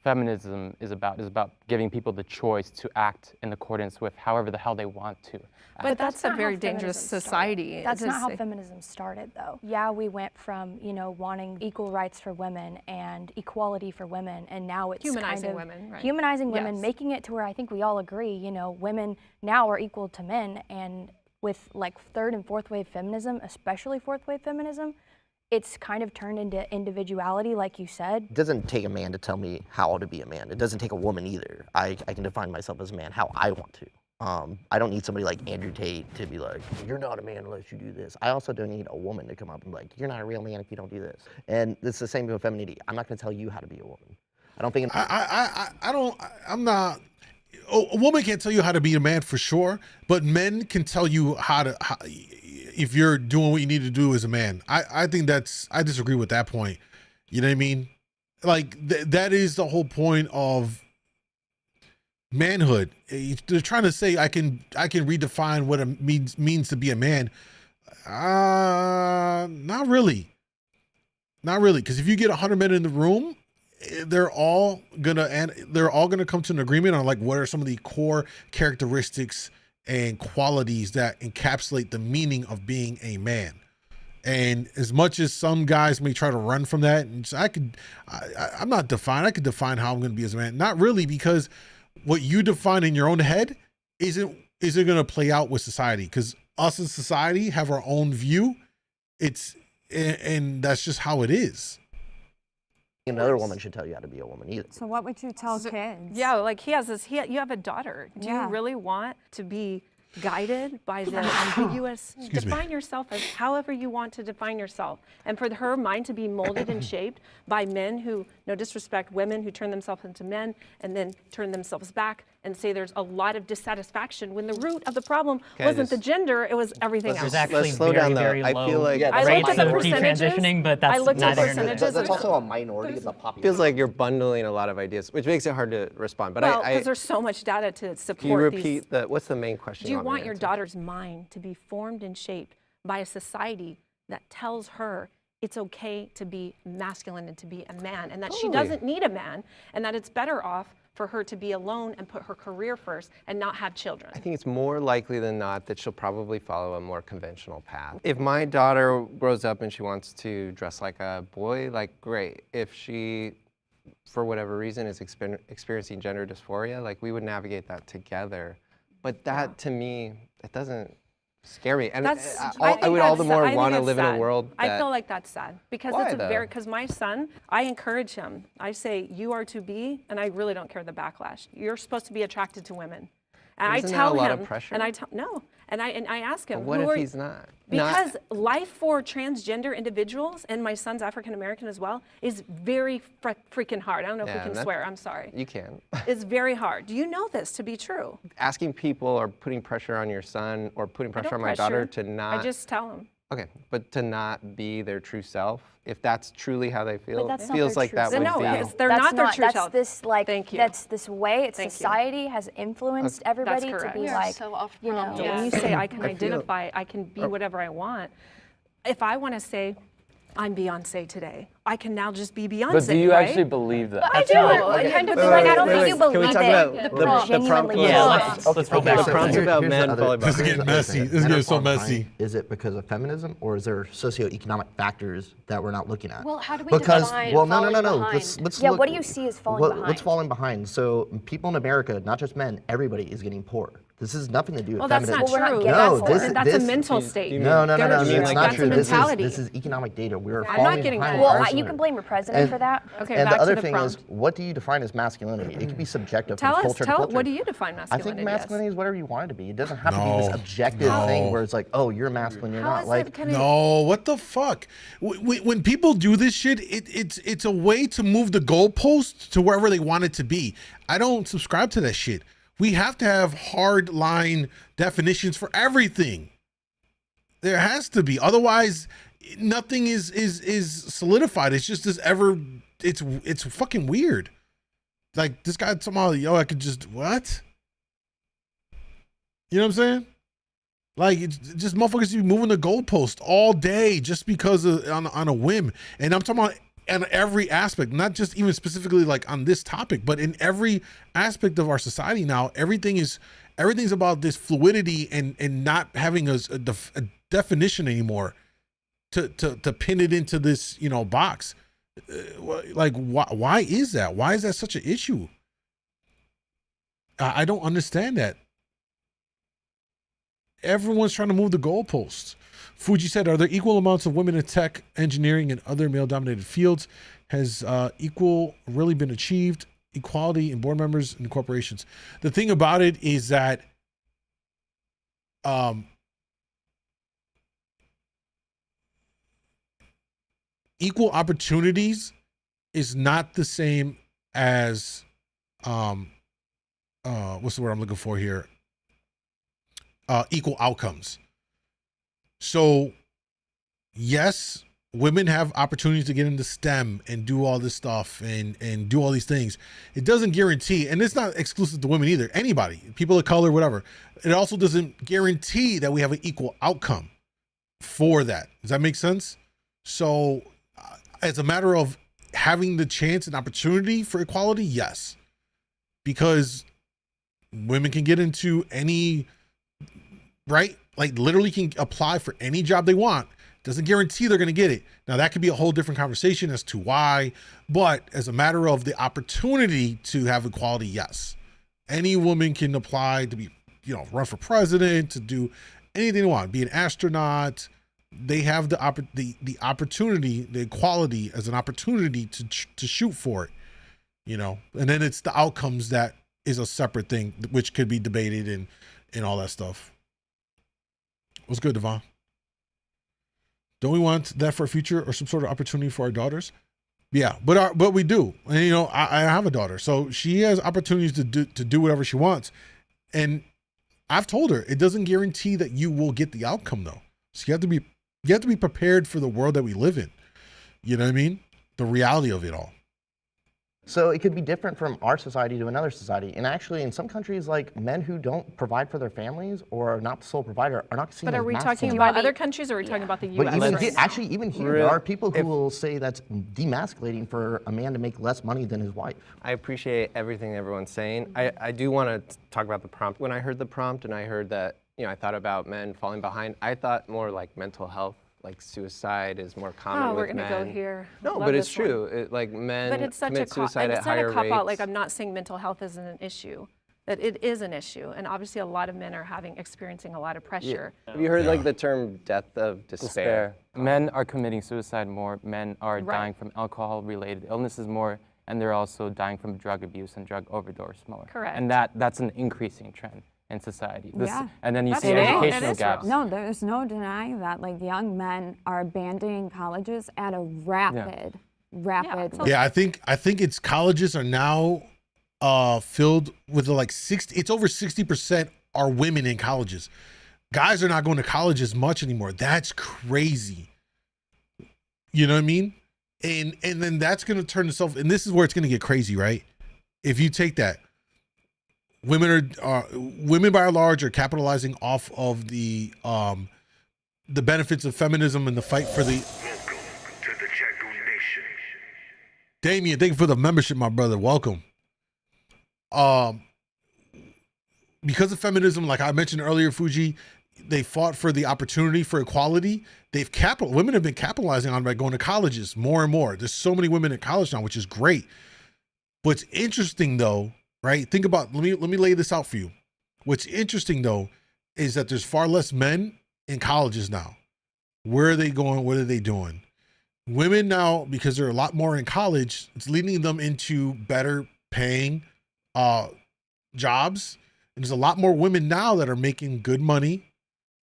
feminism is about giving people the choice to act in accordance with however the hell they want to. But that's a very dangerous society. That's not how feminism started, though. Yeah, we went from, wanting equal rights for women and equality for women, and now it's humanizing women, right? Humanizing women, making it to where I think we all agree, women now are equal to men, and with like third and fourth wave feminism, especially fourth wave feminism, it's kind of turned into individuality, like you said. It doesn't take a man to tell me how to be a man. It doesn't take a woman either. I can define myself as a man how I want to. I don't need somebody like Andrew Tate to be like, you're not a man unless you do this. I also don't need a woman to come up and be like, you're not a real man if you don't do this. And it's the same with femininity. I'm not gonna tell you how to be a woman. I don't think I'm not, a woman can't tell you how to be a man for sure, but men can tell you if you're doing what you need to do as a man. I think I disagree with that point. You know what I mean? Like that is the whole point of manhood. They're trying to say I can redefine what it means to be a man. Not really. Because if you get 100 men in the room they're all gonna come to an agreement on like what are some of the core characteristics and qualities that encapsulate the meaning of being a man. And as much as some guys may try to run from that, and so I'm not defined. I could define how I'm going to be as a man. Not really, because what you define in your own head isn't going to play out with society. Because us as society have our own view. And that's just how it is. Another woman should tell you how to be a woman either. So what would you tell kids? Yeah, like you have a daughter. Do you really want to be guided by the ambiguous? Define yourself as however you want to define yourself. And for her mind to be molded and shaped by men who, no disrespect, women who turn themselves into men and then turn themselves back and say there's a lot of dissatisfaction when the root of the problem wasn't the gender, it was everything else. There's actually slow down, very though. I low feel like rates of detransitioning, but that's neither here nor there. That's also a minority of the population. Feels like you're bundling a lot of ideas, which makes it hard to respond. But well, because there's so much data to support Can you repeat what's the main question? Do you want your daughter's mind to be formed and shaped by a society that tells her it's okay to be masculine and to be a man, and that she doesn't need a man, and that it's better off for her to be alone and put her career first and not have children? I think it's more likely than not that she'll probably follow a more conventional path. If my daughter grows up and she wants to dress like a boy, like great. If she, for whatever reason, is experiencing gender dysphoria, like we would navigate that together. But that, to me, it doesn't scare me. And I would all the more want to live in a world that... I feel like that's sad. Because because my son, I encourage him. I say, you are to be, and I really don't care the backlash. You're supposed to be attracted to women. And Isn't I tell that a lot him, of pressure? and I ask him, But what if he's not? Because life for transgender individuals, and my son's African American as well, is very freaking hard. I don't know if we can swear. I'm sorry. You can. It's very hard. Do you know this to be true? Asking people or putting pressure on your son or putting pressure on my daughter to not... I just tell them. Okay, but to not be their true self, if that's truly how they feel, But that's it feels not like their that true would self. be... No, they're not their true that's self. This like Thank you. That's this way. It's Thank you. society has influenced everybody to be like, so off you know. So when you say I can identify, I can be whatever I want. If I want to say, I'm Beyonce today, I can now just be Beyonce. But do you right? actually believe that? I do. I kind of feel like I don't think you believe it. The prompt? Yeah, let's roll back. The prompt about men followed by... This is getting messy. This is getting so messy. Is it because of feminism, or is there socioeconomic factors that we're not looking at? Well, how do we define no. behind? Let's Yeah, look, what do you see as falling behind? What's falling behind? So people in America, not just men, everybody is getting poor. This has nothing to do with feminism. That's not true. No, that's a mental state. No, it's not true. That's a mentality. This is economic data. We're I'm falling not getting behind. Well, you can blame your president for that. Okay, and back the other to the thing prompt. is, what do you define as masculinity? It can be subjective Tell from us, culture to culture. what do you define I masculinity think masculinity is whatever you want it to be. It doesn't have to be this objective thing where it's like, oh, you're masculine, you're not. Like, no, what the fuck? When people do this shit, it's a way to move the goalpost to wherever they want it to be. I don't subscribe to that shit. We have to have hard line definitions for everything. There has to be. Otherwise, nothing is solidified. It's just this it's fucking weird. Like this guy somehow, I could just, what? You know what I'm saying? Like, it's just motherfuckers be moving the goalpost all day just because on a whim. And I'm talking about in every aspect, not just even specifically like on this topic, but in every aspect of our society now. Everything's about this fluidity and not having a definition anymore to pin it into this box. Like why is that? Why is that such an issue? I don't understand that. Everyone's trying to move the goalposts. Fuji said, are there equal amounts of women in tech, engineering, and other male-dominated fields? Has equal really been achieved? Equality in board members and corporations. The thing about it is that equal opportunities is not the same as what's the word I'm looking for here? Equal outcomes. So, yes, women have opportunities to get into STEM and do all this stuff and do all these things. It doesn't guarantee, and it's not exclusive to women either, anybody, people of color, whatever. It also doesn't guarantee that we have an equal outcome for that. Does that make sense? So, it's a matter of having the chance and opportunity for equality, yes, because women can get into any, right? Like literally can apply for any job they want. Doesn't guarantee they're going to get it. Now that could be a whole different conversation as to why, but as a matter of the opportunity to have equality, yes. Any woman can apply to be, run for president, to do anything they want, be an astronaut. They have the opportunity, the equality as an opportunity to shoot for it, and then it's the outcomes that is a separate thing, which could be debated and all that stuff. What's good, Devon? Don't we want that for a future or some sort of opportunity for our daughters? Yeah, but we do. And I have a daughter, so she has opportunities to do whatever she wants. And I've told her it doesn't guarantee that you will get the outcome though. So you have to be prepared for the world that we live in. You know what I mean? The reality of it all. So it could be different from our society to another society. And actually, in some countries, like men who don't provide for their families or are not the sole provider are not seen as But are we masculine. talking about other countries or are we talking about the U.S.? But even here, there are people who will say that's demasculating for a man to make less money than his wife. I appreciate everything everyone's saying. I do want to talk about the prompt. When I heard the prompt and I heard that, I thought about men falling behind, I thought more like mental health. Like suicide is more common with men. We're gonna go here. No, but it's true. Like men commit suicide at higher rates. It's not a cop-out. Like I'm not saying mental health isn't an issue. That it is an issue, and obviously a lot of men are experiencing a lot of pressure. Yeah. Have you heard like the term death of despair? Men are committing suicide more. Men are dying from alcohol-related illnesses more, and they're also dying from drug abuse and drug overdose more. Correct. And that's an increasing trend in society. And then you That's see educational gaps. No, there's no denying that. Like young men are abandoning colleges at a rapid. Yeah, I think it's colleges are now filled with like 60. It's over 60% are women in colleges. Guys are not going to college as much anymore. That's crazy. You know what I mean? And then that's going to turn itself. And this is where it's going to get crazy, right? If you take that. Women by and large are capitalizing off of the benefits of feminism and the fight for the. Welcome to the Chaco Nation. Damien, thank you for the membership, my brother. Welcome. Because of feminism, like I mentioned earlier, Fuji, they fought for the opportunity for equality. Women have been capitalizing on it by going to colleges more and more. There's so many women in college now, which is great. What's interesting though. Right? Think about, let me lay this out for you. What's interesting though, is that there's far less men in colleges now. Where are they going? What are they doing? Women now, because there are a lot more in college, it's leading them into better paying jobs. And there's a lot more women now that are making good money.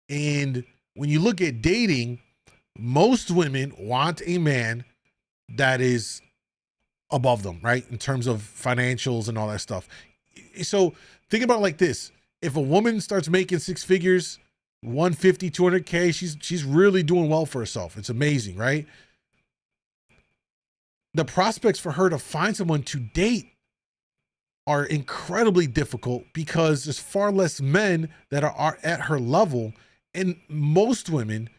And when you look at dating, most women want a man that is above them, right? In terms of financials and all that stuff. So think about it like this. If a woman starts making six figures, 150, 200K, she's really doing well for herself. It's amazing, right? The prospects for her to find someone to date are incredibly difficult because there's far less men that are at her level. And most women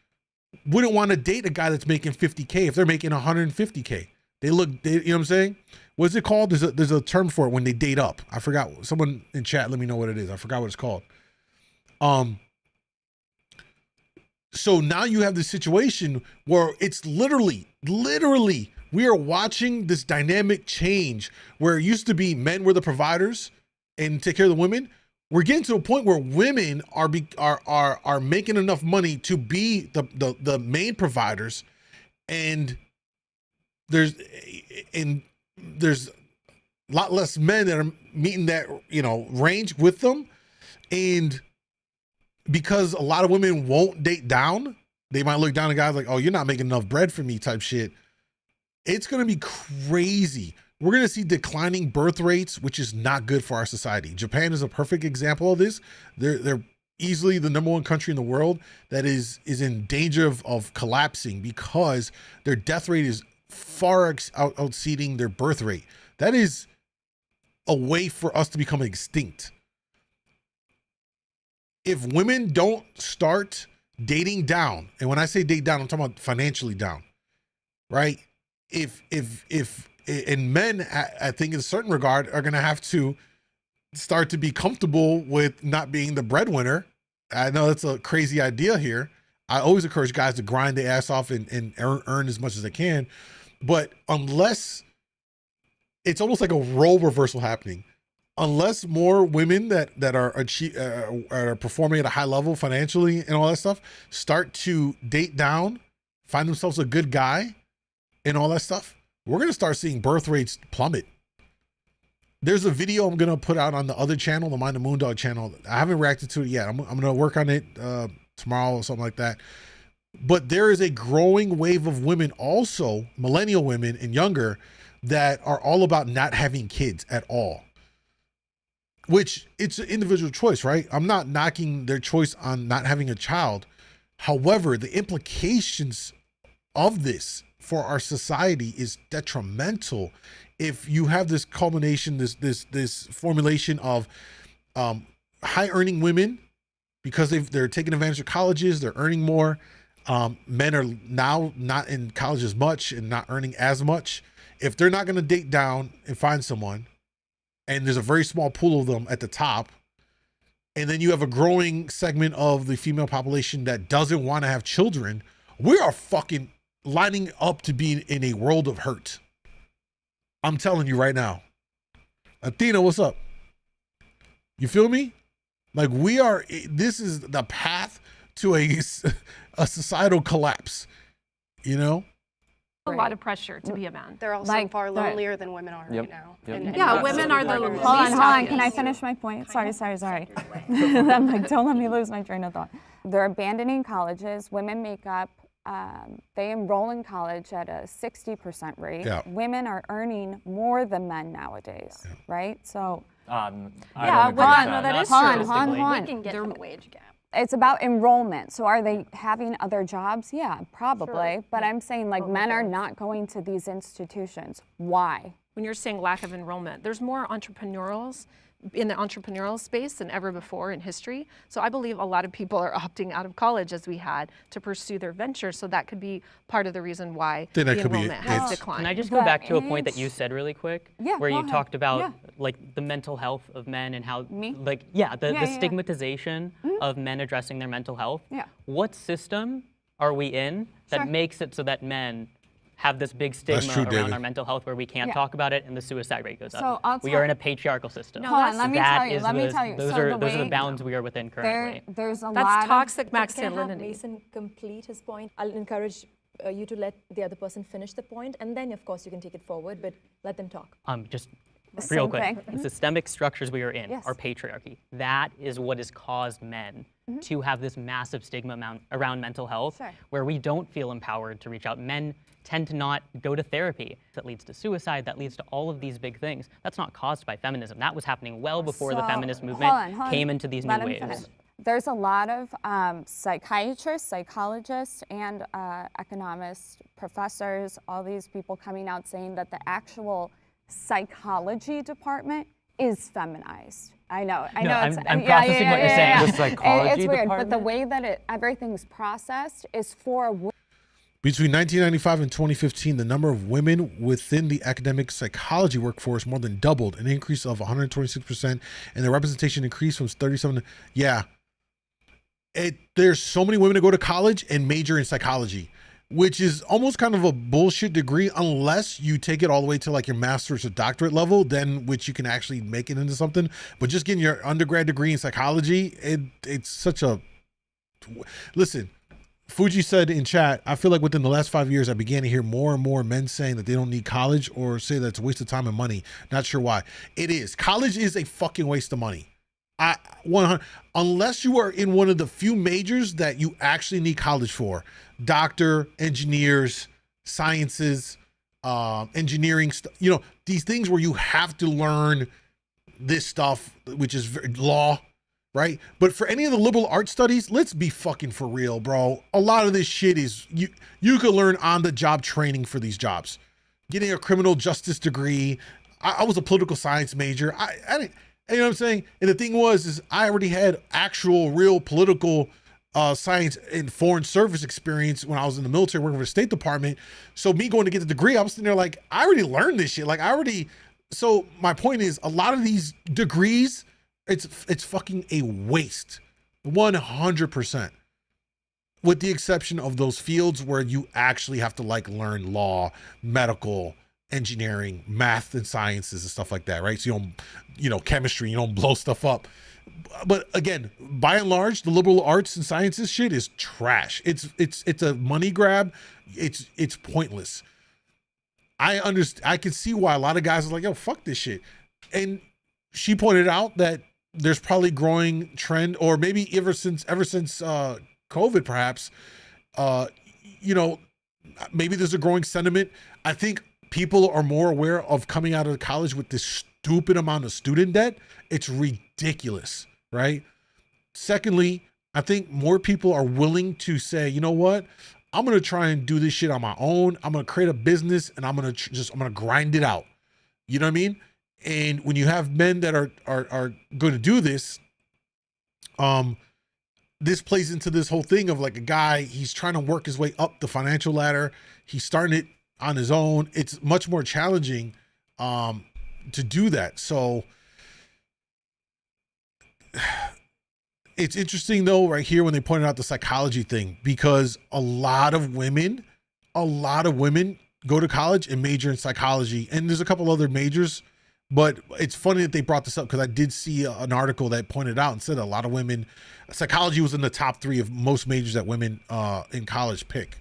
wouldn't want to date a guy that's making 50K if they're making 150K. You know what I'm saying? What's it called? There's a term for it when they date up. I forgot. Someone in chat, let me know what it is. I forgot what it's called. So now you have this situation where it's literally, we are watching this dynamic change where it used to be men were the providers and take care of the women. We're getting to a point where women are making enough money to be the main providers, and there's a lot less men that are meeting that, range with them. And because a lot of women won't date down, they might look down at guys like, oh, you're not making enough bread for me type shit. It's going to be crazy. We're going to see declining birth rates, which is not good for our society. Japan is a perfect example of this. They're easily the number one country in the world that is in danger of collapsing because their death rate is far exceeding their birth rate. That is a way for us to become extinct. If women don't start dating down, and when I say date down, I'm talking about financially down, right? and men, I think in a certain regard, are going to have to start to be comfortable with not being the breadwinner. I know that's a crazy idea here. I always encourage guys to grind their ass off and earn as much as they can. But unless it's almost like a role reversal happening, unless more women that are performing at a high level financially and all that stuff start to date down, find themselves a good guy and all that stuff, we're going to start seeing birth rates plummet. There's a video I'm going to put out on the other channel, the Mind the MoonDawg channel. I haven't reacted to it yet. I'm going to work on it tomorrow or something like that. But there is a growing wave of women, also millennial women and younger, that are all about not having kids at all. Which it's an individual choice, right? I'm not knocking their choice on not having a child. However, the implications of this for our society is detrimental if you have this culmination, this formulation of high earning women, because they're taking advantage of colleges, they're earning more. Men are now not in college as much and not earning as much. If they're not going to date down and find someone, and there's a very small pool of them at the top, and then you have a growing segment of the female population that doesn't want to have children, we are fucking lining up to be in a world of hurt. I'm telling you right now. Athena, what's up? You feel me? Like this is the path to a societal collapse, you know? A lot of pressure to be a man. They're also far lonelier than women are right now. Yeah, women are the least Hold on. happiest. Can I finish my point? Sorry. I'm like, don't let me lose my train of thought. They're abandoning colleges. Women make up, they enroll in college at a 60% rate. Yeah. Women are earning more than men nowadays, right? So, I yeah, don't agree with that. that is Not hold true. on. We can get to the wage gap. It's about enrollment. So are they having other jobs? Yeah, probably. Sure. But I'm saying like men are not going to these institutions. Why? When you're saying lack of enrollment, there's more entrepreneurs in the entrepreneurial space than ever before in history. So I believe a lot of people are opting out of college as we had to pursue their venture. So that could be part of the reason why the enrollment has declined. Can I just go back to a point that you said really quick? Yeah, where go you ahead. talked about Yeah. like the mental health of men and how the Yeah. stigmatization of men addressing their mental health. Yeah. What system are we in that Sure. makes it so that men have this big stigma true, around David. our mental health where we can't Yeah. talk about it and the suicide rate goes So up? I'll We tell- are in a patriarchal system. Hold on, let me tell you. Those So are the the way- bounds we are within currently. There's a That's lot toxic Can I have masculinity. Mason complete his point? I'll encourage you to let the other person finish the point, and then, of course, you can take it forward, but let them talk. Just Same real quick, thing. the systemic structures we are in Yes. are patriarchy. That is what has caused men to have this massive stigma around mental health, Sure. where we don't feel empowered to reach out. Men tend to not go to therapy. That leads to suicide, that leads to all of these big things. That's not caused by feminism. That was happening well before the So, feminist movement hold on. came into these Let new him waves. finish. There's a lot of psychiatrists, psychologists, and economists, professors, all these people coming out saying that the actual psychology department is feminized. I know. No, it's, I'm processing what you're saying. The psychology It's weird, but the department? way that everything's processed is for women. Between 1995 and 2015, the number of women within the academic psychology workforce more than doubled, an increase of 126%, and the representation increased from 37 to, yeah. There's so many women that go to college and major in psychology, which is almost kind of a bullshit degree unless you take it all the way to like your master's or doctorate level, then which you can actually make it into something. But just getting your undergrad degree in psychology, it's such a, listen, Fuji said in chat, I feel like within the last 5 years, I began to hear more and more men saying that they don't need college or say that it's a waste of time and money. Not sure why. It is. College is a fucking waste of money. 100, unless you are in one of the few majors that you actually need college for, doctor, engineers, sciences, engineering, these things where you have to learn this stuff, which is law, right? But for any of the liberal arts studies, let's be fucking for real, bro. A lot of this shit is, you could learn on the job training for these jobs. Getting a criminal justice degree. I was a political science major. I didn't, you know what I'm saying? And the thing is I already had actual real political science and foreign service experience when I was in the military working for the State Department. So me going to get the degree, I was sitting there like, I already learned this shit. Like so my point is, a lot of these degrees, it's fucking a waste, 100%. With the exception of those fields where you actually have to like learn law, medical, engineering, math and sciences and stuff like that, right? So you don't, chemistry, you don't blow stuff up. But again, by and large, the liberal arts and sciences shit is trash. It's a money grab. It's pointless. I understand. I can see why a lot of guys are like, yo, fuck this shit. And she pointed out that there's probably growing trend, or maybe ever since COVID, perhaps, maybe there's a growing sentiment. I think people are more aware of coming out of college with this stupid amount of student debt. It's ridiculous, right? Secondly, I think more people are willing to say, you know what? I'm going to try and do this shit on my own. I'm going to create a business and I'm going to grind it out. You know what I mean? And when you have men that are going to do this, this plays into this whole thing of like a guy, he's trying to work his way up the financial ladder. He's starting it on his own. It's much more challenging to do that. So it's interesting though, right here when they pointed out the psychology thing, because a lot of women go to college and major in psychology. And there's a couple other majors, but it's funny that they brought this up because I did see an article that pointed out and said a lot of women, psychology was in the top 3 of most majors that women in college pick.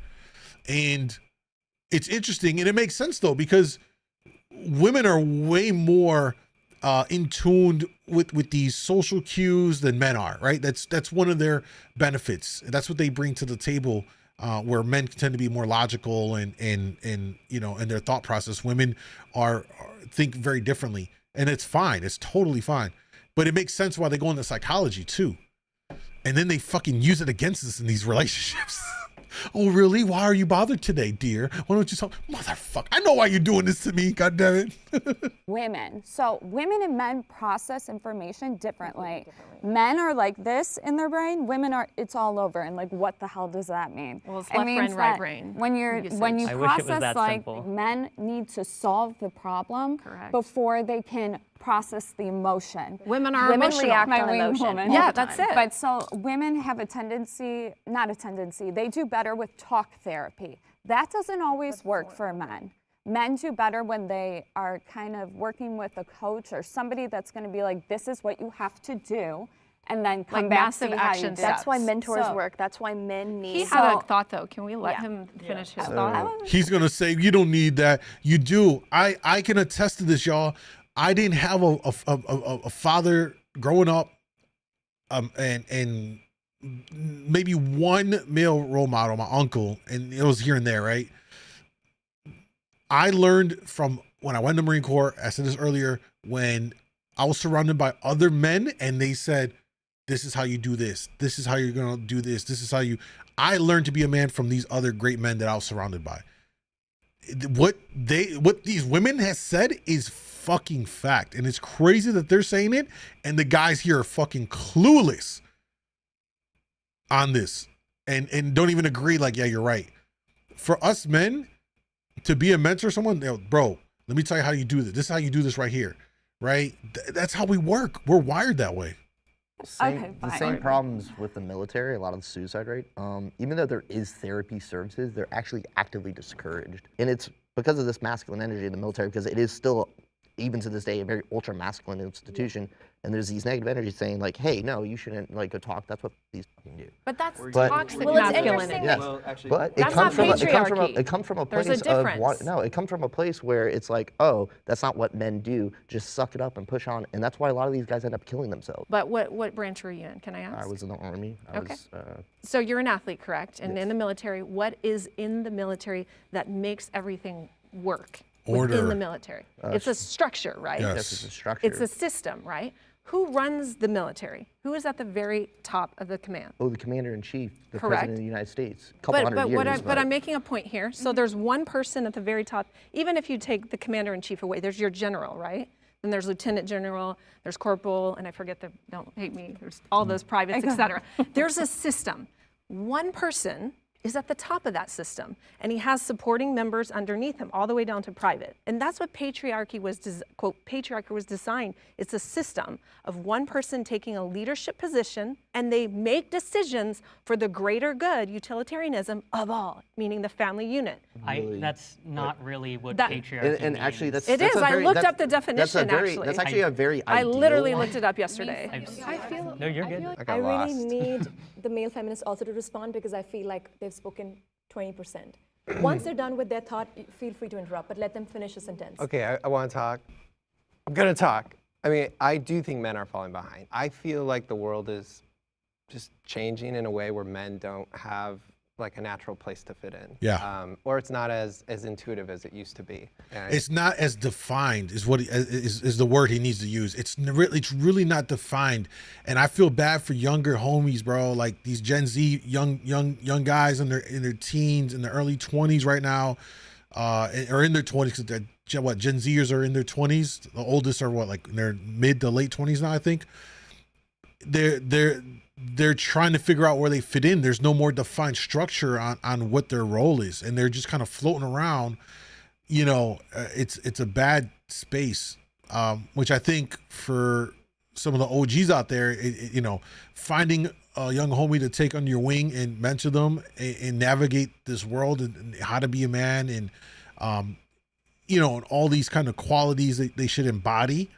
And it's interesting, and it makes sense though, because women are way more in tune with these social cues than men are, right? That's one of their benefits. That's what they bring to the table, where men tend to be more logical and in their thought process. Women think very differently, and it's fine. It's totally fine. But it makes sense why they go into psychology too. And then they fucking use it against us in these relationships. Oh, really? Why are you bothered today, dear? Why don't you talk? Motherfucker, I know why you're doing this to me, goddammit. Women. So women and men process information differently. Men are like this in their brain. Women are, it's all over. And like, what the hell does that mean? Well, it's left brain, right brain. When you process, like, men need to solve the problem before they can process the emotion. Women are emotional. React on emotion. Yeah, that's it. But so women have they do better with talk therapy. That doesn't always work for men. Men do better when they are kind of working with a coach or somebody that's going to be like, this is what you have to do, and then come back massive action steps. That's why mentors work. That's why men need. He had a thought though. Can we let him finish his thought? He's going to say, you don't need that. You do. I can attest to this, y'all. I didn't have a father growing up, and maybe one male role model, my uncle, and it was here and there, right? I learned from when I went to the Marine Corps, I said this earlier, when I was surrounded by other men and they said, this is how you do this. This is how you're going to do this. This is how I learned to be a man from these other great men that I was surrounded by. What these women has said is fucking fact. And it's crazy that they're saying it. And the guys here are fucking clueless on this and don't even agree. Like, yeah, you're right. For us men to be a mentor, someone, bro, let me tell you how you do this. This is how you do this right here, right? That's how we work. We're wired that way. The same problems with the military, a lot of the suicide rate. Even though there is therapy services, they're actually actively discouraged. And it's because of this masculine energy in the military, because it is still, even to this day, a very ultra masculine institution. And there's these negative energies saying like, hey, no, you shouldn't like go talk. That's what these fucking do. But that's toxic masculinity. Yes. Well, but it comes from a place it comes from a place where it's like, oh, that's not what men do. Just suck it up and push on. And that's why a lot of these guys end up killing themselves. But what branch were you in? Can I ask? I was in the Army. So you're an athlete, correct? And in the military, what is in the military that makes everything work? Order. Within the military. It's a structure, right? Yes, it's a structure. It's a system, right? Who runs the military? Who is at the very top of the command? Oh, the commander-in-chief, the Correct. president of the United States. But I'm making a point here. So there's one person at the very top. Even if you take the commander-in-chief away, there's your general, right? Then there's lieutenant general, there's corporal, and I forget don't hate me, there's all those privates, etc. There's a system. One person is at the top of that system, and he has supporting members underneath him, all the way down to private. And that's what patriarchy was, quote, patriarchy was designed. It's a system of one person taking a leadership position, and they make decisions for the greater good, utilitarianism of all, meaning the family unit. That's not really what patriarchy means. And actually, that's It is. I looked up the definition, That's actually a very I ideal literally looked it up yesterday. I feel. No, you're good. I really need the male feminists also to respond, because I feel like they've spoken 20%. Once they're done with their thought, feel free to interrupt, but let them finish a sentence. Okay, I want to talk. I'm going to talk. I mean, I do think men are falling behind. I feel like the world is just changing in a way where men don't have like a natural place to fit in. Yeah. Or it's not as intuitive as it used to be. And It's not as defined is what is the word he needs to use. It's really not defined, and I feel bad for younger homies, bro. Like these Gen Z young guys in their teens, in their early 20s right now, or in their 20s. What Gen Zers are in their 20s. The oldest are what, like in their mid to late 20s now, I think. They're trying to figure out where they fit in. There's no more defined structure on what their role is, and they're just kind of floating around. You know, it's a bad space, which I think for some of the OGs out there, you know, finding a young homie to take under your wing and mentor them and navigate this world and how to be a man, and you know, and all these kind of qualities that they should embody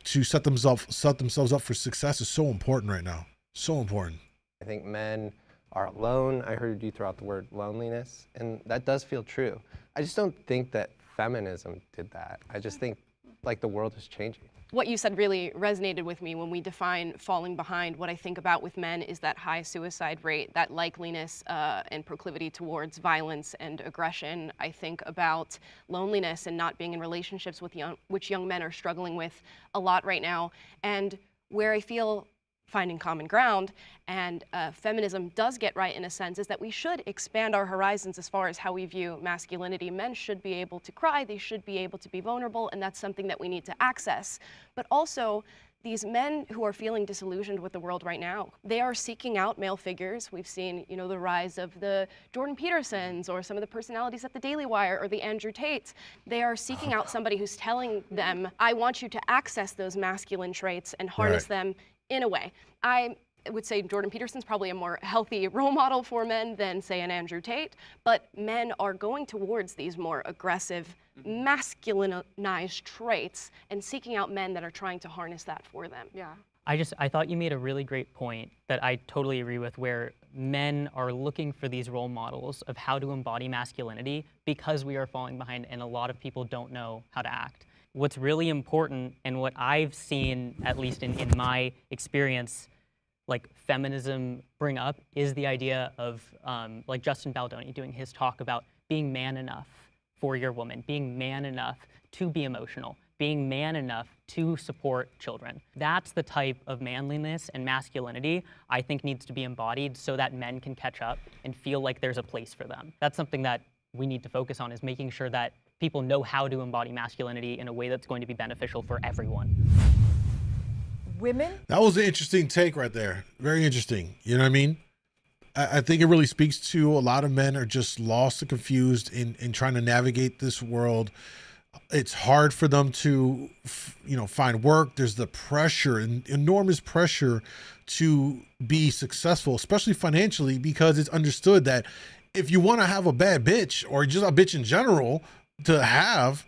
to set themselves up for success is so important right now. So important. I think men are alone. I heard you throw out the word loneliness, and that does feel true. I just don't think that feminism did that. I just think like the world is changing. What you said really resonated with me when we define falling behind. What I think about with men is that high suicide rate, that likeliness and proclivity towards violence and aggression. I think about loneliness and not being in relationships with which young men are struggling with a lot right now. And where I feel finding common ground and feminism does get right in a sense is that we should expand our horizons as far as how we view masculinity. Men should be able to cry, they should be able to be vulnerable, and that's something that we need to access. But also, these men who are feeling disillusioned with the world right now, they are seeking out male figures. We've seen, you know, the rise of the Jordan Petersons or some of the personalities at the Daily Wire or the Andrew Tates. They are seeking out somebody who's telling them, I want you to access those masculine traits and harness them in a way. I would say Jordan Peterson's probably a more healthy role model for men than, say, an Andrew Tate, but men are going towards these more aggressive, masculinized traits and seeking out men that are trying to harness that for them. Yeah. I thought you made a really great point that I totally agree with, where men are looking for these role models of how to embody masculinity because we are falling behind and a lot of people don't know how to act. What's really important, and what I've seen, at least in my experience, like feminism bring up, is the idea of like Justin Baldoni doing his talk about being man enough for your woman, being man enough to be emotional, being man enough to support children. That's the type of manliness and masculinity I think needs to be embodied so that men can catch up and feel like there's a place for them. That's something that we need to focus on, is making sure that people know how to embody masculinity in a way that's going to be beneficial for everyone. Women? That was an interesting take right there. Very interesting. You know what I mean? I think it really speaks to a lot of men are just lost and confused in trying to navigate this world. It's hard for them to, you know, find work. There's the pressure, enormous pressure to be successful, especially financially, because it's understood that if you want to have a bad bitch or just a bitch in general to have,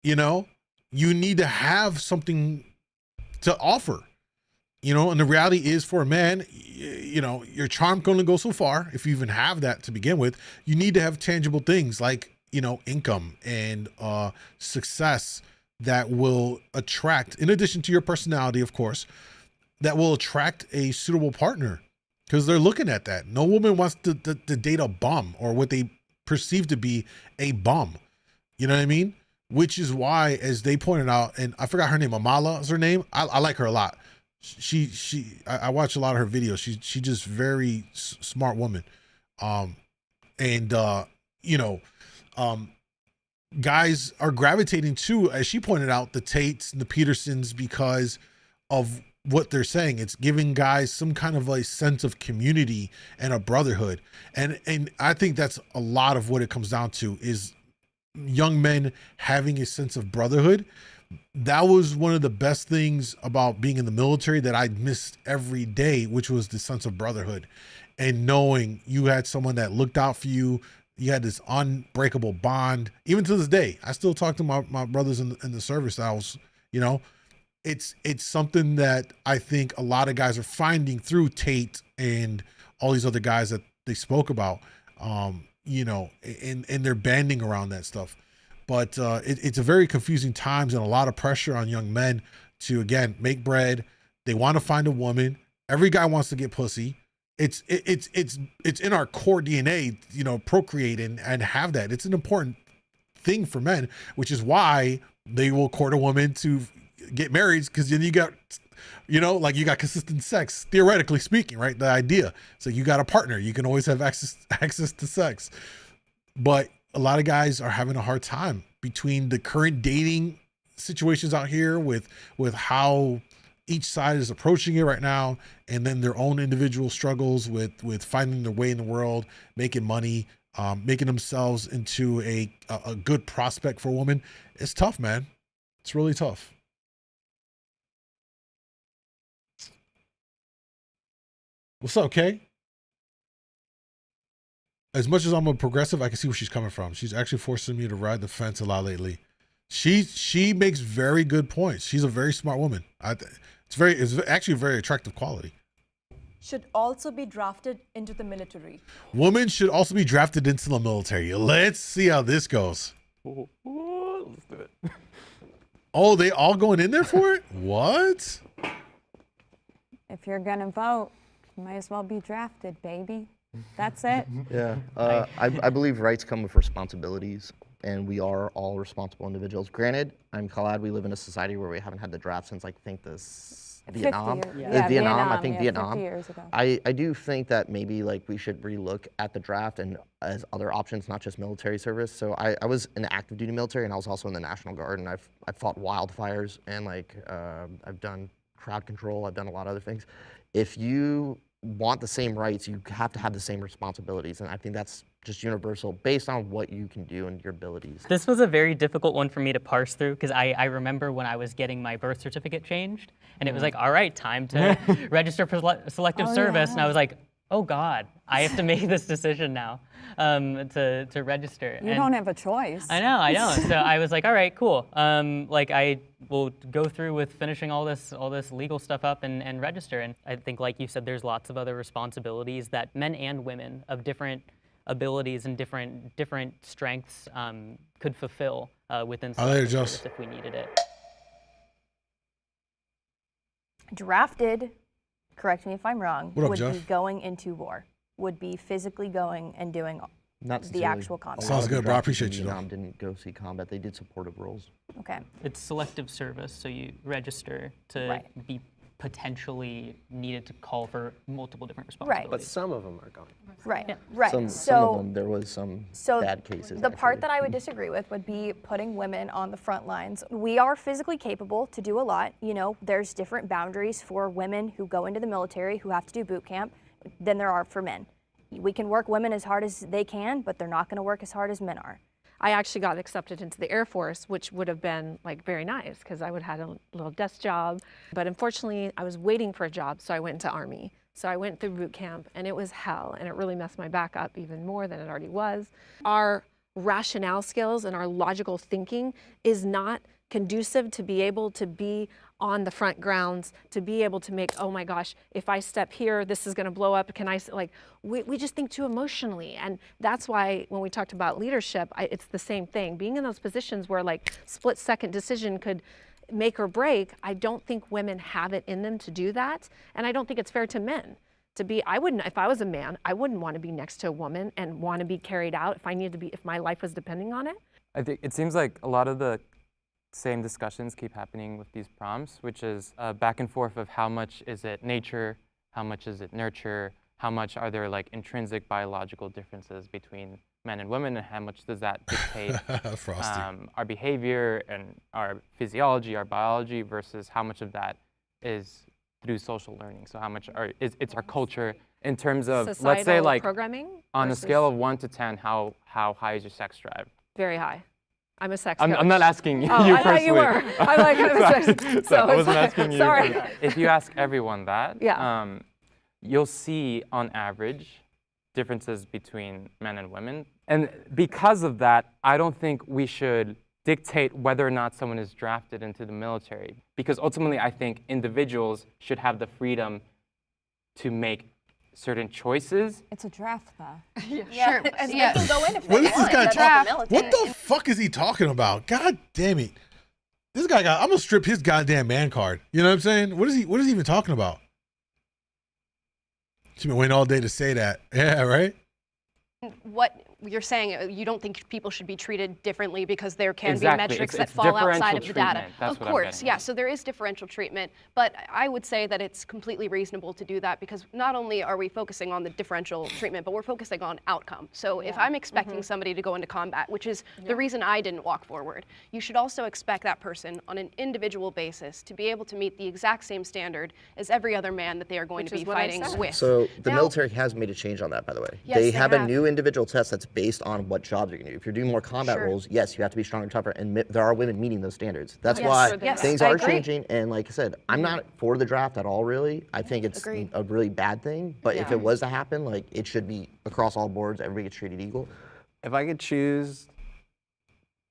you know, you need to have something to offer, you know, and the reality is for a man, you know, your charm can only go so far. If you even have that to begin with, you need to have tangible things like, you know, income and success that will attract, in addition to your personality, of course, that will attract a suitable partner, because they're looking at that. No woman wants to date a bum or what they perceive to be a bum. You know what I mean? Which is why, as they pointed out, and I forgot her name, Amala is her name. I like her a lot. I watch a lot of her videos. She just very smart woman. You know, guys are gravitating to, as she pointed out, the Tates and the Petersons because of what they're saying. It's giving guys some kind of like sense of community and a brotherhood. And I think that's a lot of what it comes down to is young men having a sense of brotherhood. That was one of the best things about being in the military that I missed every day, which was the sense of brotherhood and knowing you had someone that looked out for you. You had this unbreakable bond. Even to this day, I still talk to my brothers in the service that I was, you know, it's something that I think a lot of guys are finding through Tate and all these other guys that they spoke about, you know, and they're banding around that stuff. But it's a very confusing times and a lot of pressure on young men to, again, make bread. They want to find a woman. Every guy wants to get pussy. It's in our core DNA, you know, procreate and have that. It's an important thing for men, which is why they will court a woman to get married, because then you got, you know, like you got consistent sex, theoretically speaking, right? The idea. So you got a partner. You can always have access to sex. But a lot of guys are having a hard time between the current dating situations out here with how each side is approaching it right now, and then their own individual struggles with finding their way in the world, making money, making themselves into a good prospect for a woman. It's tough, man. It's really tough. What's up, Kay? As much as I'm a progressive, I can see where she's coming from. She's actually forcing me to ride the fence a lot lately. She makes very good points. She's a very smart woman. It's actually a very attractive quality. Should also be drafted into the military. Women should also be drafted into the military. Let's see how this goes. Let's do it. Oh, they all going in there for it? What? If you're gonna vote, you might as well be drafted, baby. That's it. Yeah, I believe rights come with responsibilities, and we are all responsible individuals. Granted, I'm glad we live in a society where we haven't had the draft since, like, I think Vietnam. Vietnam. I think Vietnam. 50 years ago. I do think that maybe like we should relook at the draft and as other options, not just military service. So I was in the active duty military, and I was also in the National Guard, and I've fought wildfires, and like I've done crowd control. I've done a lot of other things. If you want the same rights, you have to have the same responsibilities, and I think that's just universal based on what you can do and your abilities. This was a very difficult one for me to parse through, because I remember when I was getting my birth certificate changed, and it was like, all right, time to register for selective service, and I was like, oh God, I have to make this decision now to register. You don't have a choice. I know. So I was like, all right, cool. Like I will go through with finishing all this legal stuff up and register. And I think, like you said, there's lots of other responsibilities that men and women of different abilities and different strengths could fulfill within service if we needed it. Drafted, correct me if I'm wrong, What up, would Jeff? be going into war, would be physically going and doing the actual combat. Sounds good, bro. I appreciate you, though. Vietnam didn't go see combat. They did supportive roles. Okay. It's selective service, so you register to be potentially needed to call for multiple different responsibilities. But some of them are going. Right, right. Some So of them, there was some bad cases. the part that I would disagree with would be putting women on the front lines. We are physically capable to do a lot. You know, there's different boundaries for women who go into the military who have to do boot camp than there are for men. We can work women as hard as they can, but they're not going to work as hard as men are. I actually got accepted into the Air Force, which would have been like very nice because I would have had a little desk job. But unfortunately, I was waiting for a job, so I went into Army. So I went through boot camp, and it was hell, and it really messed my back up even more than it already was. Our rationale skills and our logical thinking is not conducive to be able to be on the front grounds, to be able to make, oh my gosh, if I step here, this is gonna blow up, can I, like, we just think too emotionally. And that's why when we talked about leadership, it's the same thing. Being in those positions where like split-second decision could make or break, I don't think women have it in them to do that. And I don't think it's fair to men to be, if I was a man, I wouldn't want to be next to a woman and want to be carried out if I needed to be, if my life was depending on it. I think it seems like a lot of the same discussions keep happening with these prompts, which is back and forth of how much is it nature, how much is it nurture, how much are there like intrinsic biological differences between men and women, and how much does that dictate our behavior and our physiology, our biology, versus how much of that is do social learning. So how much it's our culture in terms of, let's say Societal like, programming on a versus- scale of 1 to 10, how high is your sex drive? Very high. I'm a sex I'm coach. not asking you I personally. thought you were. I'm a sex. So I it's wasn't like- asking you. Sorry. If you ask everyone that, Yeah. you'll see on average differences between men and women. And because of that, I don't think we should dictate whether or not someone is drafted into the military. Because ultimately, I think individuals should have the freedom to make certain choices. It's a draft, though. Sure. And Yeah. they can go in if What they is this want. guy That's not the talking? military. What the fuck is he talking about? God damn it! This guy got. I'm gonna strip his goddamn man card. You know what I'm saying? What is he? What is he even talking about? She's been waiting all day to say that. Yeah, right. What you're saying, you don't think people should be treated differently because there can Exactly. be metrics It's that fall outside differential of the data. treatment. That's Of what I'm course, getting yeah. at. So there is differential treatment, but I would say that it's completely reasonable to do that because not only are we focusing on the differential treatment, but we're focusing on outcome. So if I'm expecting somebody to go into combat, which is the reason I didn't walk forward, you should also expect that person on an individual basis to be able to meet the exact same standard as every other man that they are going Which to be is what I fighting said. with. So the Now- military has made a change on that, by the way. Yes, they they have a have. new individual test that's based on what jobs you're going to do. If you're doing more combat Sure. roles, yes, you have to be stronger and tougher, and there are women meeting those standards. That's Yes, why sure they are. things I are agree. changing. And like I said, I'm not for the draft at all, really. I think it's Agreed. a really bad thing. But if Yeah. it was to happen, like it should be across all boards. Everybody gets treated equal. If I could choose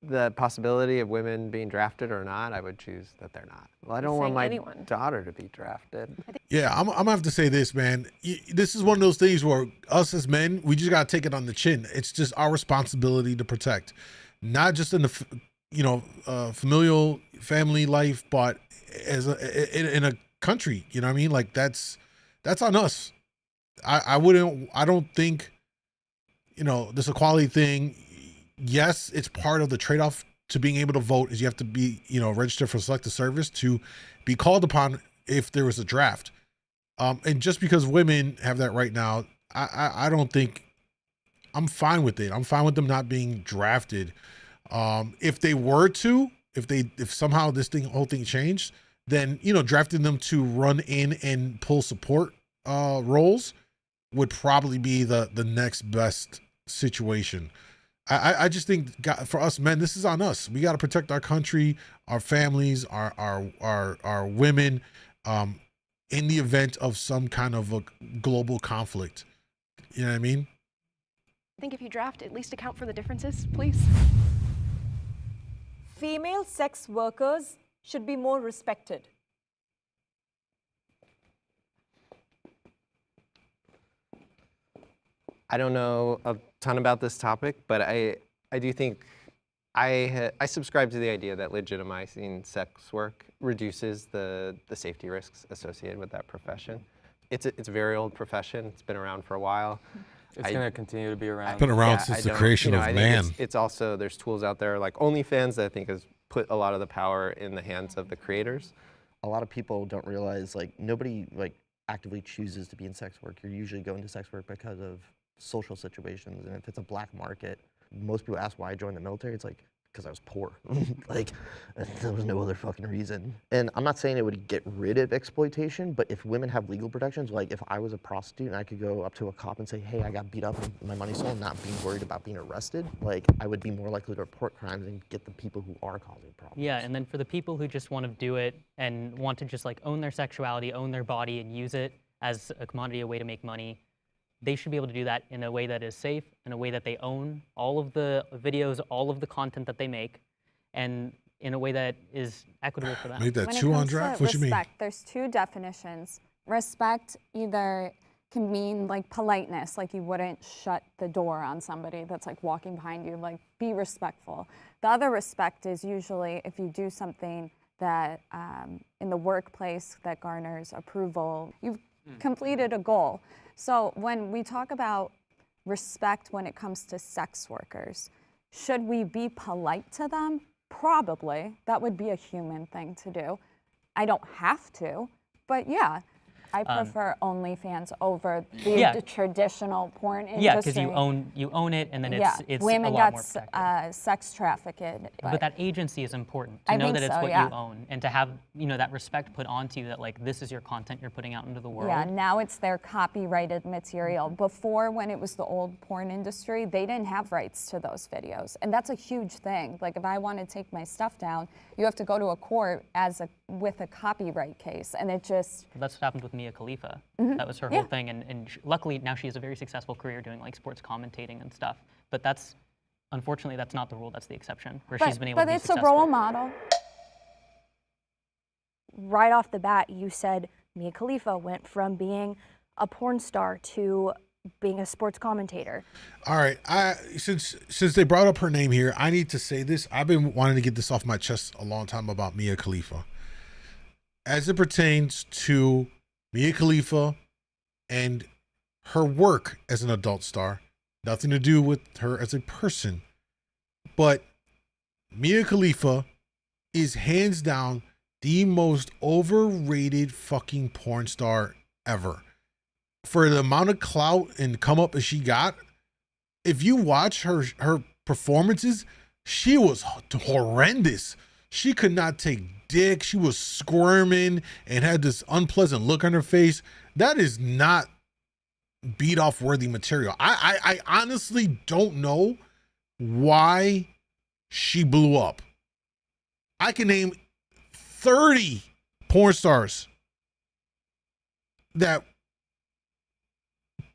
the possibility of women being drafted or not, I would choose that they're not. Well, I don't want saying my anyone. daughter to be drafted. Yeah, I'm gonna have to say this, man. This is one of those things where us as men, we just gotta take it on the chin. It's just our responsibility to protect, not just in the familial family life, but as in a country. You know what I mean? Like that's on us. I don't think this equality thing. Yes, it's part of the trade-off to being able to vote is you have to be, registered for selective service to be called upon if there was a draft. And just because women have that right now, I don't think I'm fine with it. I'm fine with them not being drafted. If they were to, if somehow this whole thing changed, then, drafting them to run in and pull support roles would probably be the next best situation. I just think for us men, this is on us. We got to protect our country, our families, our women, in the event of some kind of a global conflict. You know what I mean? I think if you draft, at least account for the differences, please. Female sex workers should be more respected. I don't know a ton about this topic, but I do think I subscribe to the idea that legitimizing sex work reduces the safety risks associated with that profession. It's a very old profession. It's been around for a while. It's going to continue to be around. It's been around since the creation of I think man. It's also, there's tools out there like OnlyFans that I think has put a lot of the power in the hands of the creators. A lot of people don't realize, like, nobody actively chooses to be in sex work. You're usually going to sex work because of social situations, and if it's a black market, most people ask why I joined the military. It's like, because I was poor. There was no other fucking reason. And I'm not saying it would get rid of exploitation, but if women have legal protections, like if I was a prostitute and I could go up to a cop and say, hey, I got beat up and my money stolen, not being worried about being arrested, I would be more likely to report crimes and get the people who are causing problems. Yeah, and then for the people who just want to do it and want to just own their sexuality, own their body, and use it as a commodity, a way to make money, they should be able to do that in a way that is safe, in a way that they own all of the videos, all of the content that they make, and in a way that is equitable for them. Made that When it two on comes to draft? What you mean? respect, there's two definitions. Respect either can mean politeness, you wouldn't shut the door on somebody that's walking behind you, be respectful. The other respect is usually if you do something that in the workplace that garners approval, you've completed a goal. So when we talk about respect when it comes to sex workers, should we be polite to them? Probably. That would be a human thing to do. I don't have to, but yeah. I prefer OnlyFans over the traditional porn industry. Yeah, because you own it, and then it's women a lot more got protected. sex trafficked. But that agency is important to know that it's what you own, and to have that respect put onto you that like this is your content you're putting out into the world. Yeah, now it's their copyrighted material. Before, when it was the old porn industry, they didn't have rights to those videos, and that's a huge thing. Like if I want to take my stuff down, you have to go to a court with a copyright case, and it just. That's what happened with Mia Khalifa. That was her whole thing, and luckily now she has a very successful career doing like sports commentating and stuff. But unfortunately, that's not the rule. That's the exception, where she's been able to be successful. But it's a role model. Right off the bat, you said Mia Khalifa went from being a porn star to being a sports commentator. All right, since they brought up her name here, I need to say this. I've been wanting to get this off my chest a long time about Mia Khalifa. As it pertains to Mia Khalifa and her work as an adult star, nothing to do with her as a person, but Mia Khalifa is hands down the most overrated fucking porn star ever. For the amount of clout and come up as she got, if you watch her performances, she was horrendous. She could not take dick. She was squirming and had this unpleasant look on her face. That is not beat off worthy material. I honestly don't know why she blew up. I can name 30 porn stars that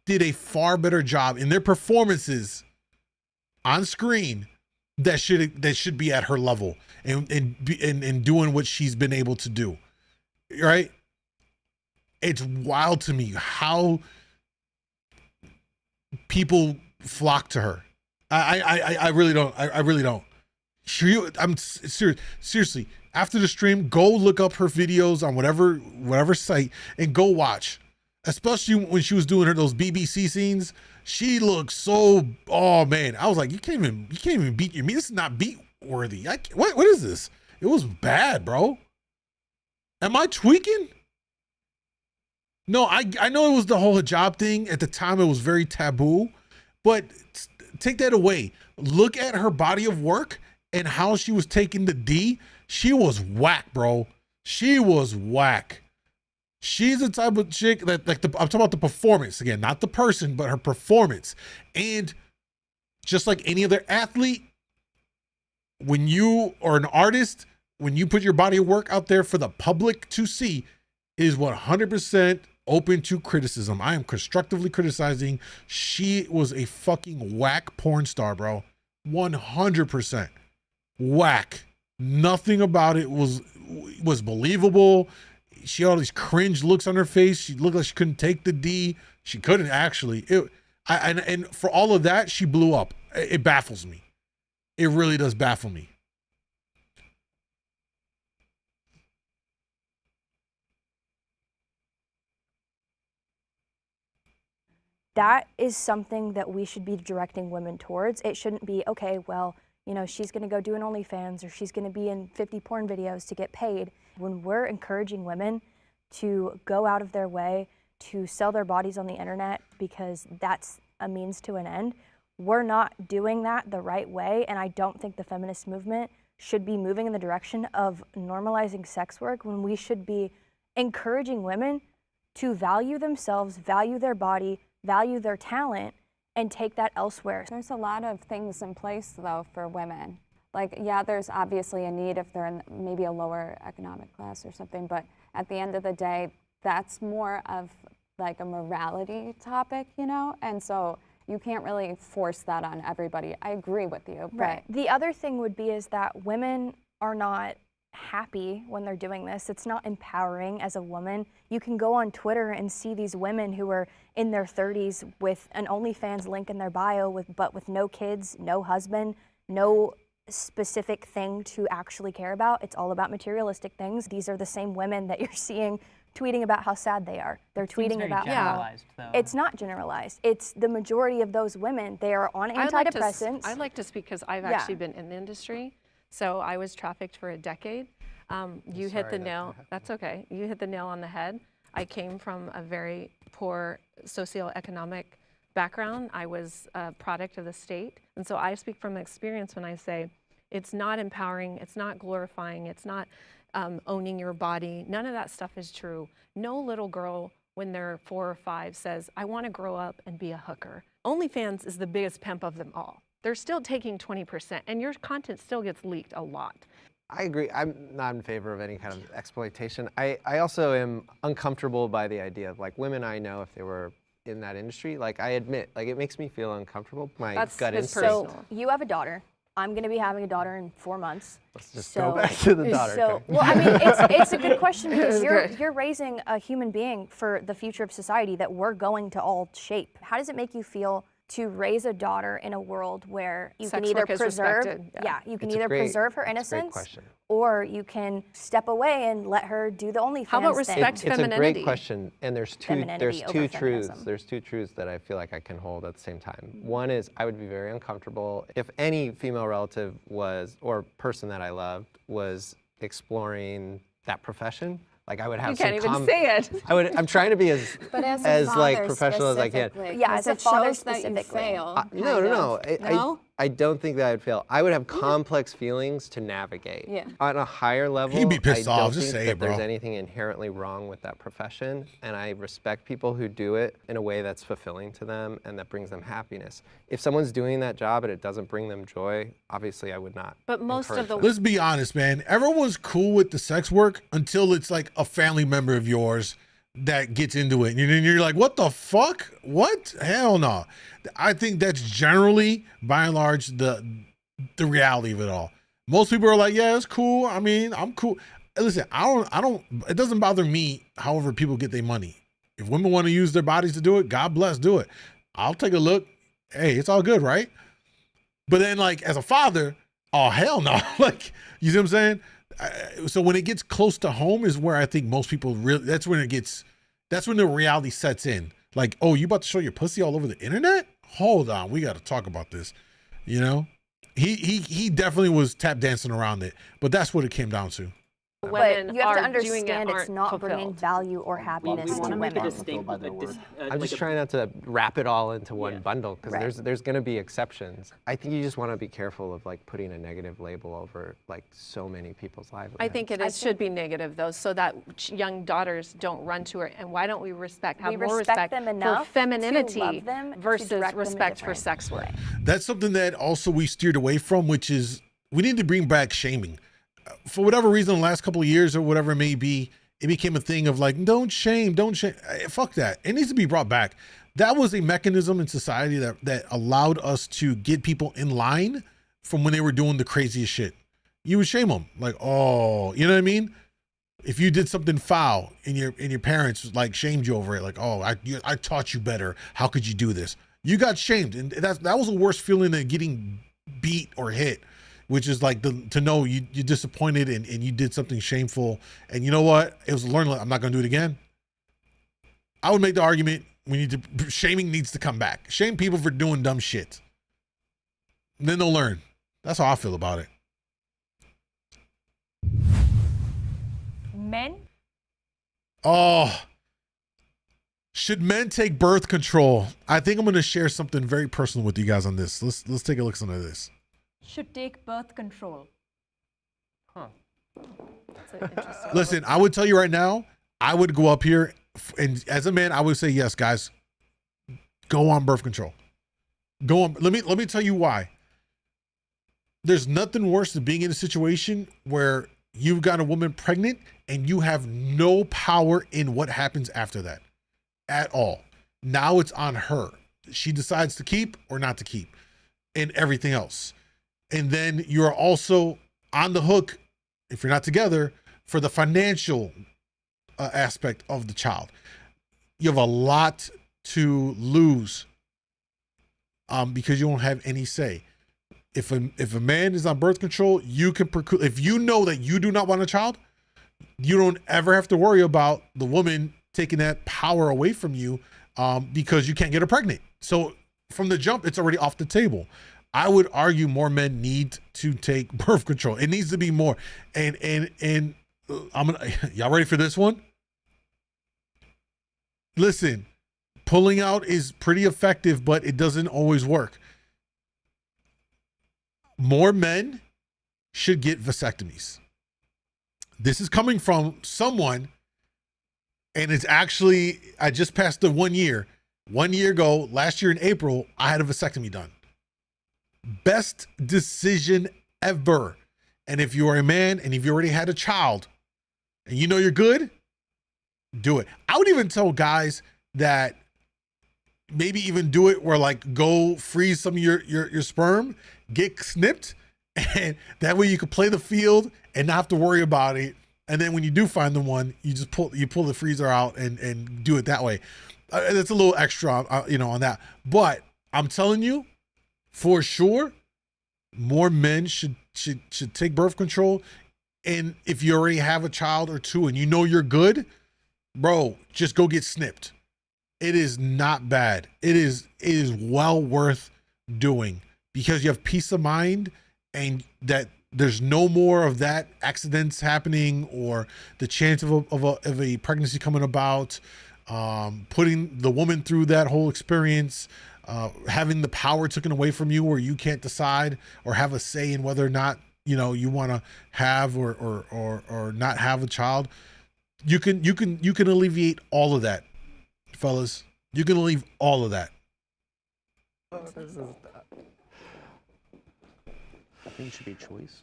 did a far better job in their performances on screen that should be at her level and doing what she's been able to do. Right? It's wild to me how people flock to her. I really don't. I really don't. I'm serious. Seriously, after the stream, go look up her videos on whatever site and go watch. Especially when she was doing those BBC scenes, she looked so. Oh man, I was like, you can't even beat your meat. This is not beat worthy. What is this? It was bad, bro. Am I tweaking? No, I know it was the whole hijab thing. At the time, it was very taboo. But take that away. Look at her body of work and how she was taking the D. She was whack, bro. She was whack. She's the type of chick that, I'm talking about the performance again, not the person, but her performance. And just like any other athlete, when you are an artist, when you put your body of work out there for the public to see, it is 100% open to criticism. I am constructively criticizing. She was a fucking whack porn star, bro. 100% whack. Nothing about it was believable. She had all these cringe looks on her face. She looked like she couldn't take the D. She couldn't actually. And for all of that, she blew up. It baffles me. It really does baffle me. That is something that we should be directing women towards. It shouldn't be, okay, well, she's going to go do an OnlyFans or she's going to be in 50 porn videos to get paid. When we're encouraging women to go out of their way to sell their bodies on the internet because that's a means to an end, we're not doing that the right way. And I don't think the feminist movement should be moving in the direction of normalizing sex work when we should be encouraging women to value themselves, value their body, value their talent, and take that elsewhere. There's a lot of things in place, though, for women. Like, yeah, there's obviously a need if they're in maybe a lower economic class or something, but at the end of the day, that's more of like a morality topic, And so you can't really force that on everybody. I agree with you. Right. The other thing would be is that women are not happy when they're doing this. It's not empowering as a woman. You can go on Twitter and see these women who are in their 30s with an OnlyFans link in their bio, but with no kids, no husband, no specific thing to actually care about. It's all about materialistic things. These are the same women that you're seeing tweeting about how sad they are. They're tweeting about though. It's not generalized. It's the majority of those women. They are on antidepressants. I like to speak because I've actually been in the industry. So I was trafficked for a decade. You hit the nail. That's okay. You hit the nail on the head. I came from a very poor socioeconomic background. I was a product of the state. And so I speak from experience when I say it's not empowering, it's not glorifying, it's not owning your body. None of that stuff is true. No little girl when they're 4 or 5 says, I want to grow up and be a hooker. OnlyFans is the biggest pimp of them all. They're still taking 20% and your content still gets leaked a lot. I agree. I'm not in favor of any kind of exploitation. I also am uncomfortable by the idea of like women I know if they were in that industry, like I admit, like it makes me feel uncomfortable. My gut instinct. So you have a daughter. I'm going to be having a daughter in 4 months. Let's just go back to the daughter. So, well, I mean, it's a good question because you're raising a human being for the future of society that we're going to all shape. How does it make you feel to raise a daughter in a world where you can either preserve, you can either preserve her innocence, or you can step away and let her do the OnlyFans. How about respect femininity? It's a great question, and there's two truths that I feel like I can hold at the same time. One is I would be very uncomfortable if any female relative was, or person that I loved, was exploring that profession. Like I would have some. You can't even say it. I'm trying to be as like professional as I can. Yeah, as a father specifically. No. I don't think that I'd fail. I would have complex feelings to navigate. Yeah. On a higher level, He'd be pissed I don't off. Just think say that it, bro. there's anything inherently wrong with that profession, and I respect people who do it in a way that's fulfilling to them and that brings them happiness. If someone's doing that job and it doesn't bring them joy, obviously I would not. But most of the Let's be honest, man. Everyone's cool with the sex work until it's like a family member of yours that gets into it. And you're like, what the fuck? What? Hell no. I think that's generally, by and large, the reality of it all. Most people are like, yeah, it's cool. I mean, I'm cool. Listen, I don't, it doesn't bother me however people get their money. If women want to use their bodies to do it, God bless, do it. I'll take a look. Hey, it's all good, right? But then like as a father, oh, hell no. Like, you see what I'm saying? So when it gets close to home is where I think most people really, that's when the reality sets in. Like, oh, you about to show your pussy all over the internet? Hold on, we got to talk about this. You know, he definitely was tap dancing around it, but that's what it came down to. But you have to understand it's not bringing value or happiness to women. I'm just trying not to wrap it all into one bundle because there's going to be exceptions. I think you just want to be careful of like putting a negative label over like so many people's lives. I think should be negative though, so that young daughters don't run to her. And why don't we have more respect them enough for femininity to love them, versus respect for sex work? That's something that also we steered away from, which is we need to bring back shaming. For whatever reason, the last couple of years or whatever it may be, it became a thing of like, don't shame. Fuck that. It needs to be brought back. That was a mechanism in society that allowed us to get people in line from when they were doing the craziest shit. You would shame them. Like, oh, you know what I mean? If you did something foul and your parents like shamed you over it, like, oh, I taught you better. How could you do this? You got shamed. And that was a worse feeling than getting beat or hit. Which is like to know you're disappointed and you did something shameful. And you know what? It was a learning. I'm not going to do it again. I would make the argument shaming needs to come back. Shame people for doing dumb shit. And then they'll learn. That's how I feel about it. Men? Oh, should men take birth control? I think I'm going to share something very personal with you guys on this. Let's take a listen to this. Should take birth control. Listen, I would tell you right now, I would go up here and as a man, I would say, yes, guys, go on birth control. Go on. Let me tell you why. There's nothing worse than being in a situation where you've got a woman pregnant and you have no power in what happens after that at all. Now it's on her. She decides to keep or not to keep and everything else. And then you're also on the hook, if you're not together, for the financial aspect of the child. You have a lot to lose because you don't have any say. If a man is on birth control, you can preclude. If you know that you do not want a child, you don't ever have to worry about the woman taking that power away from you because you can't get her pregnant. So from the jump, it's already off the table. I would argue more men need to take birth control. It needs to be more. And I'm gonna, y'all ready for this one? Listen, pulling out is pretty effective, but it doesn't always work. More men should get vasectomies. This is coming from someone, and it's actually, I just passed the 1 year. 1 year ago, last year in April, I had a vasectomy done. Best decision ever. And if you are a man and if you already had a child and you know you're good, do it. I would even tell guys that maybe even do it where like go freeze some of your sperm, get snipped, and that way you can play the field and not have to worry about it. And then when you do find the one, you just pull the freezer out and do it that way. That's a little extra, on that. But I'm telling you, for sure, more men should take birth control. And if you already have a child or two and you know you're good, bro, just go get snipped. It is not bad. It is well worth doing because you have peace of mind and that there's no more of that accidents happening or the chance of a pregnancy coming about, putting the woman through that whole experience, having the power taken away from you where you can't decide or have a say in whether or not, you want to have or not have a child. You can alleviate all of that, fellas. You can alleviate all of that. I think it should be a choice.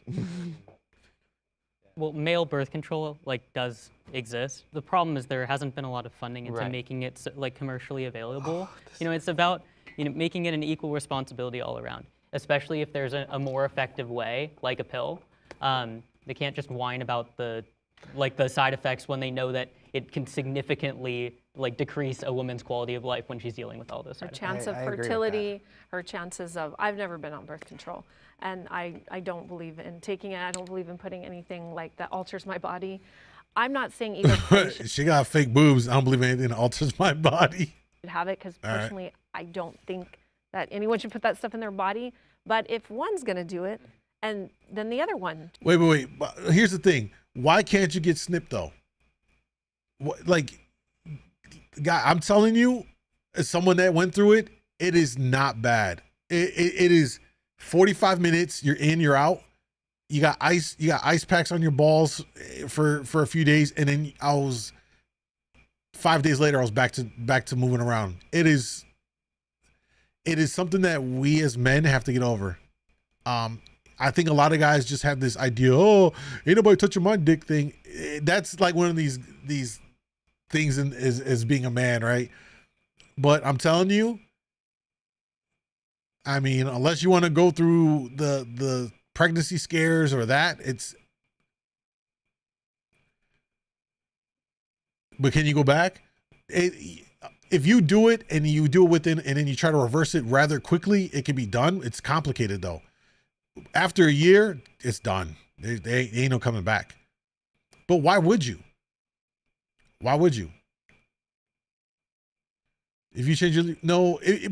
Well, male birth control does exist. The problem is there hasn't been a lot of funding into Right. making it commercially available. It's about making it an equal responsibility all around, especially if there's a more effective way, like a pill. They can't just whine about the side effects when they know that it can significantly decrease a woman's quality of life when she's dealing with all those side Her effects. chance of fertility, her chances of, I've never been on birth control, and I don't believe in taking it. I don't believe in putting anything that alters my body. I'm not saying either She got fake boobs. I don't believe anything that alters my body. should have it because All right. personally, I don't think that anyone should put that stuff in their body. But if one's going to do it, and then the other one. Wait. But here's the thing. Why can't you get snipped though? Guy, I'm telling you, as someone that went through it, it is not bad. It is 45 minutes. You're in, you're out. You got ice packs on your balls for a few days, and then 5 days later I was back to moving around. It is something that we as men have to get over. I think a lot of guys just have this idea, oh, ain't nobody touching my dick thing. That's like one of these things as being a man, right? But I'm telling you, I mean, unless you want to go through the pregnancy scares or that, but can you go back? If you do it and you do it within, and then you try to reverse it rather quickly, it can be done. It's complicated though. After a year, it's done. There ain't no coming back. But why would you? Why would you? If you change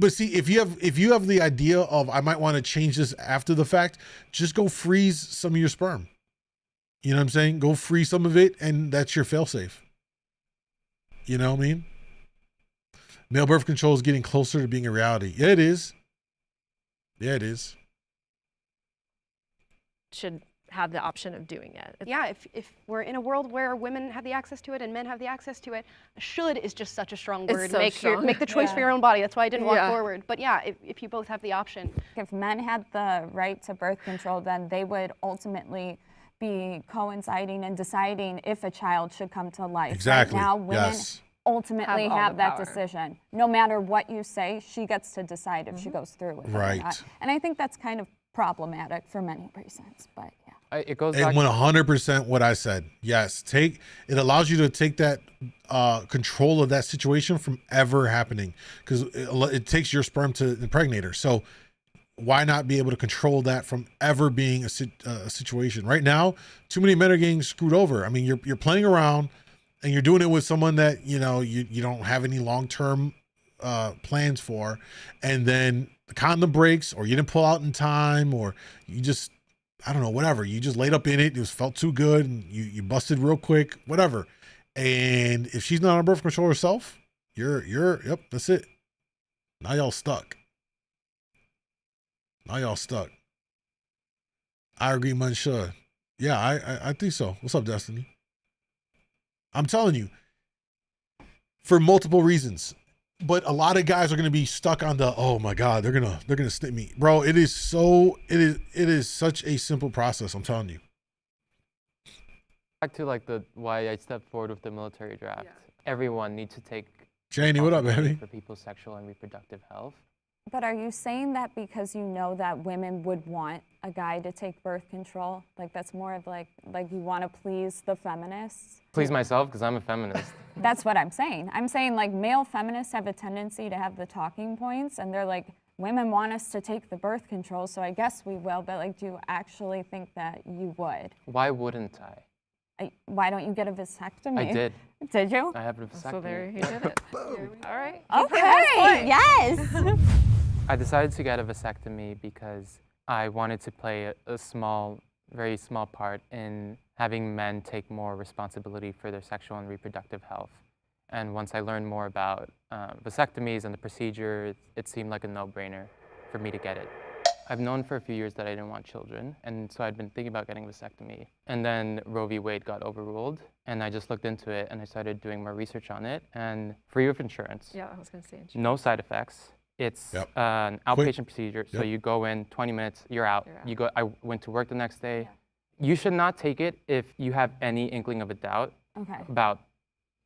but see, if you have the idea of I might want to change this after the fact, just go freeze some of your sperm. You know what I'm saying? Go freeze some of it, and that's your failsafe. You know what I mean? Male birth control is getting closer to being a reality. Yeah, it is. Yeah, it is. Should have the option of doing it. Yeah, if we're in a world where women have the access to it and men have the access to it, should is just such a strong word. It's so strong. Make the choice for your own body. That's why I didn't walk Yeah. forward. But yeah, if you both have the option. If men had the right to birth control, then they would ultimately be coinciding and deciding if a child should come to life. Exactly. Right now, women Yes. ultimately Have all have the that power. decision. No matter what you say, she gets to decide if she goes through with it or Right. not. And I think that's kind of problematic for many reasons, but yeah. It goes back. And 100% what I said. Yes, it allows you to take that control of that situation from ever happening, because it takes your sperm to impregnate her. So why not be able to control that from ever being a situation? Right now, too many men are getting screwed over. I mean, you're playing around, and you're doing it with someone that you don't have any long-term plans for, and then the condom breaks, or you didn't pull out in time, or you just, I don't know, whatever. You just laid up in it. It just felt too good, and you busted real quick, whatever. And if she's not on birth control herself, Yep, that's it. Now y'all stuck. I agree, Mansha. Yeah, I think so. What's up, Destiny? I'm telling you, for multiple reasons. But a lot of guys are gonna be stuck on the, oh my God, they're gonna snip me. Bro, it is such a simple process, I'm telling you. Back to like why I stepped forward with the military draft. Yeah. Everyone needs to take Janie, what up, baby? For people's sexual and reproductive health. But are you saying that because you know that women would want a guy to take birth control? Like that's more of like you want to please the feminists? Please myself because I'm a feminist. That's what I'm saying. I'm saying like male feminists have a tendency to have the talking points and they're like, women want us to take the birth control, so I guess we will, but like do you actually think that you would? Why wouldn't I? Why don't you get a vasectomy? I did. Did you? I have a vasectomy. So there he did it. All right. Okay, yes. I decided to get a vasectomy because I wanted to play a small, very small part in having men take more responsibility for their sexual and reproductive health. And once I learned more about vasectomies and the procedure, it seemed like a no-brainer for me to get it. I've known for a few years that I didn't want children, and so I'd been thinking about getting a vasectomy. And then Roe v. Wade got overruled, and I just looked into it, and I started doing more research on it, and free of insurance. Yeah, I was going to say insurance. No side effects. It's an outpatient procedure, so you go in, 20 minutes, you're out. I went to work the next day. You should not take it if you have any inkling of a doubt about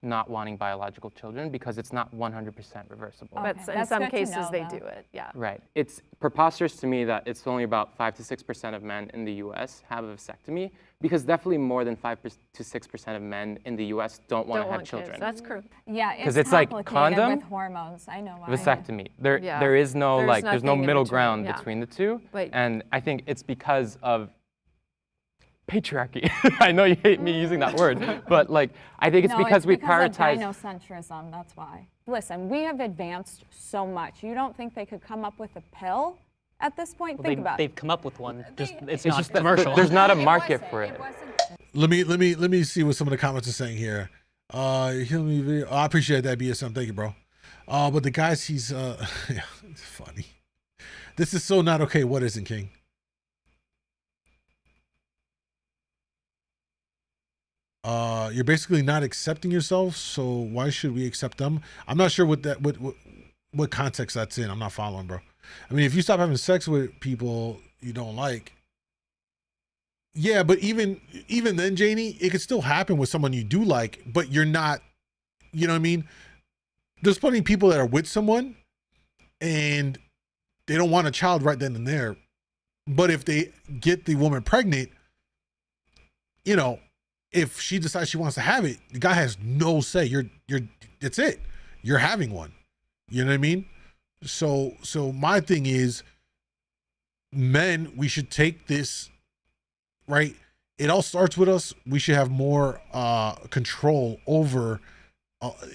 not wanting biological children because it's not 100% reversible. But in some cases they do it, yeah. Right. It's preposterous to me that it's only about 5 to 6% of men in the US have a vasectomy because definitely more than 5 to 6% of men in the US don't want to have children. Kids. That's true. Yeah, it's like condom with hormones. I know why. Vasectomy. There is no there's no middle ground between the two. And I think it's because of patriarchy. I know you hate me using that word, but like I think it's because we prioritize gynocentrism. That's why. Listen, we have advanced so much. You don't think they could come up with a pill at this point? Think about it. They've come up with one. It's just not commercial. There's not a market for it. Let me see what some of the comments are saying here. I appreciate that, BSM. Thank you, bro. But the guys, he's it's funny. This is so not okay. What isn't, King? You're basically not accepting yourself, so why should we accept them? I'm not sure what context that's in. I'm not following, bro. I mean, if you stop having sex with people you don't like, yeah, but even then, Janie, it could still happen with someone you do like, but you're not, you know what I mean? There's plenty of people that are with someone and they don't want a child right then and there, but if they get the woman pregnant, you know, if she decides she wants to have it, the guy has no say. That's it. You're having one. You know what I mean? So my thing is, men, we should take this, right? It all starts with us. We should have more control over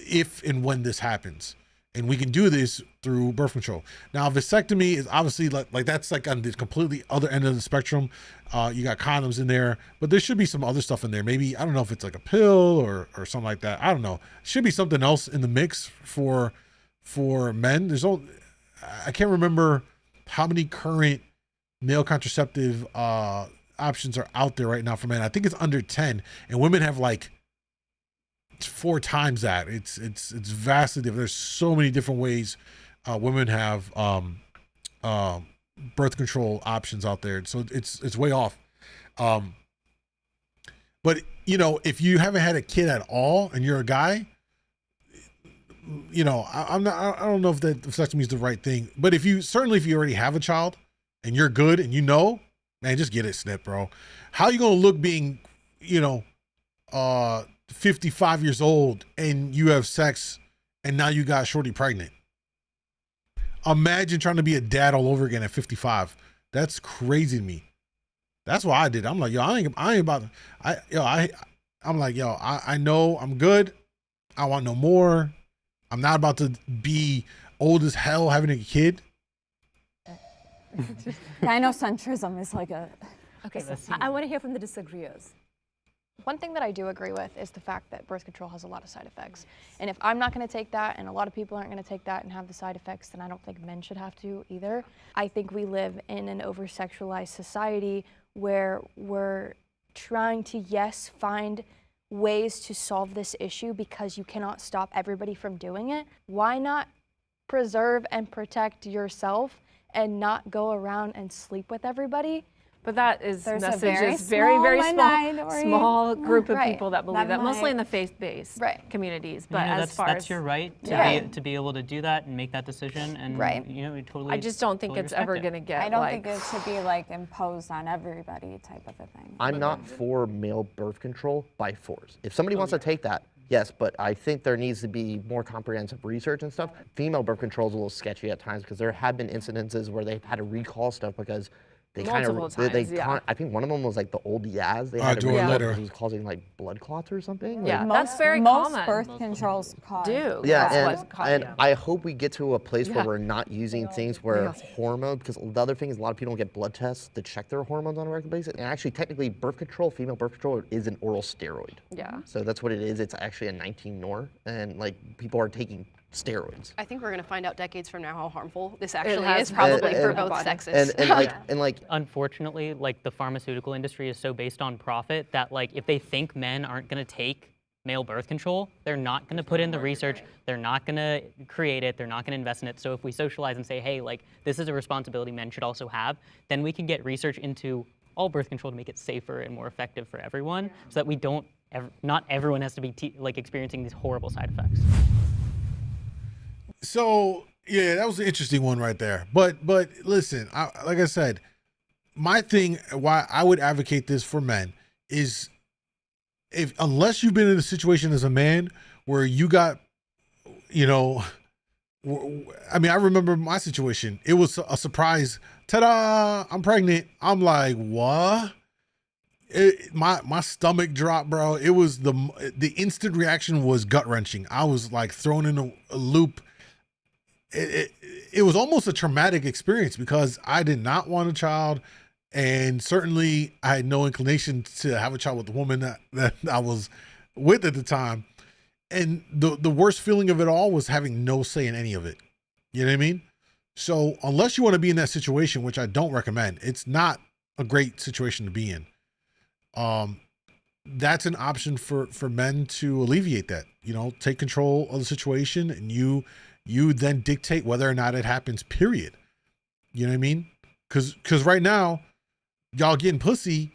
if and when this happens. And we can do this through birth control. Now, vasectomy is obviously like that's like on the completely other end of the spectrum. You got condoms in there, but there should be some other stuff in there. Maybe, I don't know if it's like a pill or something like that. I don't know. Should be something else in the mix for men. I can't remember how many current male contraceptive options are out there right now for men. I think it's under 10, and women have like 4 times that. It's vastly different. There's so many different ways women have birth control options out there. So it's way off. But you know, if you haven't had a kid at all and you're a guy, you know, I don't know if that vasectomy is the right thing. But if you already have a child and you're good and you know, man, just get it snipped, bro. How you gonna look being, you know, 55 years old and you have sex and now you got shorty pregnant? Imagine trying to be a dad all over again at 55. That's crazy to me. That's what I did. I'm like, yo, I ain't about. I'm like, yo, I know I'm good. I want no more. I'm not about to be old as hell having a kid. Gynocentrism is like a. Okay, so I want to hear from the disagreeers. One thing that I do agree with is the fact that birth control has a lot of side effects. And if I'm not going to take that, and a lot of people aren't going to take that and have the side effects, then I don't think men should have to either. I think we live in an over-sexualized society where we're trying to, yes, find ways to solve this issue because you cannot stop everybody from doing it. Why not preserve and protect yourself and not go around and sleep with everybody? But that is There's a message very is very, very minority. small group of Right. people that believe that, mostly in the faith-based Right. communities. You But know, as far that's as your right to, Yeah. to be able to do that and make that decision, and Right. you know, totally. I just don't think totally it's ever respect it. going to get I don't like. think it should be like imposed on everybody type of a thing. I'm not for male birth control by force. If somebody wants to take that, yes, but I think there needs to be more comprehensive research and stuff. Female birth control is a little sketchy at times because there have been incidences where they've had to recall stuff because they kind Multiple of, times, yeah. I think one of them was like the old Yaz. They I'll had to do it recall later. because it was causing like blood clots or something. Yeah, Like, that's very most common. birth controls cause. yeah, and I hope we get to a place Yeah. where we're not using things where hormone, because the other thing is a lot of people don't get blood tests to check their hormones on a regular basis. And actually, technically, birth control, female birth control, is an oral steroid. Yeah. So that's what it is. It's actually a 19-nor, and like people are taking steroids. I think we're going to find out decades from now how harmful this actually has is, probably been. for And- both sexes. And like Unfortunately, like the pharmaceutical industry is so based on profit that like if they think men aren't going to take male birth control, they're not going to put in the research, they're not going to create it, they're not going to invest in it. So if we socialize and say, hey, like this is a responsibility men should also have, then we can get research into all birth control to make it safer and more effective for everyone, so that we don't not everyone has to be like experiencing these horrible side effects. So yeah, that was an interesting one right there. But listen, like I said, my thing, why I would advocate this for men is unless you've been in a situation as a man where you got, you know, I mean, I remember my situation. It was a surprise. Ta-da! I'm pregnant. I'm like, what? My stomach dropped, bro. It was the instant reaction was gut wrenching. I was like thrown in a loop. It was almost a traumatic experience because I did not want a child, and certainly I had no inclination to have a child with the woman that I was with at the time. And the worst feeling of it all was having no say in any of it. You know what I mean? So unless you want to be in that situation, which I don't recommend, it's not a great situation to be in. That's an option for men to alleviate that, you know, take control of the situation, and you then dictate whether or not it happens, period. You know what I mean? Cause right now y'all getting pussy,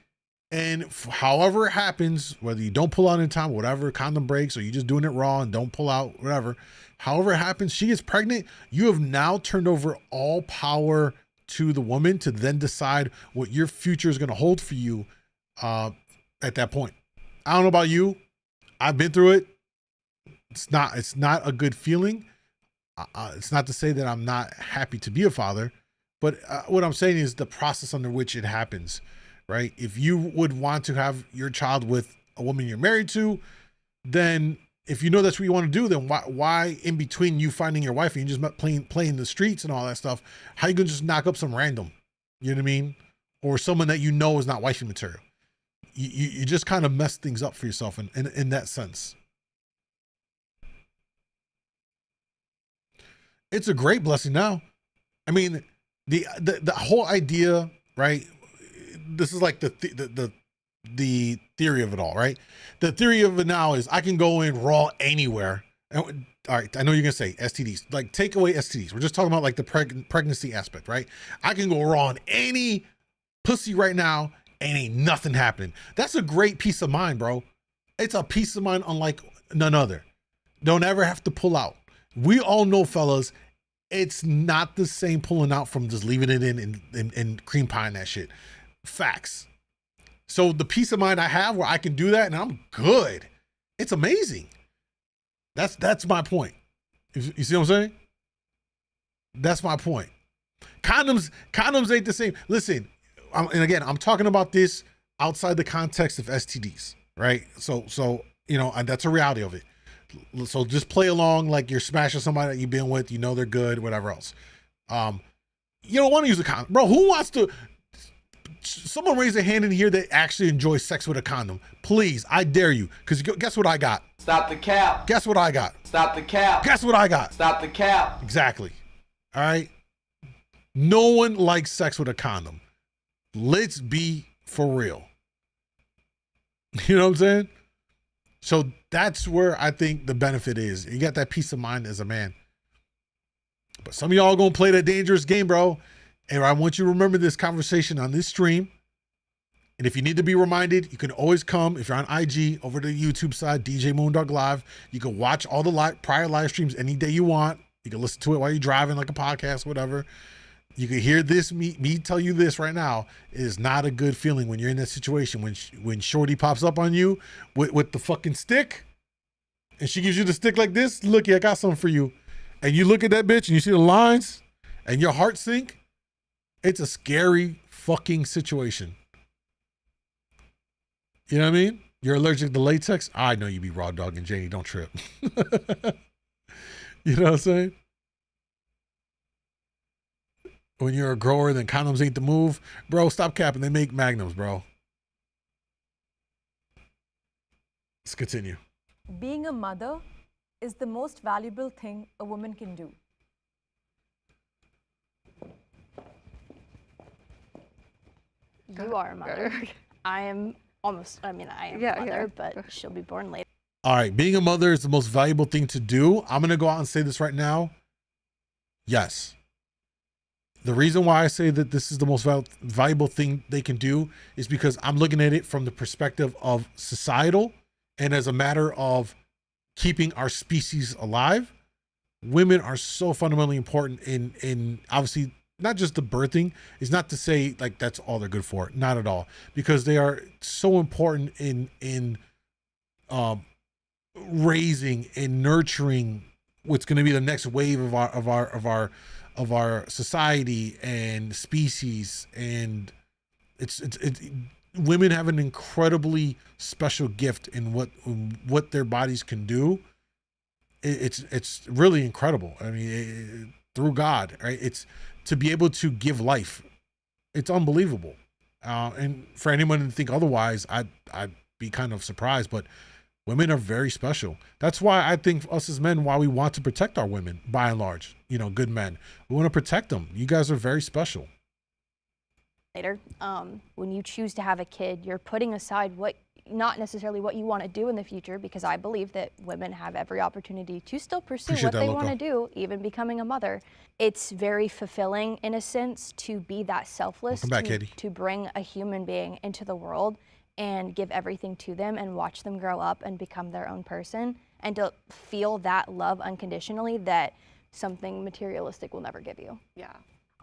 and however it happens, whether you don't pull out in time, whatever, condom breaks, or you just doing it raw and don't pull out, whatever, however it happens, she gets pregnant. You have now turned over all power to the woman to then decide what your future is going to hold for you at that point. I don't know about you. I've been through it. It's not a good feeling. It's not to say that I'm not happy to be a father, but what I'm saying is the process under which it happens, right? If you would want to have your child with a woman you're married to, then if you know that's what you want to do, then why in between you finding your wife and you just playing the streets and all that stuff, how you gonna just knock up some random, you know what I mean? Or someone that you know is not wifey material. You just kind of mess things up for yourself in that sense. It's a great blessing now. I mean, the whole idea, right? This is like the theory of it all, right? The theory of it now is I can go in raw anywhere. All right, I know you're gonna say STDs. Like, take away STDs. We're just talking about like the pregnancy aspect, right? I can go raw on any pussy right now and ain't nothing happening. That's a great peace of mind, bro. It's a peace of mind unlike none other. Don't ever have to pull out. We all know, fellas, it's not the same pulling out from just leaving it in and cream pieing that shit. Facts. So the peace of mind I have where I can do that and I'm good. It's amazing. That's my point. You see what I'm saying? That's my point. Condoms ain't the same. Listen, and again, I'm talking about this outside the context of STDs, right? So you know, and that's a reality of it. So just play along like you're smashing somebody that you've been with, you know they're good, whatever else. You don't want to use a condom. Bro, who wants to someone raise a hand in here that actually enjoys sex with a condom. Please, I dare you. Because guess what I got? Stop the cap. Guess what I got? Stop the cap. Guess what I got? Stop the cap. Exactly. All right? No one likes sex with a condom. Let's be for real. You know what I'm saying? So that's where I think the benefit is. You got that peace of mind as a man. But some of y'all gonna play that dangerous game, bro. And I want you to remember this conversation on this stream. And if you need to be reminded, you can always come, if you're on IG, over to the YouTube side, djmoondawglive. You can watch all the prior live streams any day you want. You can listen to it while you're driving, like a podcast, whatever. You can hear this, me tell you this right now. It is not a good feeling when you're in that situation. When Shorty pops up on you with the fucking stick, and she gives you the stick like this, looky, I got something for you. And you look at that bitch and you see the lines and your heart sink. It's a scary fucking situation. You know what I mean? You're allergic to latex? I know you be raw dogging Janie, don't trip. You know what I'm saying? When you're a grower, then condoms ain't the move. Bro, stop capping. They make magnums, bro. Let's continue. Being a mother is the most valuable thing a woman can do. You are a mother. I am almost, I mean, I am a mother, but she'll be born later. All right, being a mother is the most valuable thing to do. I'm going to go out and say this right now. Yes. The reason why I say that this is the most valuable thing they can do is because I'm looking at it from the perspective of societal and as a matter of keeping our species alive. Women are so fundamentally important in obviously not just the birthing. It's not to say like that's all they're good for, not at all, because they are so important in raising and nurturing what's going to be the next wave of our society and species. And it's women have an incredibly special gift in what their bodies can do. It's really incredible. I mean, through God, right? It's to be able to give life. It's unbelievable. And for anyone to think otherwise, I'd be kind of surprised, but women are very special. That's why I think us as men, why we want to protect our women, by and large, you know, good men. We want to protect them. You guys are very special. Later, when you choose to have a kid, you're putting aside not necessarily what you want to do in the future, because I believe that women have every opportunity to still pursue what they want to do, even becoming a mother. It's very fulfilling in a sense to be that selfless, to bring a human being into the world and give everything to them and watch them grow up and become their own person, and to feel that love unconditionally that something materialistic will never give you. Yeah.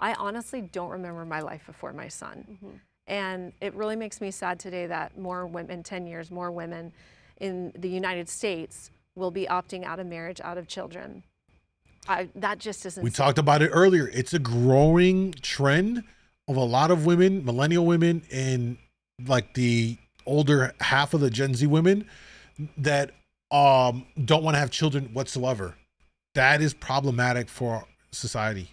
I honestly don't remember my life before my son. Mm-hmm. And it really makes me sad today that more women, 10 years, more women in the United States will be opting out of marriage, out of children. That just isn't. We talked about it earlier. It's a growing trend of a lot of women, millennial women, and like the older half of the Gen Z women that don't want to have children whatsoever. That is problematic for society.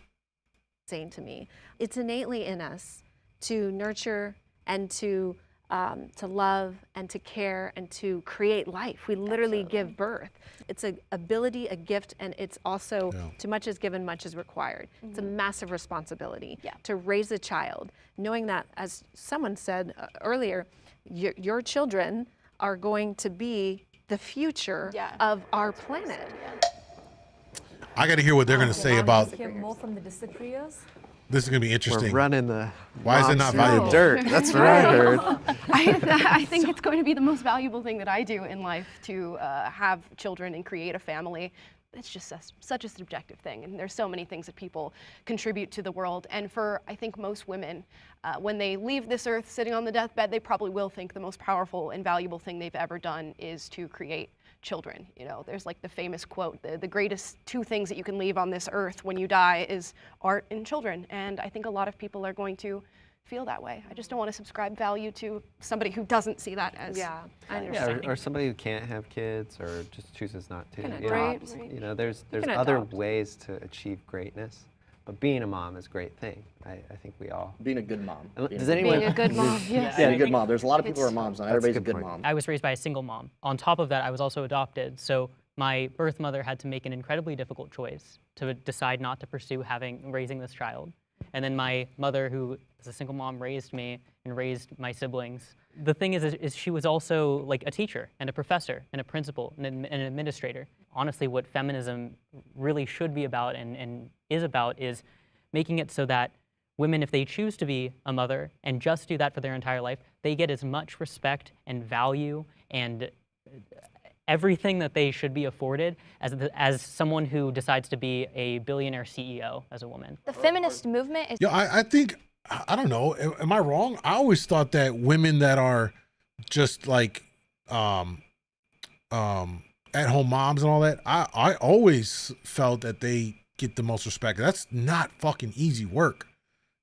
Saying to me, it's innately in us to nurture and to love and to care and to create life. We literally give birth. It's an ability, a gift, and it's also too much is given, much is required. Mm-hmm. It's a massive responsibility to raise a child, knowing that, as someone said earlier, your children are going to be the future of our planet. I got to hear what they're going to say about. Hear more from the disagreeers. This is going to be interesting. We're running the. Why is it not valuable? Dirt. That's what I heard. I think it's going to be the most valuable thing that I do in life, to have children and create a family. It's just such a subjective thing, and there's so many things that people contribute to the world. And for, I think, most women, when they leave this earth sitting on the deathbed, they probably will think the most powerful and valuable thing they've ever done is to create children. You know, there's like the famous quote, the greatest two things that you can leave on this earth when you die is art and children. And I think a lot of people are going to feel that way. I just don't want to subscribe value to somebody who doesn't see that as or somebody who can't have kids or just chooses not to. Right. You know, there's other ways to achieve greatness. But being a mom is a great thing. I think we all. Being a good mom. Does anyone? Being a good mom, yes. Yeah, being a good mom. There's a lot of people who are moms, not everybody's a good mom. I was raised by a single mom. On top of that, I was also adopted. So my birth mother had to make an incredibly difficult choice to decide not to pursue raising this child. And then my mother, who is a single mom, raised me and raised my siblings. The thing is she was also like a teacher and a professor and a principal and an administrator. Honestly, what feminism really should be about and is about is making it so that women, if they choose to be a mother and just do that for their entire life, they get as much respect and value and everything that they should be afforded as someone who decides to be a billionaire CEO as a woman. The feminist movement is... I think, I don't know, am I wrong? I always thought that women that are just like at-home moms and all that, I always felt that they get the most respect. That's not fucking easy work.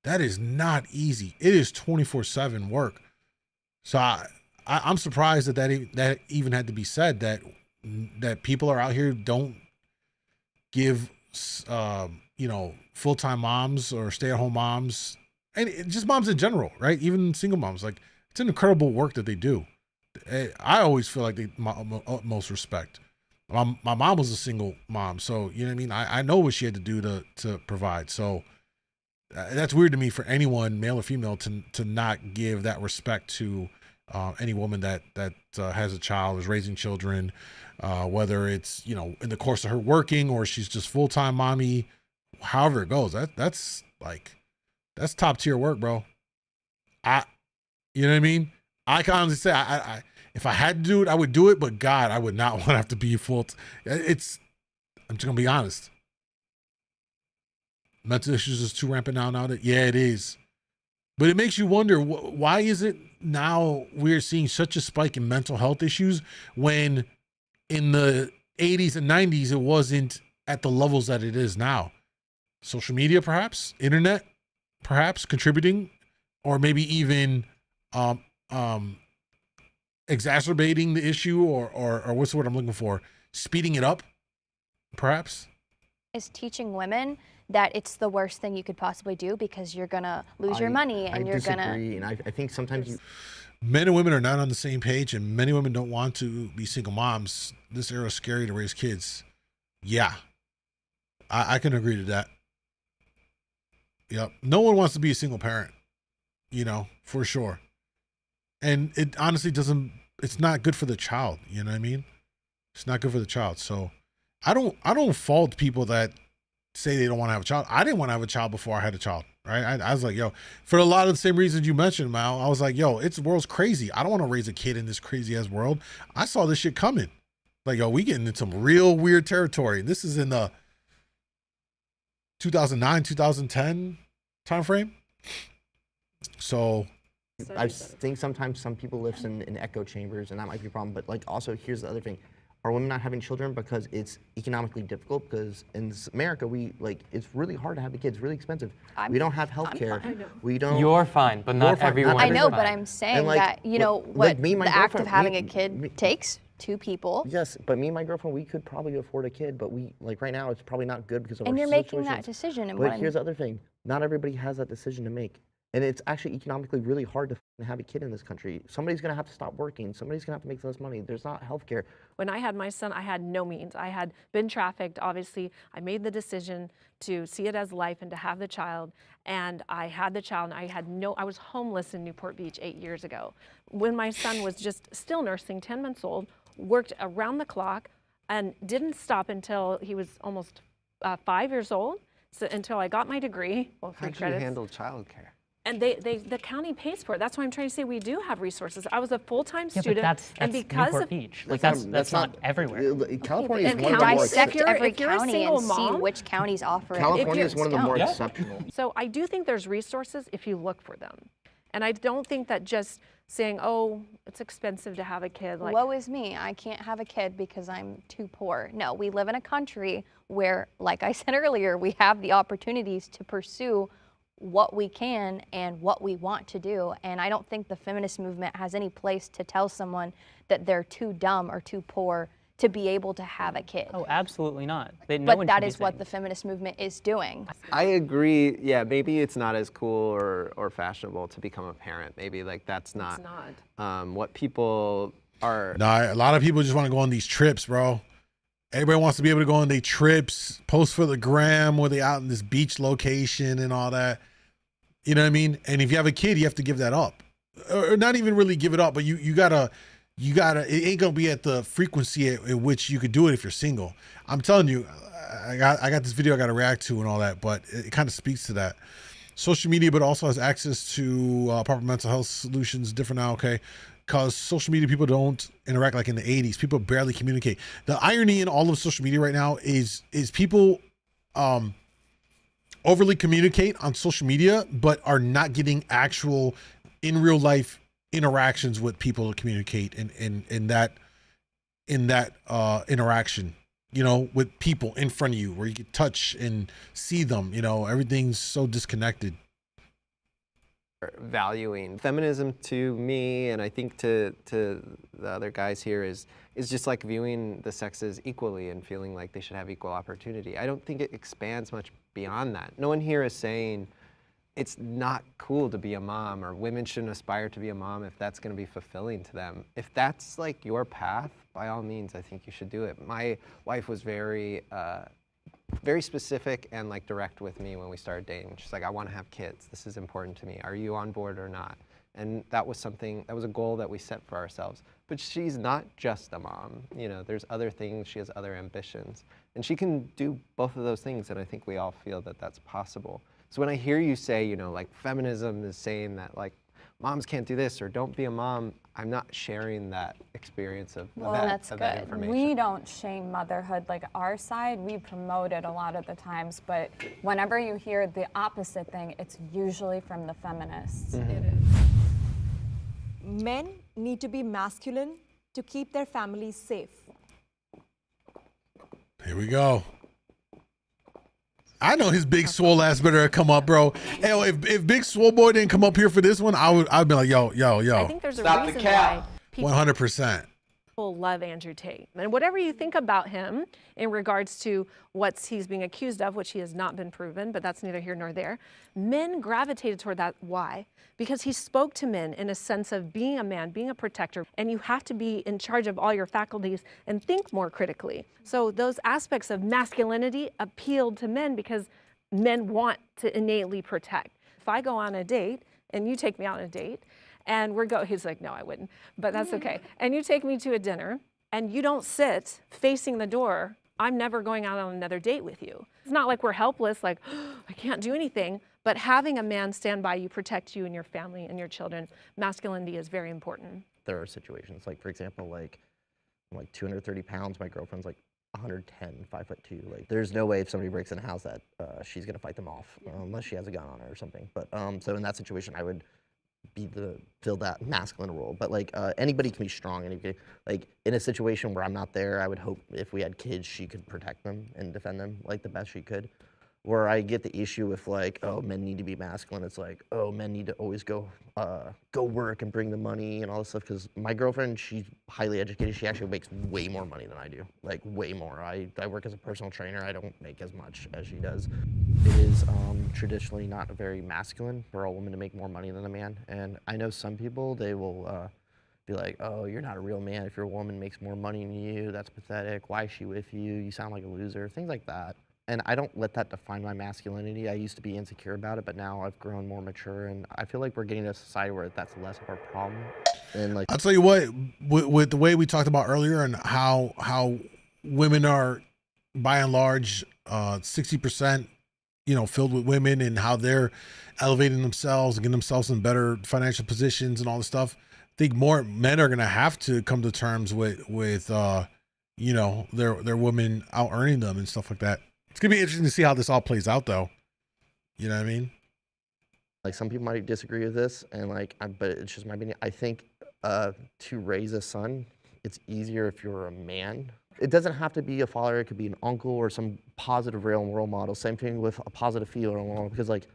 That is not easy. It is 24/7 work. So I'm surprised that even had to be said, that people are out here don't give full-time moms or stay-at-home moms, and just moms in general, right? Even single moms, like, it's an incredible work that they do. I always feel like they utmost respect. My mom was a single mom, so you know what I mean. I know what she had to do to provide. So that's weird to me for anyone, male or female, to not give that respect to any woman that has a child, is raising children, whether it's in the course of her working or she's just full-time mommy, however it goes. That's top tier work, bro. You know what I mean? I can honestly say, I if I had to do it, I would do it, but God, I would not want to have to be I'm just gonna be honest. Mental issues is too rampant nowadays. Yeah, it is. But it makes you wonder, why is it now we're seeing such a spike in mental health issues when in the 80s and 90s it wasn't at the levels that it is now? Social media, perhaps? Internet, perhaps, contributing? Or maybe even exacerbating the issue, or what's the word I'm looking for? Speeding it up, perhaps? Is teaching women that it's the worst thing you could possibly do because you're gonna lose your money and you're disagree, and I think sometimes men and women are not on the same page, and many women don't want to be single moms. This era is scary to raise kids. Yeah, I can agree to that. Yep, no one wants to be a single parent, for sure. And it honestly it's not good for the child, you know what I mean? It's not good for the child. So I don't fault people that say they don't want to have a child. I didn't want to have a child before I had a child, right? I was like, for a lot of the same reasons you mentioned, Mal, I was like, the world's crazy. I don't want to raise a kid in this crazy ass world. I saw this shit coming. Like, we getting into some real weird territory. This is in the 2009, 2010 time frame. So I think sometimes some people live in echo chambers, and that might be a problem. But also, here's the other thing: are women not having children because it's economically difficult? Because in America, it's really hard to have a kid. It's really expensive. We don't have health care. We don't. You're fine, but not everyone. I know, but I'm saying that the act of having a kid takes two people. Yes, but me and my girlfriend, we could probably afford a kid, but we right now it's probably not good because of and our you're situations. making that decision. But here's the other thing: not everybody has that decision to make. And it's actually economically really hard to have a kid in this country. Somebody's gonna have to stop working. Somebody's gonna have to make less money. There's not healthcare. When I had my son, I had no means. I had been trafficked, obviously. I made the decision to see it as life and to have the child. And I had the child, and I was homeless in Newport Beach 8 years ago. When my son was just still nursing, 10 months old, worked around the clock and didn't stop until he was almost 5 years old, so until I got my degree. Well, How do you handle childcare? And the county pays for it. That's why I'm trying to say we do have resources. I was a full-time student, but that's and because Newport of Beach. That's not everywhere. California is and one of the more dissect every if you're a county single and mom, see which counties offer it. California is one of the more exceptional. So I do think there's resources if you look for them, and I don't think that just saying, "Oh, it's expensive to have a kid." Woe is me, I can't have a kid because I'm too poor. No, we live in a country where, like I said earlier, we have the opportunities to pursue what we can and what we want to do. And I don't think the feminist movement has any place to tell someone that they're too dumb or too poor to be able to have a kid. Oh, absolutely not. No But one that should be is what saying the feminist movement is doing. I agree. Yeah, maybe it's not as cool or fashionable to become a parent. Maybe like that's not, what people are. Nah, a lot of people just want to go on these trips, bro. Everybody wants to be able to go on their trips, post for the gram, where they out in this beach location and all that. You know what I mean? And if you have a kid, you have to give that up, or not even really give it up, but you gotta. It ain't gonna be at the frequency at which you could do it if you're single. I'm telling you, I got this video I got to react to and all that, but it kind of speaks to that. Social media, but also has access to proper mental health solutions. Different now, okay? Because social media people don't interact like in the 80s. People barely communicate. The irony in all of social media right now is people overly communicate on social media, but are not getting actual in real life interactions with people to communicate in that interaction, you know, with people in front of you where you can touch and see them. You know, everything's so disconnected. Valuing feminism to me, and I think to the other guys here, is just like viewing the sexes equally and feeling like they should have equal opportunity. I don't think it expands much beyond that. No one here is saying it's not cool to be a mom, or women shouldn't aspire to be a mom if that's going to be fulfilling to them. If that's like your path, by all means, I think you should do it. My wife was very specific and like direct with me when we started dating. She's like, I want to have kids. This is important to me. Are you on board or not? And that was a goal that we set for ourselves. But she's not just a mom. You know, there's other things. She has other ambitions. And she can do both of those things, and I think we all feel that that's possible. So when I hear you say, you know, like feminism is saying that like moms can't do this or don't be a mom, I'm not sharing that experience of that information. We don't shame motherhood. Like our side, we promote it a lot of the times, but whenever you hear the opposite thing, it's usually from the feminists. Men need to be masculine to keep their families safe. Here we go. I know his big swole ass better come up, bro. Hell, if Big Swole Boy didn't come up here for this one, I'd be like, yo. I think there's a reason why people 100%. love Andrew Tate. And whatever you think about him in regards to what he's being accused of, which he has not been proven, but that's neither here nor there, men gravitated toward that. Why? Because he spoke to men in a sense of being a man, being a protector, and you have to be in charge of all your faculties and think more critically. So those aspects of masculinity appealed to men because men want to innately protect. If I go on a date and you take me out on a date, and he's like, no, I wouldn't, but that's okay. And you take me to a dinner and you don't sit facing the door, I'm never going out on another date with you. It's not like we're helpless, like, oh, I can't do anything, but having a man stand by you, protect you and your family and your children, masculinity is very important. There are situations, like for example, like I'm like 230 pounds, my girlfriend's like 110, 5'2". Like there's no way if somebody breaks in a house that she's gonna fight them off, unless she has a gun on her or something. But so in that situation, I would fill that masculine role. But like anybody can be strong. Anybody, like in a situation where I'm not there, I would hope if we had kids, she could protect them and defend them like the best she could. Where I get the issue with like, oh, men need to be masculine. It's like, oh, men need to always go work and bring the money and all this stuff. Because my girlfriend, she's highly educated. She actually makes way more money than I do, like way more. I work as a personal trainer. I don't make as much as she does. It is traditionally not very masculine for a woman to make more money than a man. And I know some people, they will be like, oh, you're not a real man if your woman makes more money than you. That's pathetic. Why is she with you? You sound like a loser. Things like that. And I don't let that define my masculinity. I used to be insecure about it, but now I've grown more mature, and I feel like we're getting to a society where that's less of our problem. And like, I'll tell you what, with the way we talked about earlier and how women are, by and large, 60%, you know, filled with women, and how they're elevating themselves and getting themselves in better financial positions and all this stuff. I think more men are gonna have to come to terms with you know, their women out earning them and stuff like that. It's gonna be interesting to see how this all plays out, though. You know what I mean? Like some people might disagree with this, and like, but it's just my opinion. I think to raise a son, it's easier if you're a man. It doesn't have to be a father. It could be an uncle or some positive role model. Same thing with a positive female role model, because like,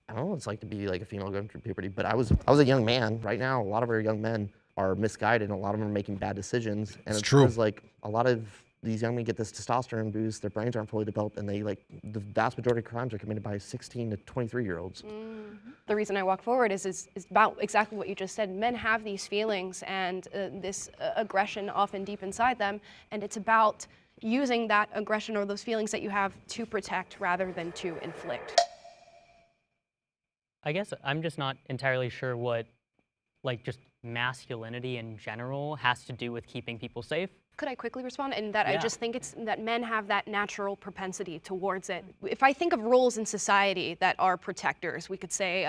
I don't know what it's like to be like a female going through puberty. But I was a young man. Right now, a lot of our young men, are misguided, and a lot of them are making bad decisions. And It's true. Because, like, a lot of these young men get this testosterone boost, their brains aren't fully developed, and they, like, the vast majority of crimes are committed by 16 to 23-year-olds. The reason I walk forward is about exactly what you just said. Men have these feelings and this aggression often deep inside them, and it's about using that aggression or those feelings that you have to protect rather than to inflict. I guess I'm just not entirely sure what, like, just masculinity in general has to do with keeping people safe. Could I quickly respond? And that I Yeah. just think it's that men have that natural propensity towards it. If I think of roles in society that are protectors, we could say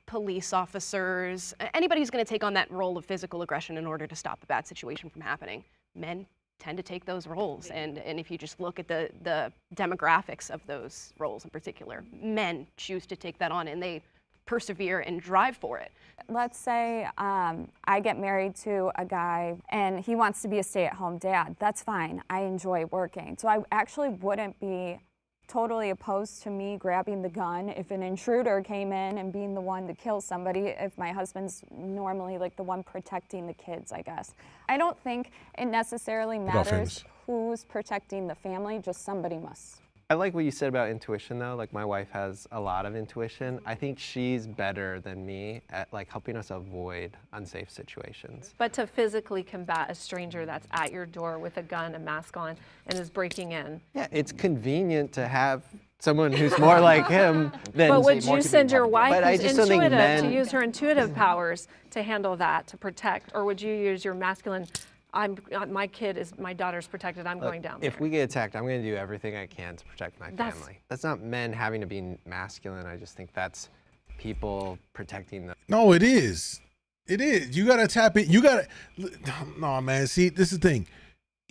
police officers, anybody who's going to take on that role of physical aggression in order to stop a bad situation from happening. Men tend to take those roles. And if you just look at the demographics of those roles in particular, men choose to take that on and they persevere and drive for it. Let's say I get married to a guy and he wants to be a stay-at-home dad. That's fine. I enjoy working. So I actually wouldn't be totally opposed to me grabbing the gun if an intruder came in and being the one to kill somebody, if my husband's normally like the one protecting the kids, I guess. I don't think it necessarily matters who's protecting the family, just somebody must. I like what you said about intuition though. Like my wife has a lot of intuition. I think she's better than me at like helping us avoid unsafe situations. But to physically combat a stranger that's at your door with a gun, a mask on, and is breaking in. Yeah, it's convenient to have someone who's more like him than. But would you send your wife But I who's just don't think intuitive to men- use her intuitive powers to handle that, to protect? Or would you use your masculine, my daughter's protected, I'm going down there? If we get attacked, I'm going to do everything I can to protect my That's- family. That's not men having to be masculine. I just think that's people protecting them. No, it is. It is. You gotta tap it. You gotta. No, man. See, this is the thing.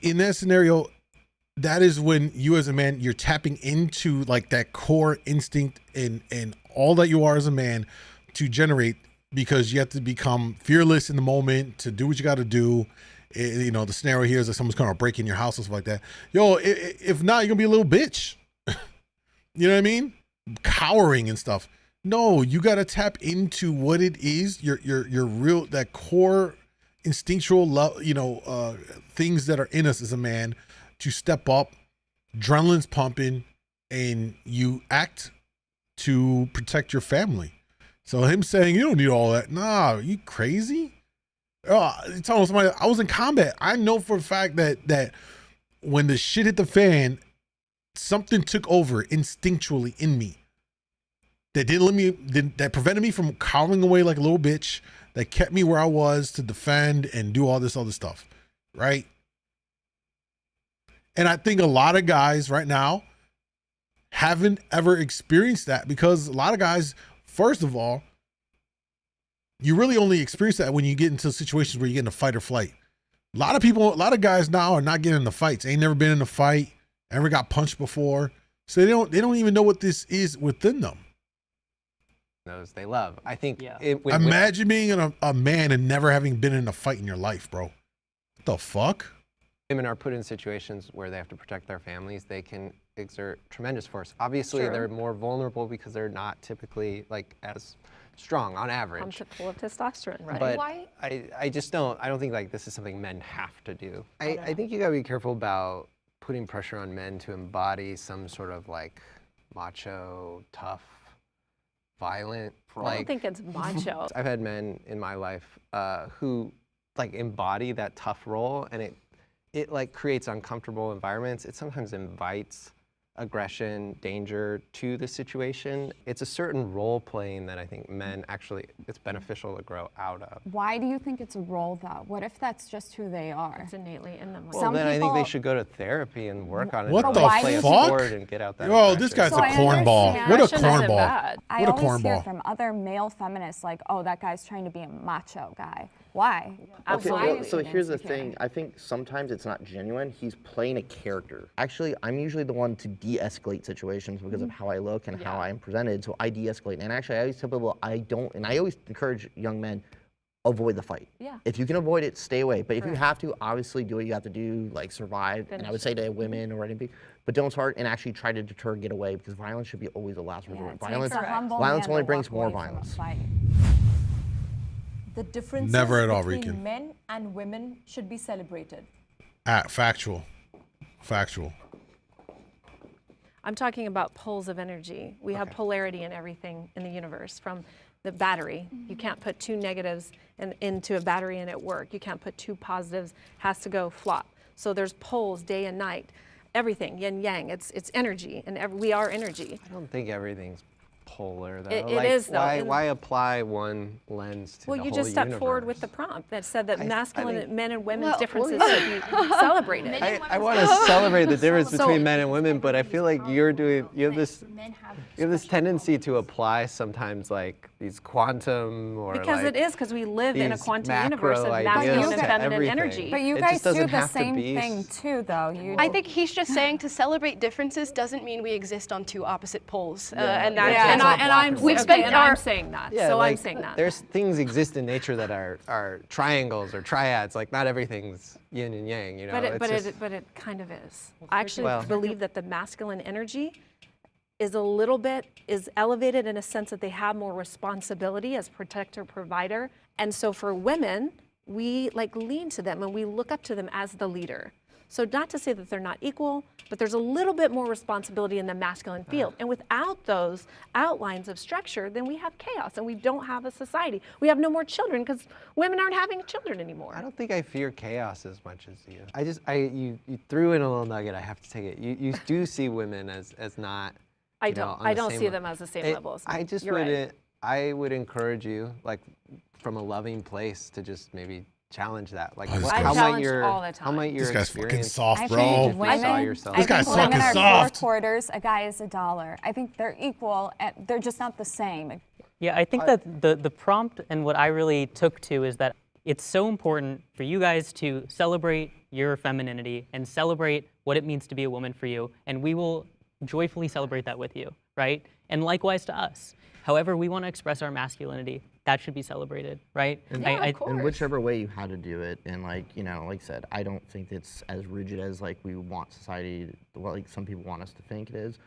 In that scenario, that is when you as a man, you're tapping into like that core instinct and all that you are as a man to generate, because you have to become fearless in the moment to do what you got to do. You know, the scenario here is that someone's going to break in your house or stuff like that. Yo, if not, you're going to be a little bitch. You know what I mean? Cowering and stuff. No, you got to tap into what it is. Your real, that core instinctual love, things that are in us as a man to step up, adrenaline's pumping, and you act to protect your family. So him saying, you don't need all that. Nah, are you crazy? Telling somebody I was in combat. I know for a fact that when the shit hit the fan, something took over instinctually in me that that prevented me from cowering away like a little bitch, that kept me where I was to defend and do all this other stuff, right? And I think a lot of guys right now haven't ever experienced that, because a lot of guys, first of all, you really only experience that when you get into situations where you get in a fight or flight. A lot of guys now are not getting into fights. Ain't never been in a fight, never got punched before. So they don't even know what this is within them. Those they love. I think. Yeah. Imagine being a man and never having been in a fight in your life, bro. What the fuck? Women are put in situations where they have to protect their families. They can exert tremendous force. Obviously, they're more vulnerable because they're not typically like as strong on average. Pumped full of testosterone, right? But I just don't. I don't think like this is something men have to do. I think you gotta be careful about putting pressure on men to embody some sort of like macho, tough, violent. I don't think it's macho. I've had men in my life who like embody that tough role, and it like creates uncomfortable environments. It sometimes invites aggression, danger to the situation. It's a certain role playing that I think men actually, it's beneficial to grow out of. Why do you think it's a role though? What if that's just who they are? It's innately in them. Well, then I think they should go to therapy and work on it. What and the play fuck? a sport and get out that Yo, this guy's a cornball. What a cornball. I What a always hear cornball. from other male feminists like, oh, that guy's trying to be a macho guy. Why? Okay, Why well, is so he here's the insecure? thing. I think sometimes it's not genuine. He's playing a character. Actually, I'm usually the one to de-escalate situations because of how I look and how I am presented. So I de-escalate. And actually, I always tell people I always encourage young men, avoid the fight. Yeah. If you can avoid it, stay away. But if you have to, obviously do what you have to do, like survive. And I would say to women or anything, but don't start and actually try to deter, get away, because violence should be always the last resort. Violence only brings more violence. the differences Never at all, between Rican. men and women should be celebrated. Factual. I'm talking about poles of energy. We have polarity in everything in the universe, from the battery. You can't put two negatives into a battery and it work. You can't put two positives, has to go flop. So there's poles day and night. Everything, yin yang, it's energy, and we are energy. I don't think everything's polar though. It is though. Why apply one lens to Well, the you whole just stepped universe? forward with the prompt that said that masculine think- men and women's Well, differences well, should be celebrated. I want to celebrate the difference between men and women, but I feel like you have this tendency to apply sometimes like these quantum or Because like it is, because we live in a these quantum universe of macro masculine ideas and to feminine everything. energy. But you It guys just do doesn't the have to same be thing too, though. I think he's just saying to celebrate differences doesn't mean we exist on two opposite poles. And I'm saying that. Yeah, so like, I'm saying that. There's things exist in nature that are triangles or triads. Like not everything's yin and yang. You know. But it kind of is. I actually believe that the masculine energy is elevated in a sense that they have more responsibility as protector, provider. And so for women, we lean to them and we look up to them as the leader. So not to say that they're not equal, but there's a little bit more responsibility in the masculine field. And without those outlines of structure, then we have chaos and we don't have a society. We have no more children because women aren't having children anymore. I don't think I fear chaos as much as you. You threw in a little nugget. I have to take it. You do see women as not. I don't see them as the same level as men. I just You're wouldn't. right. I would encourage you, like, from a loving place, to just maybe challenge that. Like, Oh, this how guy's- might your all the how might your This guy's fucking experience soft, I bro. think if you saw women, yourself? This I guy's think women fucking are soft. 4 quarters, a guy is $1. I think they're equal, they're just not the same. Yeah, I think that the prompt and what I really took to is that it's so important for you guys to celebrate your femininity and celebrate what it means to be a woman for you, and we will joyfully celebrate that with you, right? And likewise to us. However we want to express our masculinity, that should be celebrated, right? And, and whichever way you had to do it, and like I said, I don't think it's as rigid as like we want society, like some people want us to think it is,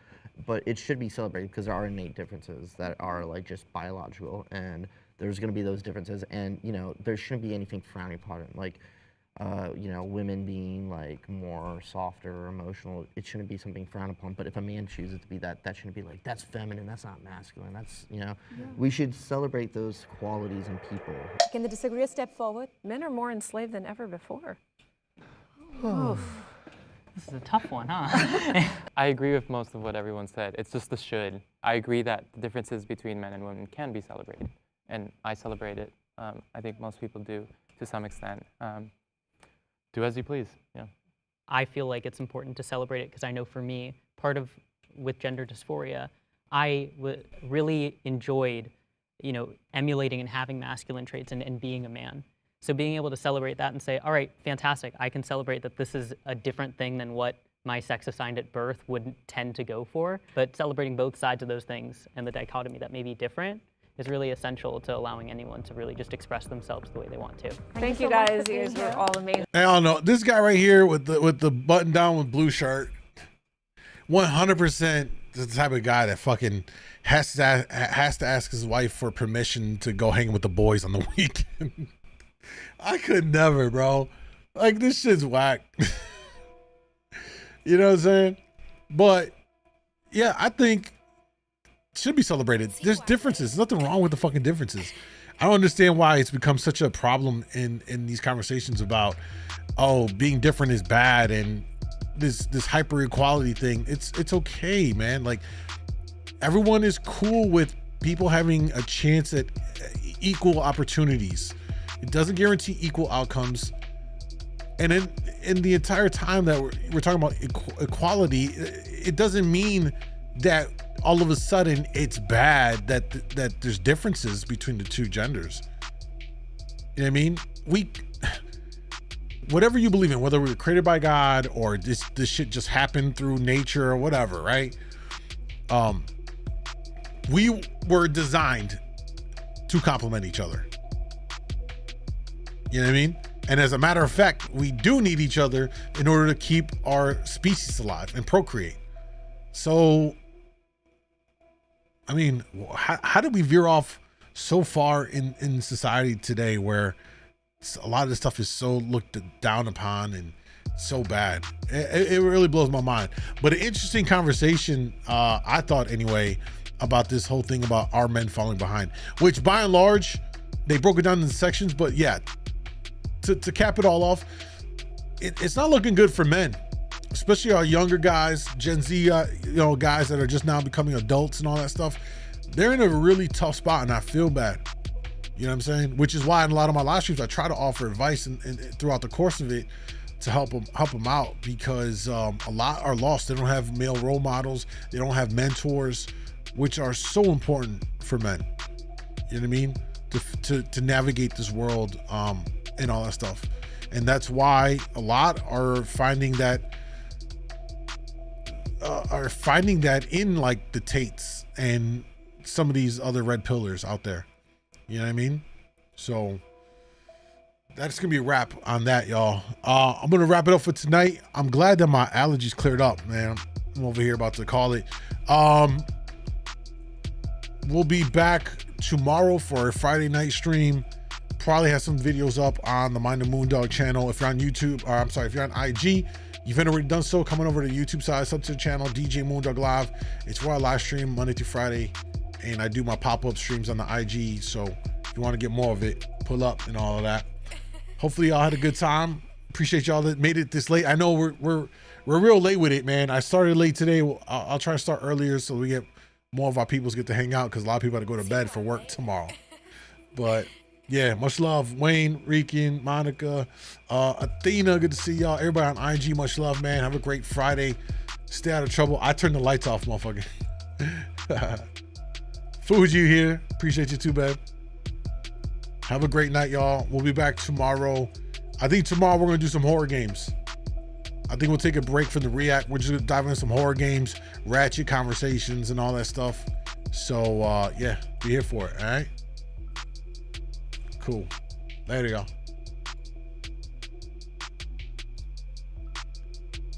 but it should be celebrated because there are innate differences that are like just biological, and there's going to be those differences, and there shouldn't be anything frowned upon, like women being like more softer or emotional. It shouldn't be something frowned upon. But if a man chooses to be that shouldn't be like, that's feminine, that's not masculine. That's we should celebrate those qualities in people. Can the disagree a step forward? Men are more enslaved than ever before. This is a tough one, huh? I agree with most of what everyone said. It's just the should. I agree that the differences between men and women can be celebrated, and I celebrate it. I think most people do to some extent. Do as you please. Yeah. I feel like it's important to celebrate it because I know for me, with gender dysphoria, I really enjoyed, emulating and having masculine traits and being a man. So being able to celebrate that and say, all right, fantastic, I can celebrate that this is a different thing than what my sex assigned at birth would tend to go for, but celebrating both sides of those things and the dichotomy that may be different is really essential to allowing anyone to really just express themselves the way they want to. Thank you guys. You guys were all amazing. I don't know. This guy right here with the button down with blue shirt, 100% the type of guy that fucking has to ask his wife for permission to go hang with the boys on the weekend. I could never, bro. Like, this shit's whack. You know what I'm saying? But yeah, I think should be celebrated. There's differences. There's nothing wrong with the fucking differences. I don't understand why it's become such a problem in these conversations about, being different is bad and this hyper equality thing. It's okay, man. Like, everyone is cool with people having a chance at equal opportunities. It doesn't guarantee equal outcomes. And in the entire time that we're talking about equality, it doesn't mean that all of a sudden it's bad that there's differences between the two genders. You know what I mean? Whatever you believe in, whether we were created by God or this shit just happened through nature or whatever, right? We were designed to complement each other. You know what I mean? And as a matter of fact, we do need each other in order to keep our species alive and procreate. So, I mean, how did we veer off so far in society today where a lot of this stuff is so looked down upon and so bad. It really blows my mind. But an interesting conversation, I thought anyway, about this whole thing about our men falling behind, which by and large, they broke it down into sections. But yeah, to cap it all off, it's not looking good for men, especially our younger guys, Gen Z, guys that are just now becoming adults and all that stuff. They're in a really tough spot, and I feel bad. You know what I'm saying? Which is why in a lot of my live streams, I try to offer advice and throughout the course of it to help them out, because a lot are lost. They don't have male role models. They don't have mentors, which are so important for men. You know what I mean? To navigate this world and all that stuff. And that's why a lot are finding that in like the Tates and some of these other red pillars out there. You know what I mean? So that's gonna be a wrap on that, y'all. I'm gonna wrap it up for tonight. I'm glad that my allergies cleared up, man. I'm over here about to call it. We'll be back tomorrow for a Friday night stream. Probably have some videos up on the Mind the MoonDawg channel. If you're on YouTube, or I'm sorry, if you're on IG, you've already done so, coming over to the YouTube side, sub to the channel, djmoondawglive. It's where I live stream Monday through Friday, and I do my pop-up streams on the IG. So if you want to get more of it, pull up and all of that. Hopefully y'all had a good time. Appreciate y'all that made it this late. I know we're real late with it, man. I started late today. I'll try to start earlier so we get more of our peoples get to hang out, because a lot of people got to go to bed for work tomorrow. But yeah, much love, Wayne, Rican, Monica, Athena. Good to see y'all. Everybody on IG, much love, man. Have a great Friday. Stay out of trouble. I turned the lights off, motherfucker. Fuji here. Appreciate you too, babe. Have a great night, y'all. We'll be back tomorrow. I think tomorrow we're going to do some horror games. I think we'll take a break from the react. We're just going to dive into some horror games, ratchet conversations, and all that stuff. So, yeah, be here for it, all right? Cool. Later, y'all.